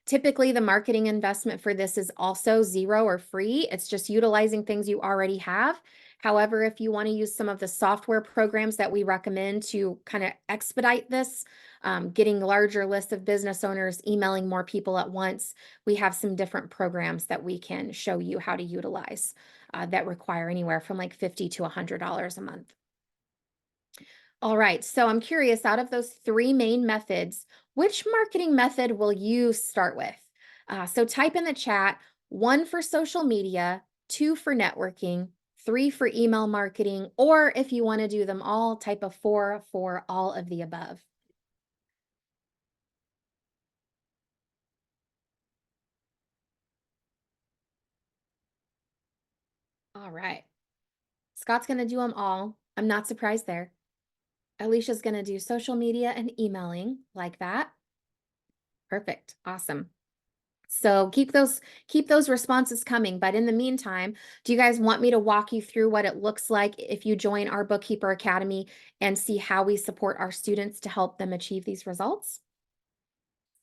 Typically, the marketing investment for this is also zero or free. It's just utilizing things you already have. However, if you want to use some of the software programs that we recommend to kind of expedite this, getting larger lists of business owners, emailing more people at once, we have some different programs that we can show you how to utilize that require anywhere from like $50 to $100 a month. All right, so I'm curious, out of those 3 main methods, which marketing method will you start with? So type in the chat, 1 for social media, 2 for networking, 3 for email marketing, or if you want to do them all, type a 4 for all of the above. All right. Scott's going to do them all. I'm not surprised there. Alicia's going to do social media and emailing like that. Perfect. Awesome. So keep those responses coming. But in the meantime, do you guys want me to walk you through what it looks like if you join our Bookkeeper Academy and see how we support our students to help them achieve these results?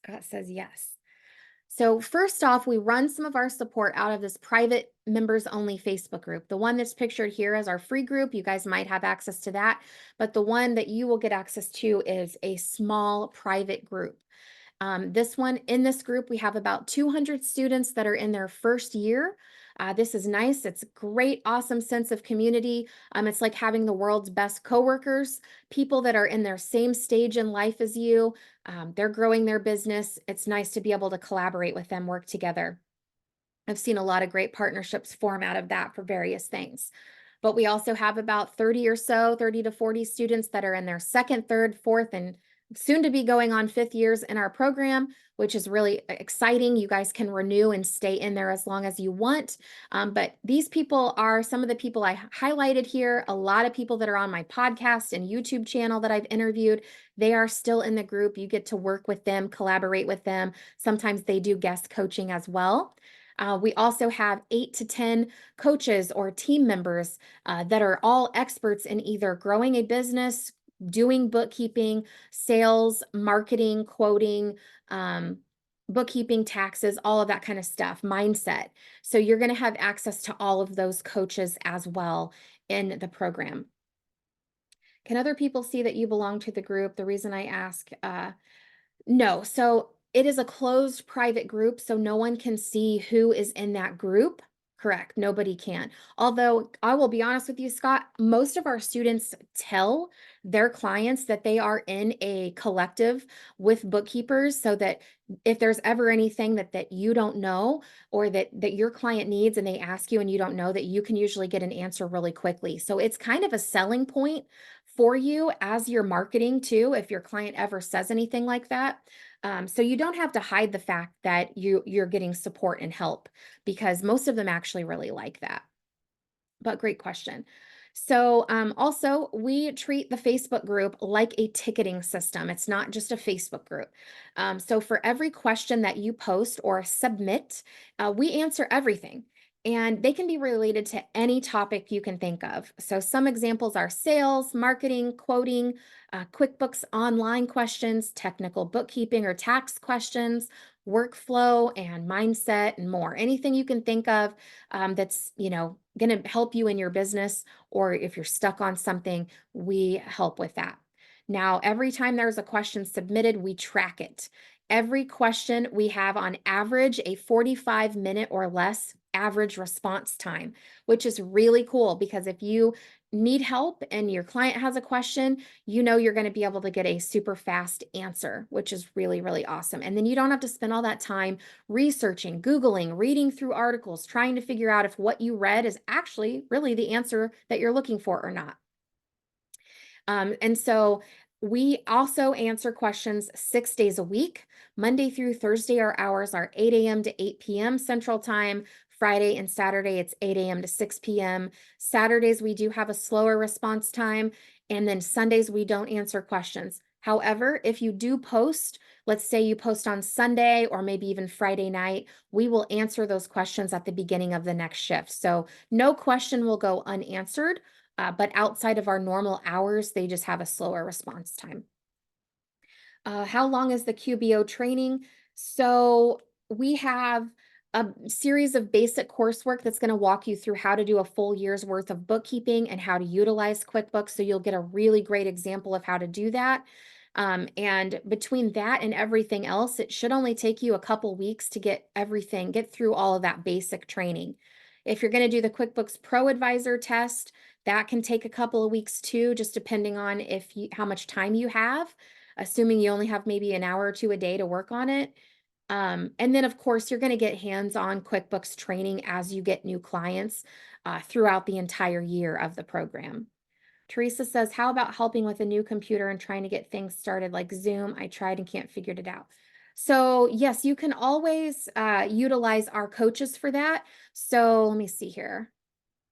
Scott says yes. So first off, we run some of our support out of this private members only Facebook group. The one that's pictured here is our free group. You guys might have access to that, but the one that you will get access to is a small private group. This one, in this group, we have about 200 students that are in their first year. This is nice. It's a great, awesome sense of community. It's like having the world's best coworkers, people that are in their same stage in life as you. They're growing their business. It's nice to be able to collaborate with them, work together. I've seen a lot of great partnerships form out of that for various things. But we also have about 30 or so, 30 to 40 students that are in their second, third, fourth, and soon to be going on fifth years in our program, which is really exciting. You guys can renew and stay in there as long as you want. But these people are some of the people I highlighted here. A lot of people that are on my podcast and YouTube channel that I've interviewed, they are still in the group. You get to work with them, collaborate with them. Sometimes they do guest coaching as well. We also have 8 to 10 coaches or team members that are all experts in either growing a business, doing bookkeeping, sales, marketing, quoting, bookkeeping, taxes, all of that kind of stuff, mindset. So you're going to have access to all of those coaches as well in the program. Can other people see that you belong to the group? The reason I ask, no. So it is a closed private group, so no one can see who is in that group. Correct. Nobody can. Although I will be honest with you, Scott, most of our students tell their clients that they are in a collective with bookkeepers so that if there's ever anything that you don't know or that your client needs and they ask you and you don't know, that you can usually get an answer really quickly. So it's kind of a selling point for you as you're marketing too, if your client ever says anything like that. So you don't have to hide the fact that you're getting support and help, because most of them actually really like that. But great question. So also, we treat the Facebook group like a ticketing system. It's not just a Facebook group. So for every question that you post or submit, we answer everything. And they can be related to any topic you can think of. So some examples are sales, marketing, quoting, QuickBooks Online questions, technical bookkeeping or tax questions, workflow and mindset, and more. Anything you can think of that's, going to help you in your business, or if you're stuck on something, we help with that. Now, every time there's a question submitted, we track it. Every question, we have on average a 45-minute or less average response time, which is really cool, because if you need help and your client has a question, you're going to be able to get a super fast answer, which is really, really awesome. And then you don't have to spend all that time researching, Googling, reading through articles, trying to figure out if what you read is actually really the answer that you're looking for or not. And so we also answer questions 6 days a week. Monday through Thursday, our hours are 8 a.m. to 8 p.m. Central Time. Friday and Saturday, it's 8 a.m. to 6 p.m. Saturdays, we do have a slower response time. And then Sundays, we don't answer questions. However, if you do post, let's say you post on Sunday or maybe even Friday night, we will answer those questions at the beginning of the next shift. So no question will go unanswered. But outside of our normal hours, they just have a slower response time. How long is the QBO training? So we have a series of basic coursework that's going to walk you through how to do a full year's worth of bookkeeping and how to utilize QuickBooks. So you'll get a really great example of how to do that. And between that and everything else, it should only take you a couple weeks to get through all of that basic training. If you're going to do the QuickBooks Pro Advisor test, that can take a couple of weeks too, just depending on how much time you have, assuming you only have maybe an hour or two a day to work on it. And then, of course, you're going to get hands-on QuickBooks training as you get new clients throughout the entire year of the program. Teresa says, how about helping with a new computer and trying to get things started like Zoom? I tried and can't figure it out. So yes, you can always utilize our coaches for that. So let me see here.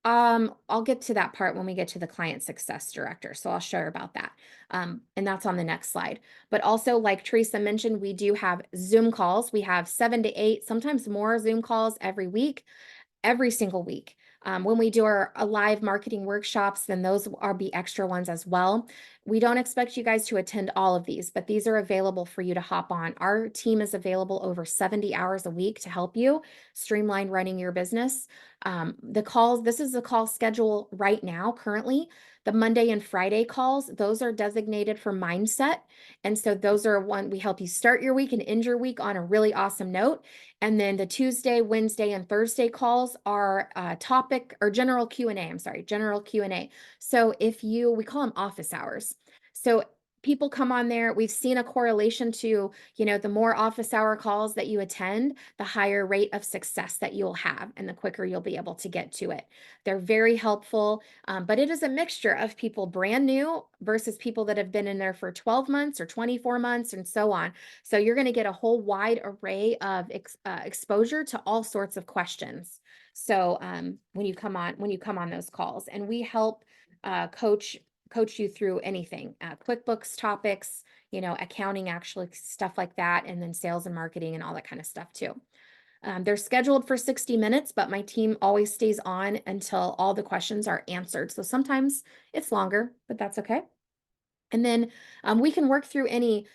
I'll get to that part when we get to the client success director. So I'll share about that. And that's on the next slide. But also, like Teresa mentioned, we do have Zoom calls. We have 7 to 8, sometimes more Zoom calls every single week. When we do our live marketing workshops, then those are be extra ones as well. We don't expect you guys to attend all of these, but these are available for you to hop on. Our team is available over 70 hours a week to help you streamline running your business. This is the call schedule right now, currently. The Monday and Friday calls, those are designated for mindset. And so those are one we help you start your week and end your week on a really awesome note. And then the Tuesday, Wednesday, and Thursday calls are topic or general Q&A. I'm sorry, general Q&A. So we call them office hours. So people come on there. We've seen a correlation to, the more office hour calls that you attend, the higher rate of success that you'll have and the quicker you'll be able to get to it. They're very helpful, but it is a mixture of people brand new versus people that have been in there for 12 months or 24 months and so on. So you're going to get a whole wide array of exposure to all sorts of questions. So when you come on those calls, and we help coach you through anything, QuickBooks topics, accounting, actually stuff like that, and then sales and marketing and all that kind of stuff too. They're scheduled for 60 minutes, but my team always stays on until all the questions are answered. So sometimes it's longer, but that's okay. And then we can work through any,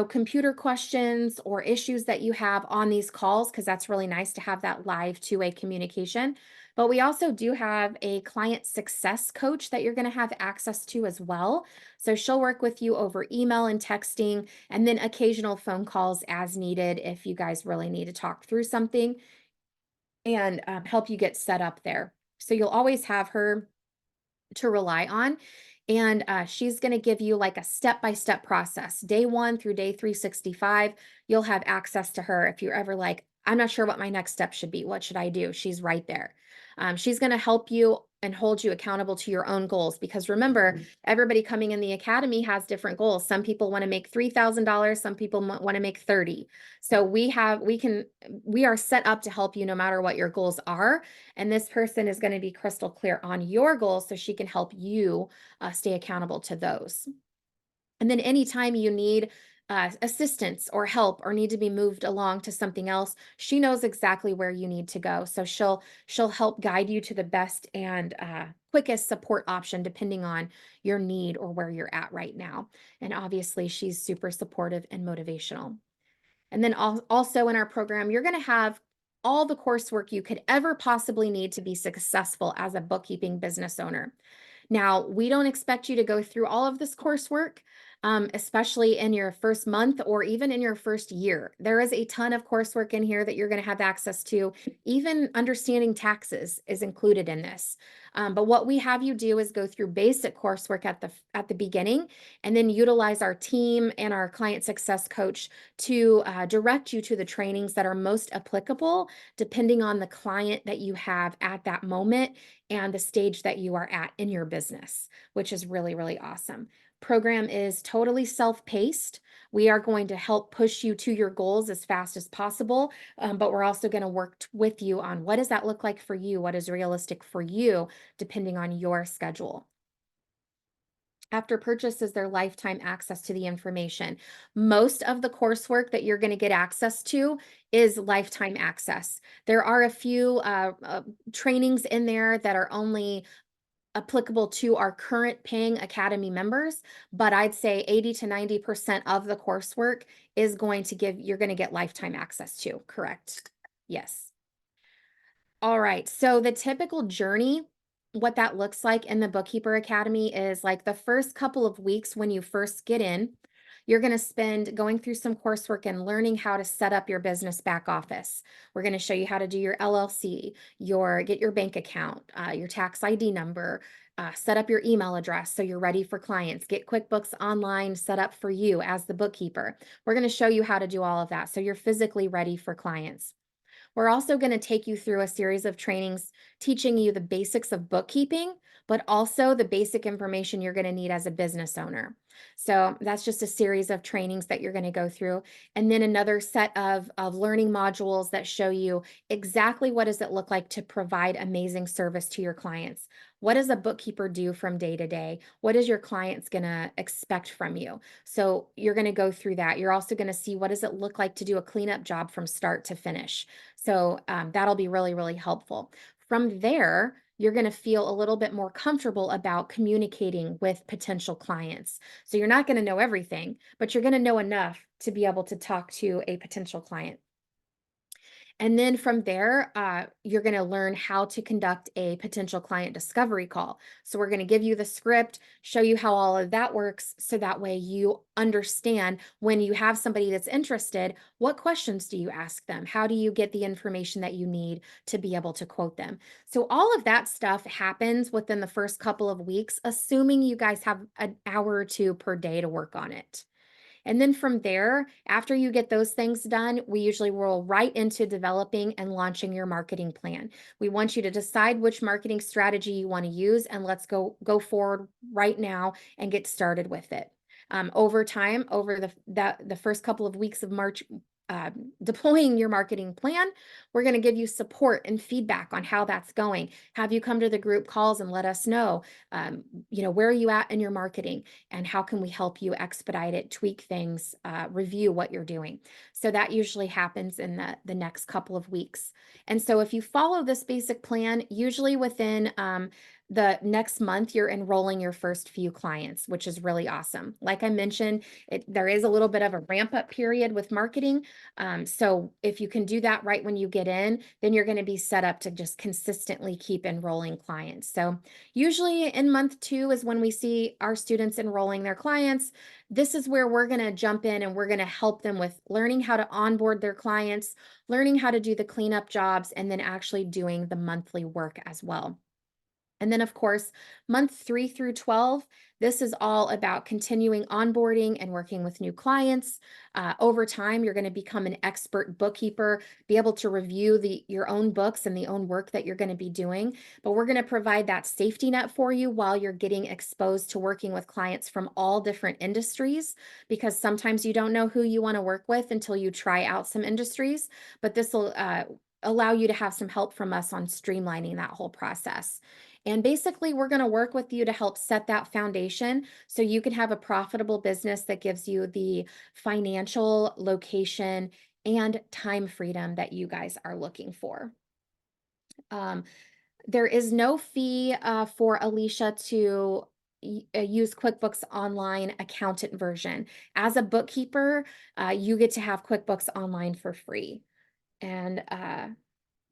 computer questions or issues that you have on these calls, because that's really nice to have that live two-way communication. But we also do have a client success coach that you're going to have access to as well. So she'll work with you over email and texting, and then occasional phone calls as needed if you guys really need to talk through something and help you get set up there. So you'll always have her to rely on. And she's going to give you like a step-by-step process. Day 1 through day 365, you'll have access to her. If you're ever like, I'm not sure what my next step should be, what should I do? She's right there. She's going to help you and hold you accountable to your own goals. Because remember, everybody coming in the academy has different goals. Some people want to make $3,000. Some people want to make 30. So we are set up to help you no matter what your goals are. And this person is going to be crystal clear on your goals so she can help you stay accountable to those. And then anytime you need assistance or help or need to be moved along to something else, she knows exactly where you need to go. So she'll help guide you to the best and quickest support option depending on your need or where you're at right now. And obviously, she's super supportive and motivational. And then also in our program, you're going to have all the coursework you could ever possibly need to be successful as a bookkeeping business owner. Now, we don't expect you to go through all of this coursework, especially in your first month or even in your first year. There is a ton of coursework in here that you're going to have access to. Even understanding taxes is included in this. But what we have you do is go through basic coursework at the beginning, and then utilize our team and our client success coach to direct you to the trainings that are most applicable depending on the client that you have at that moment and the stage that you are at in your business, which is really, really awesome. Program is totally self-paced. We are going to help push you to your goals as fast as possible, but we're also going to work with you on what does that look like for you? What is realistic for you, depending on your schedule. After purchase is their lifetime access to the information. Most of the coursework that you're going to get access to is lifetime access. There are a few trainings in there that are only applicable to our current paying academy members, but I'd say 80 to 90% of the coursework is you're going to get lifetime access to, correct? Yes. All right. So the typical journey, what that looks like in the Bookkeeper Academy is like the first couple of weeks when you first get in, you're going to spend going through some coursework and learning how to set up your business back office. We're going to show you how to do your LLC, get your bank account, your tax ID number, set up your email address so you're ready for clients, get QuickBooks Online set up for you as the bookkeeper. We're going to show you how to do all of that so you're physically ready for clients. We're also going to take you through a series of trainings teaching you the basics of bookkeeping, but also the basic information you're going to need as a business owner. So that's just a series of trainings that you're going to go through. And then another set of learning modules that show you exactly what does it look like to provide amazing service to your clients. What does a bookkeeper do from day to day? What is your clients going to expect from you? So you're going to go through that. You're also going to see what does it look like to do a cleanup job from start to finish. So that'll be really, really helpful. From there, you're going to feel a little bit more comfortable about communicating with potential clients. So you're not going to know everything, but you're going to know enough to be able to talk to a potential client. And then from there, you're going to learn how to conduct a potential client discovery call. So we're going to give you the script, show you how all of that works. So that way you understand when you have somebody that's interested, what questions do you ask them? How do you get the information that you need to be able to quote them? So all of that stuff happens within the first couple of weeks, assuming you guys have an hour or two per day to work on it. And then from there, after you get those things done, we usually roll right into developing and launching your marketing plan. We want you to decide which marketing strategy you want to use, and let's go forward right now and get started with it. Over time, over the first couple of weeks of March, deploying your marketing plan, we're going to give you support and feedback on how that's going. Have you come to the group calls and let us know, where are you at in your marketing and how can we help you expedite it, tweak things, review what you're doing. So that usually happens in the next couple of weeks. And so if you follow this basic plan, usually within the next month, you're enrolling your first few clients, which is really awesome. Like I mentioned, there is a little bit of a ramp up period with marketing. So if you can do that right when you get in, then you're going to be set up to just consistently keep enrolling clients. So usually in month 2 is when we see our students enrolling their clients. This is where we're going to jump in and we're going to help them with learning how to onboard their clients, learning how to do the cleanup jobs, and then actually doing the monthly work as well. And then, of course, month 3 through 12, this is all about continuing onboarding and working with new clients. Over time, you're going to become an expert bookkeeper, be able to review your own books and the own work that you're going to be doing. But we're going to provide that safety net for you while you're getting exposed to working with clients from all different industries, because sometimes you don't know who you want to work with until you try out some industries. But this will allow you to have some help from us on streamlining that whole process. And basically, we're going to work with you to help set that foundation so you can have a profitable business that gives you the financial, location, and time freedom that you guys are looking for. Um, there is no fee for Alicia to use QuickBooks Online accountant version. As a bookkeeper, you get to have QuickBooks Online for free. And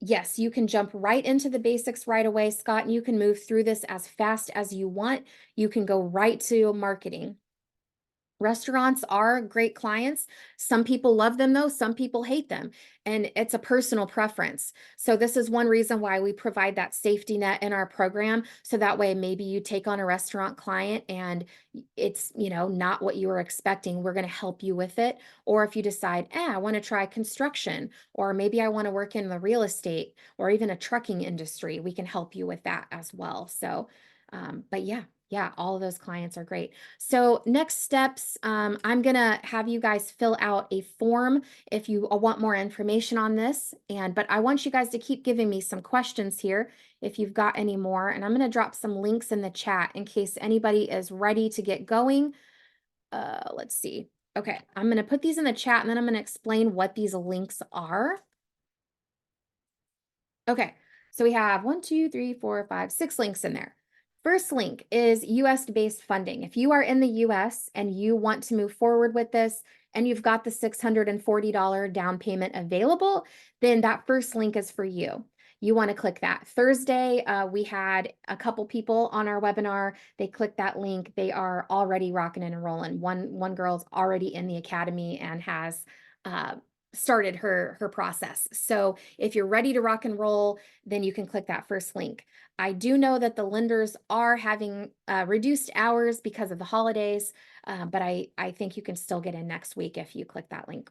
yes, you can jump right into the basics right away, Scott, and you can move through this as fast as you want. You can go right to marketing. Restaurants are great clients. Some people love them though, some people hate them, and it's a personal preference. So this is one reason why we provide that safety net in our program. So that way, maybe you take on a restaurant client and it's, not what you were expecting. We're going to help you with it. Or if you decide, I want to try construction, or maybe I want to work in the real estate or even a trucking industry, we can help you with that as well. So, but yeah, all of those clients are great. So next steps, I'm gonna have you guys fill out a form if you want more information on this. But I want you guys to keep giving me some questions here if you've got any more. And I'm gonna drop some links in the chat in case anybody is ready to get going. Let's see. Okay, I'm gonna put these in the chat and then I'm gonna explain what these links are. Okay, so we have 1, 2, 3, 4, 5, 6 links in there. First link is US-based funding. If you are in the US and you want to move forward with this and you've got the $640 down payment available, then that first link is for you. You want to click that. Thursday, we had a couple people on our webinar. They clicked that link. They are already rocking and rolling. One girl's already in the academy and has started her process. So if you're ready to rock and roll, then you can click that first link. I do know that the lenders are having reduced hours because of the holidays, but I think you can still get in next week if you click that link.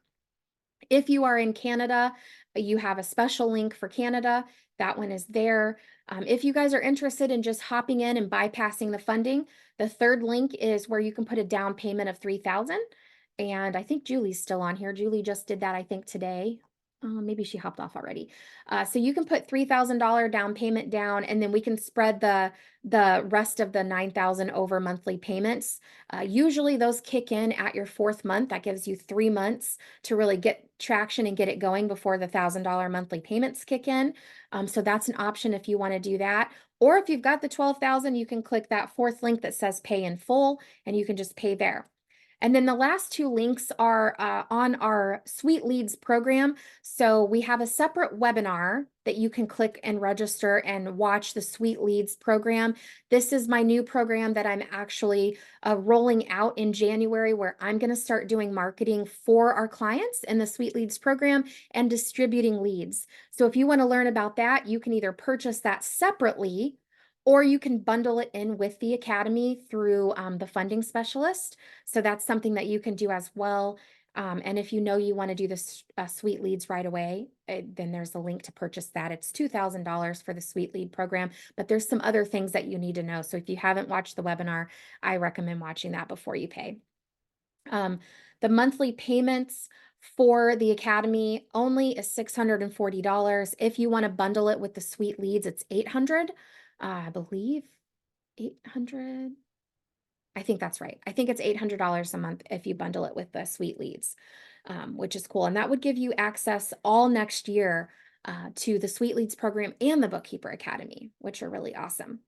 If you are in Canada, you have a special link for Canada. That one is there. If you guys are interested in just hopping in and bypassing the funding, the third link is where you can put a down payment of $3,000. And I think Julie's still on here. Julie just did that, I think, today. Maybe she hopped off already. So you can put $3,000 down payment down, and then we can spread the rest of the $9,000 over monthly payments. Usually those kick in at your fourth month. That gives you 3 months to really get traction and get it going before the $1,000 monthly payments kick in. So that's an option if you want to do that. Or if you've got the 12,000, you can click that fourth link that says pay in full, and you can just pay there. And then the last two links are on our Sweet Leads program. So we have a separate webinar that you can click and register and watch the Sweet Leads program. This is my new program that I'm actually rolling out in January, where I'm going to start doing marketing for our clients in the Sweet Leads program and distributing leads. So if you want to learn about that, you can either purchase that separately, or you can bundle it in with the Academy through the funding specialist. So that's something that you can do as well. And if you know you want to do this Sweet Leads right away, then there's a link to purchase that. It's $2,000 for the Sweet Lead program, but there's some other things that you need to know. So if you haven't watched the webinar, I recommend watching that before you pay. The monthly payments for the Academy only is $640. If you want to bundle it with the Sweet Leads, it's $800. I believe 800. I think that's right. I think it's $800 a month if you bundle it with the Sweet Leads, which is cool. And that would give you access all next year to the Sweet Leads program and the Bookkeeper Academy, which are really awesome.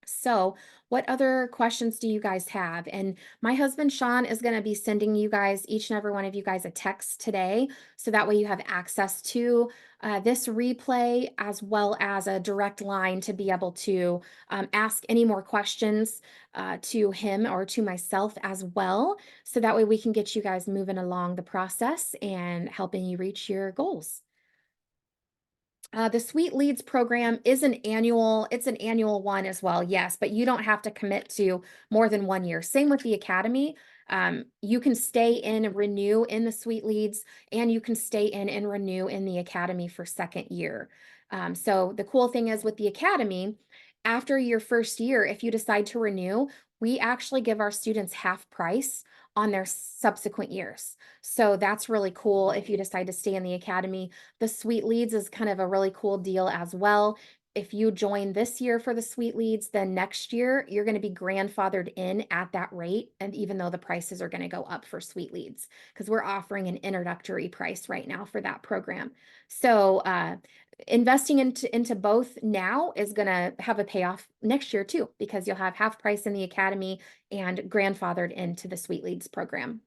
So what other questions do you guys have? And my husband, Sean, is going to be sending you guys, each and every one of you guys, a text today. So that way you have access to this replay, as well as a direct line to be able to ask any more questions to him or to myself as well. So that way we can get you guys moving along the process and helping you reach your goals. The Sweet Leads program is it's an annual one as well, yes, but you don't have to commit to more than 1 year. Same with the Academy. You can stay in and renew in the Sweet Leads, and you can stay in and renew in the Academy for second year. So the cool thing is with the Academy, after your first year, if you decide to renew, we actually give our students half price on their subsequent years. So that's really cool if you decide to stay in the Academy. The Sweet Leads is kind of a really cool deal as well. If you join this year for the Sweet Leads, then next year you're going to be grandfathered in at that rate. And even though the prices are going to go up for Sweet Leads, because we're offering an introductory price right now for that program. So investing into both now is going to have a payoff next year too, because you'll have half price in the Academy and grandfathered into the Sweet Leads program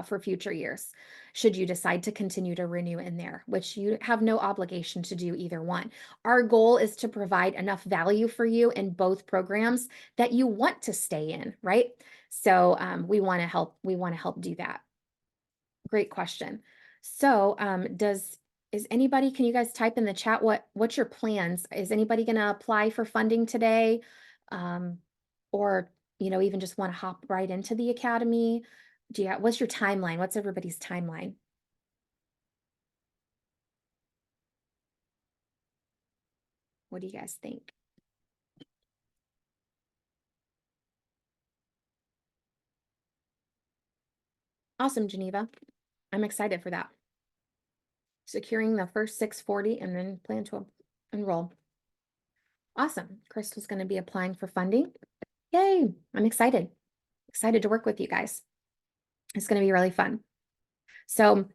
for future years, should you decide to continue to renew in there, which you have no obligation to do either one. Our goal is to provide enough value for you in both programs that you want to stay in, right? So we want to help do that. Great question. So can you guys type in the chat what's your plans? Is anybody going to apply for funding today? Or even just want to hop right into the Academy? What's your timeline? What's everybody's timeline? What do you guys think? Awesome, Geneva. I'm excited for that. Securing the first 640 and then plan to enroll. Awesome. Crystal's going to be applying for funding. Yay. I'm excited. Excited to work with you guys. It's going to be really fun. So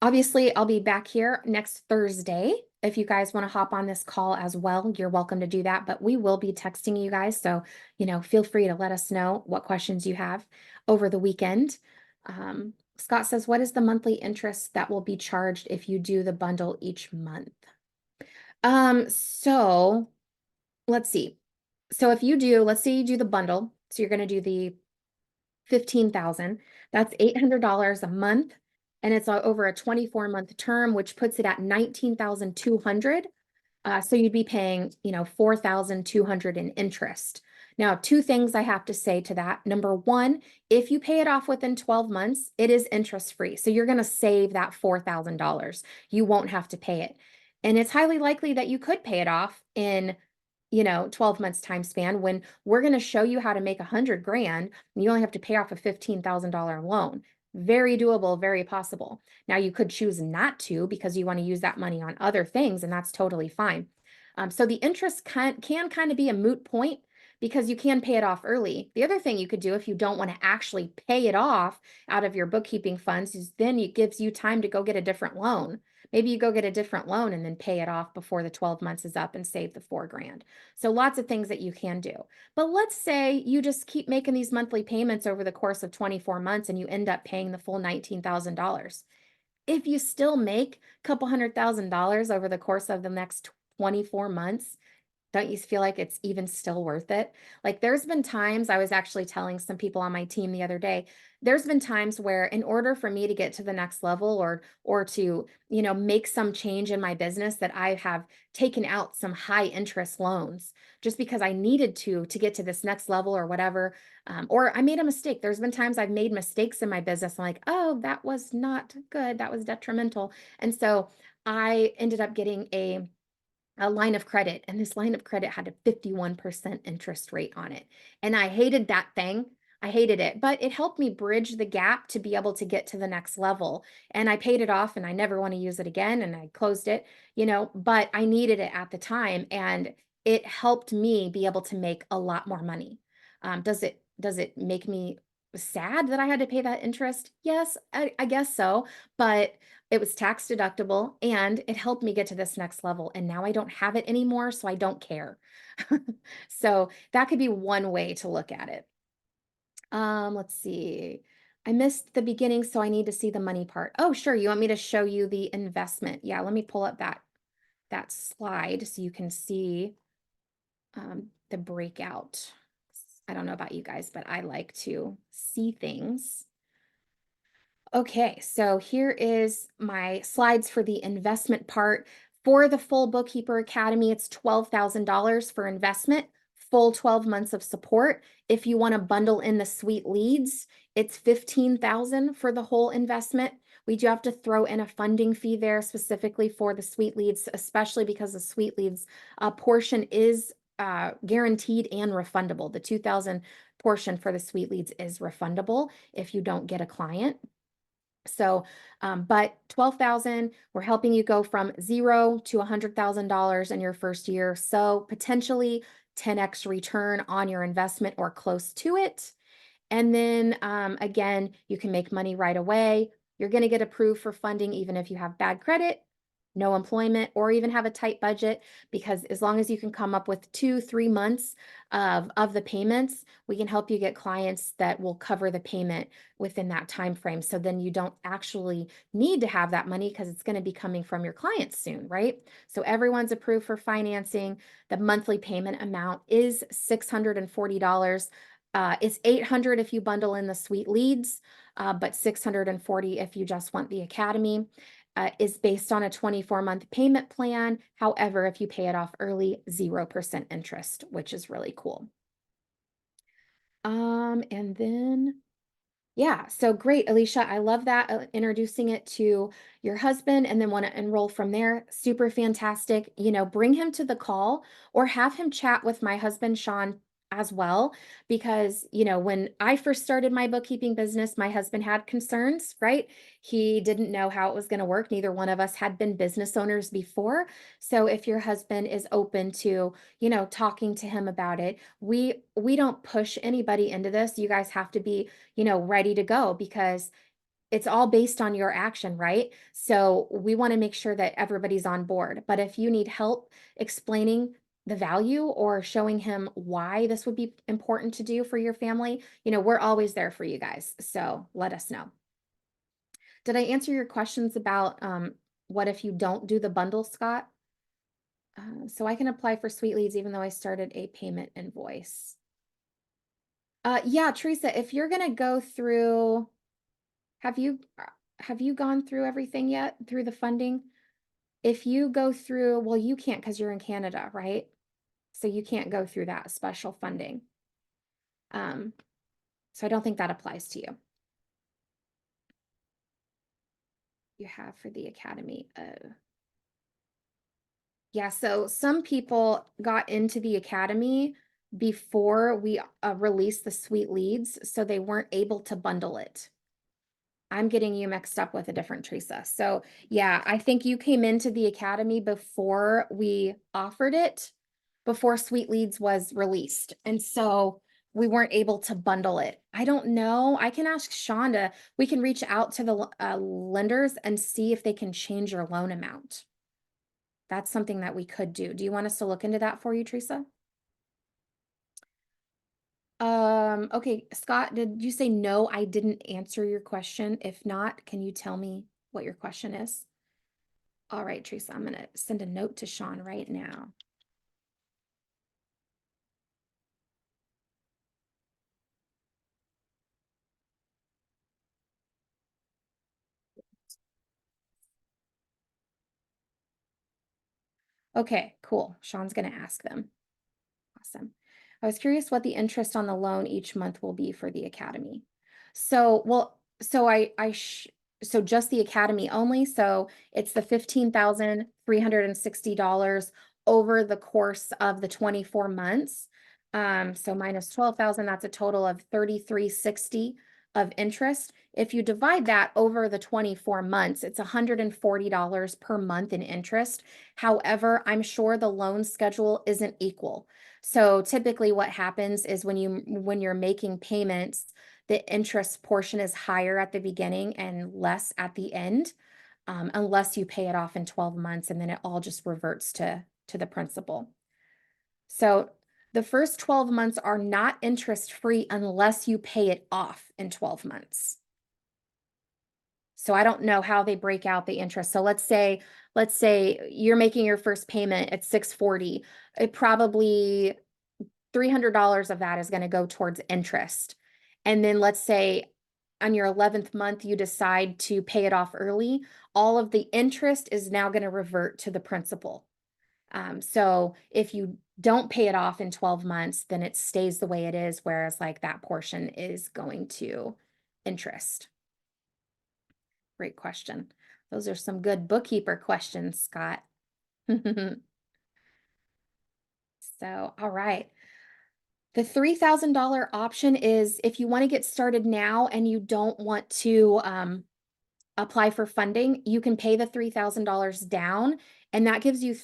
obviously I'll be back here next Thursday. If you guys want to hop on this call as well, you're welcome to do that, but we will be texting you guys. So, feel free to let us know what questions you have over the weekend. Scott says, what is the monthly interest that will be charged if you do the bundle each month? So let's see. So let's say you do the bundle. So you're going to do the 15,000, that's $800 a month. And it's over a 24-month term, which puts it at 19,200. So you'd be paying, 4,200 in interest. Now, two things I have to say to that. Number one, if you pay it off within 12 months, it is interest free. So you're going to save that $4,000. You won't have to pay it. And it's highly likely that you could pay it off in 12 months time span when we're going to show you how to make 100 grand and you only have to pay off a $15,000 loan. Very doable, very possible. Now you could choose not to because you want to use that money on other things, and that's totally fine. So the interest can kind of be a moot point because you can pay it off early. The other thing you could do if you don't want to actually pay it off out of your bookkeeping funds is then it gives you time to go get a different loan. Maybe you go get a different loan and then pay it off before the 12 months is up and save the 4 grand. So lots of things that you can do. But let's say you just keep making these monthly payments over the course of 24 months and you end up paying the full $19,000. If you still make a couple $100,000 over the course of the next 24 months, don't you feel like it's even still worth it? Like there's been times I was actually telling some people on my team the other day, there's been times where in order for me to get to the next level or to, make some change in my business that I have taken out some high interest loans just because I needed to get to this next level or whatever. Or I made a mistake. There's been times I've made mistakes in my business. I'm like, oh, that was not good. That was detrimental. And so I ended up getting a line of credit, and this line of credit had a 51% interest rate on it. And I hated that thing. I hated it, but it helped me bridge the gap to be able to get to the next level. And I paid it off and I never want to use it again. And I closed it, but I needed it at the time. And it helped me be able to make a lot more money. Does it make me sad that I had to pay that interest? Yes, I guess so. But it was tax deductible and it helped me get to this next level. And now I don't have it anymore, so I don't care. So that could be one way to look at it. Let's see. I missed the beginning, so I need to see the money part. Oh, sure. You want me to show you the investment? Yeah, let me pull up that slide so you can see the breakout. I don't know about you guys, but I like to see things. Okay, so here is my slides for the investment part. For the full Bookkeeper Academy, it's $12,000 for investment, full 12 months of support. If you want to bundle in the suite leads, it's $15,000 for the whole investment. We do have to throw in a funding fee there specifically for the suite leads, especially because the suite leads portion is guaranteed and refundable. The 2,000 portion for the suite leads is refundable if you don't get a client. So, but 12,000, we're helping you go from 0 to $100,000 in your first year. So potentially 10x return on your investment or close to it. And then again, you can make money right away. You're going to get approved for funding even if you have bad credit, no employment, or even have a tight budget, because as long as you can come up with 2-3 months of the payments, we can help you get clients that will cover the payment within that time frame. So then you don't actually need to have that money because it's going to be coming from your clients soon, right? So everyone's approved for financing. The monthly payment amount is $640. It's $800 if you bundle in the suite leads, but $640 if you just want the academy. Is based on a 24-month payment plan. However, if you pay it off early, 0% interest, which is really cool. And then, yeah, so great, Alicia. I love that, introducing it to your husband and then want to enroll from there. Super fantastic. Bring him to the call or have him chat with my husband, Sean, as well, because, when I first started my bookkeeping business, my husband had concerns, right? He didn't know how it was going to work. Neither one of us had been business owners before. So if your husband is open to, talking to him about it, we don't push anybody into this. You guys have to be, ready to go because it's all based on your action, right? So we want to make sure that everybody's on board. But if you need help explaining the value or showing him why this would be important to do for your family, we're always there for you guys. So let us know. Did I answer your questions about what if you don't do the bundle, Scott? So I can apply for Sweet Leads even though I started a payment invoice. Yeah, Teresa, if you're gonna go through, have you gone through everything yet through the funding? If you go through, well, you can't because you're in Canada, right? So you can't go through that special funding. So I don't think that applies to you. You have for the academy. Yeah, so some people got into the academy before we released the sweet leads, so they weren't able to bundle it. I'm getting you mixed up with a different Teresa. So yeah, I think you came into the academy before we offered it, before Sweet Leads was released. And so we weren't able to bundle it. I don't know. I can ask Shonda. We can reach out to the lenders and see if they can change your loan amount. That's something that we could do. Do you want us to look into that for you, Teresa? Okay, Scott, did you say no, I didn't answer your question? If not, can you tell me what your question is? All right, Teresa, I'm gonna send a note to Sean right now. Okay, cool. Sean's gonna ask them. Awesome. I was curious what the interest on the loan each month will be for the academy. So, well, so just the academy only. So it's the $15,360 over the course of the 24 months. So minus 12,000, that's a total of 3,360 of interest. If you divide that over the 24 months, it's $140 per month in interest. However, I'm sure the loan schedule isn't equal. So typically what happens is when you're making payments, the interest portion is higher at the beginning and less at the end, unless you pay it off in 12 months and then it all just reverts to the principal. So the first 12 months are not interest free unless you pay it off in 12 months. So I don't know how they break out the interest. So let's say you're making your first payment at 640. It probably $300 of that is going to go towards interest. And then let's say on your 11th month, you decide to pay it off early. All of the interest is now going to revert to the principal. So if you don't pay it off in 12 months, then it stays the way it is, whereas like that portion is going to interest. Great question. Those are some good bookkeeper questions, Scott. So, all right. The $3,000 option is if you want to get started now and you don't want to apply for funding, you can pay the $3,000 down, and that gives you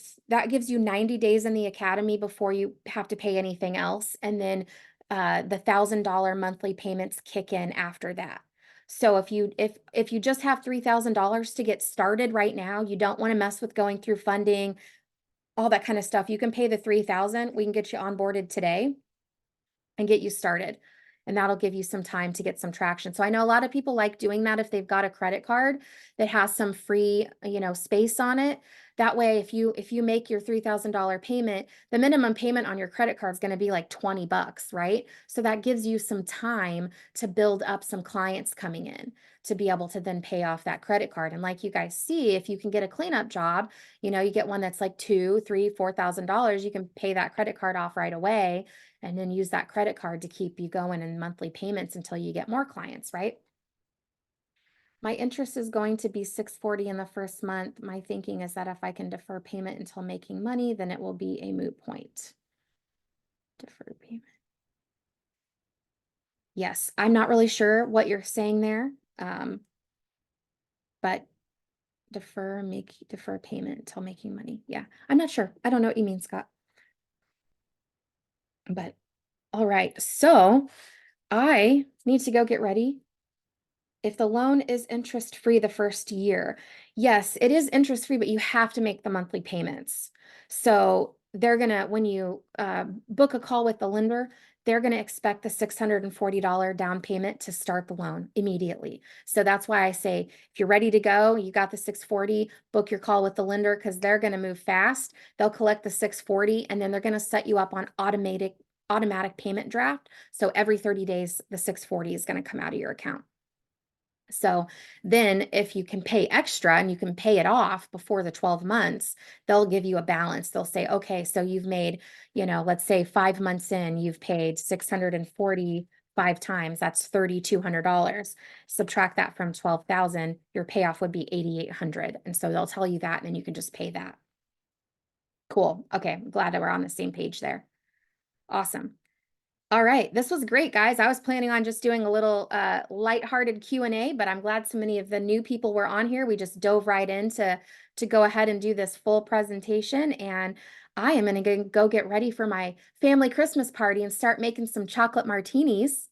90 days in the academy before you have to pay anything else, and then the $1,000 monthly payments kick in after that. So if you just have $3,000 to get started right now, you don't want to mess with going through funding, all that kind of stuff, you can pay the $3,000. We can get you onboarded today and get you started. And that'll give you some time to get some traction. So I know a lot of people like doing that if they've got a credit card that has some free, space on it. That way, if you make your $3,000 payment, the minimum payment on your credit card is going to be like $20, right? So that gives you some time to build up some clients coming in to be able to then pay off that credit card. And like you guys see, if you can get a cleanup job, you get one that's like $2,000, $3,000, $4,000, you can pay that credit card off right away and then use that credit card to keep you going in monthly payments until you get more clients, right? My interest is going to be $640 in the first month. My thinking is that if I can defer payment until making money, then it will be a moot point. Defer payment. Yes, I'm not really sure what you're saying there, but defer payment until making money. Yeah, I'm not sure. I don't know what you mean, Scott. But all right, so I need to go get ready. If the loan is interest free the first year, yes, it is interest free, but you have to make the monthly payments. So they're gonna, when you book a call with the lender, they're gonna expect the $640 down payment to start the loan immediately. So that's why I say, if you're ready to go, you got the 640, book your call with the lender because they're gonna move fast. They'll collect the 640 and then they're gonna set you up on automatic payment draft. So every 30 days, the 640 is gonna come out of your account. So then if you can pay extra and you can pay it off before the 12 months, they'll give you a balance. They'll say, okay, so you've made, let's say 5 months in, you've paid 645 times. That's $3,200. Subtract that from 12,000, your payoff would be 8,800. And so they'll tell you that, and then you can just pay that. Cool. Okay. I'm glad that we're on the same page there. Awesome. All right, this was great, guys. I was planning on just doing a little lighthearted Q&A, but I'm glad so many of the new people were on here. We just dove right in to go ahead and do this full presentation, and I am going to go get ready for my family Christmas party and start making some chocolate martinis.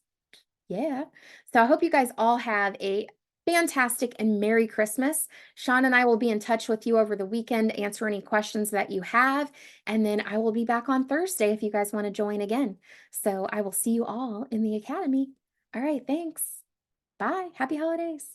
Yeah. So I hope you guys all have a fantastic and Merry Christmas. Sean and I will be in touch with you over the weekend, answer any questions that you have. And then I will be back on Thursday if you guys want to join again. So I will see you all in the academy. All right. Thanks. Bye. Happy holidays.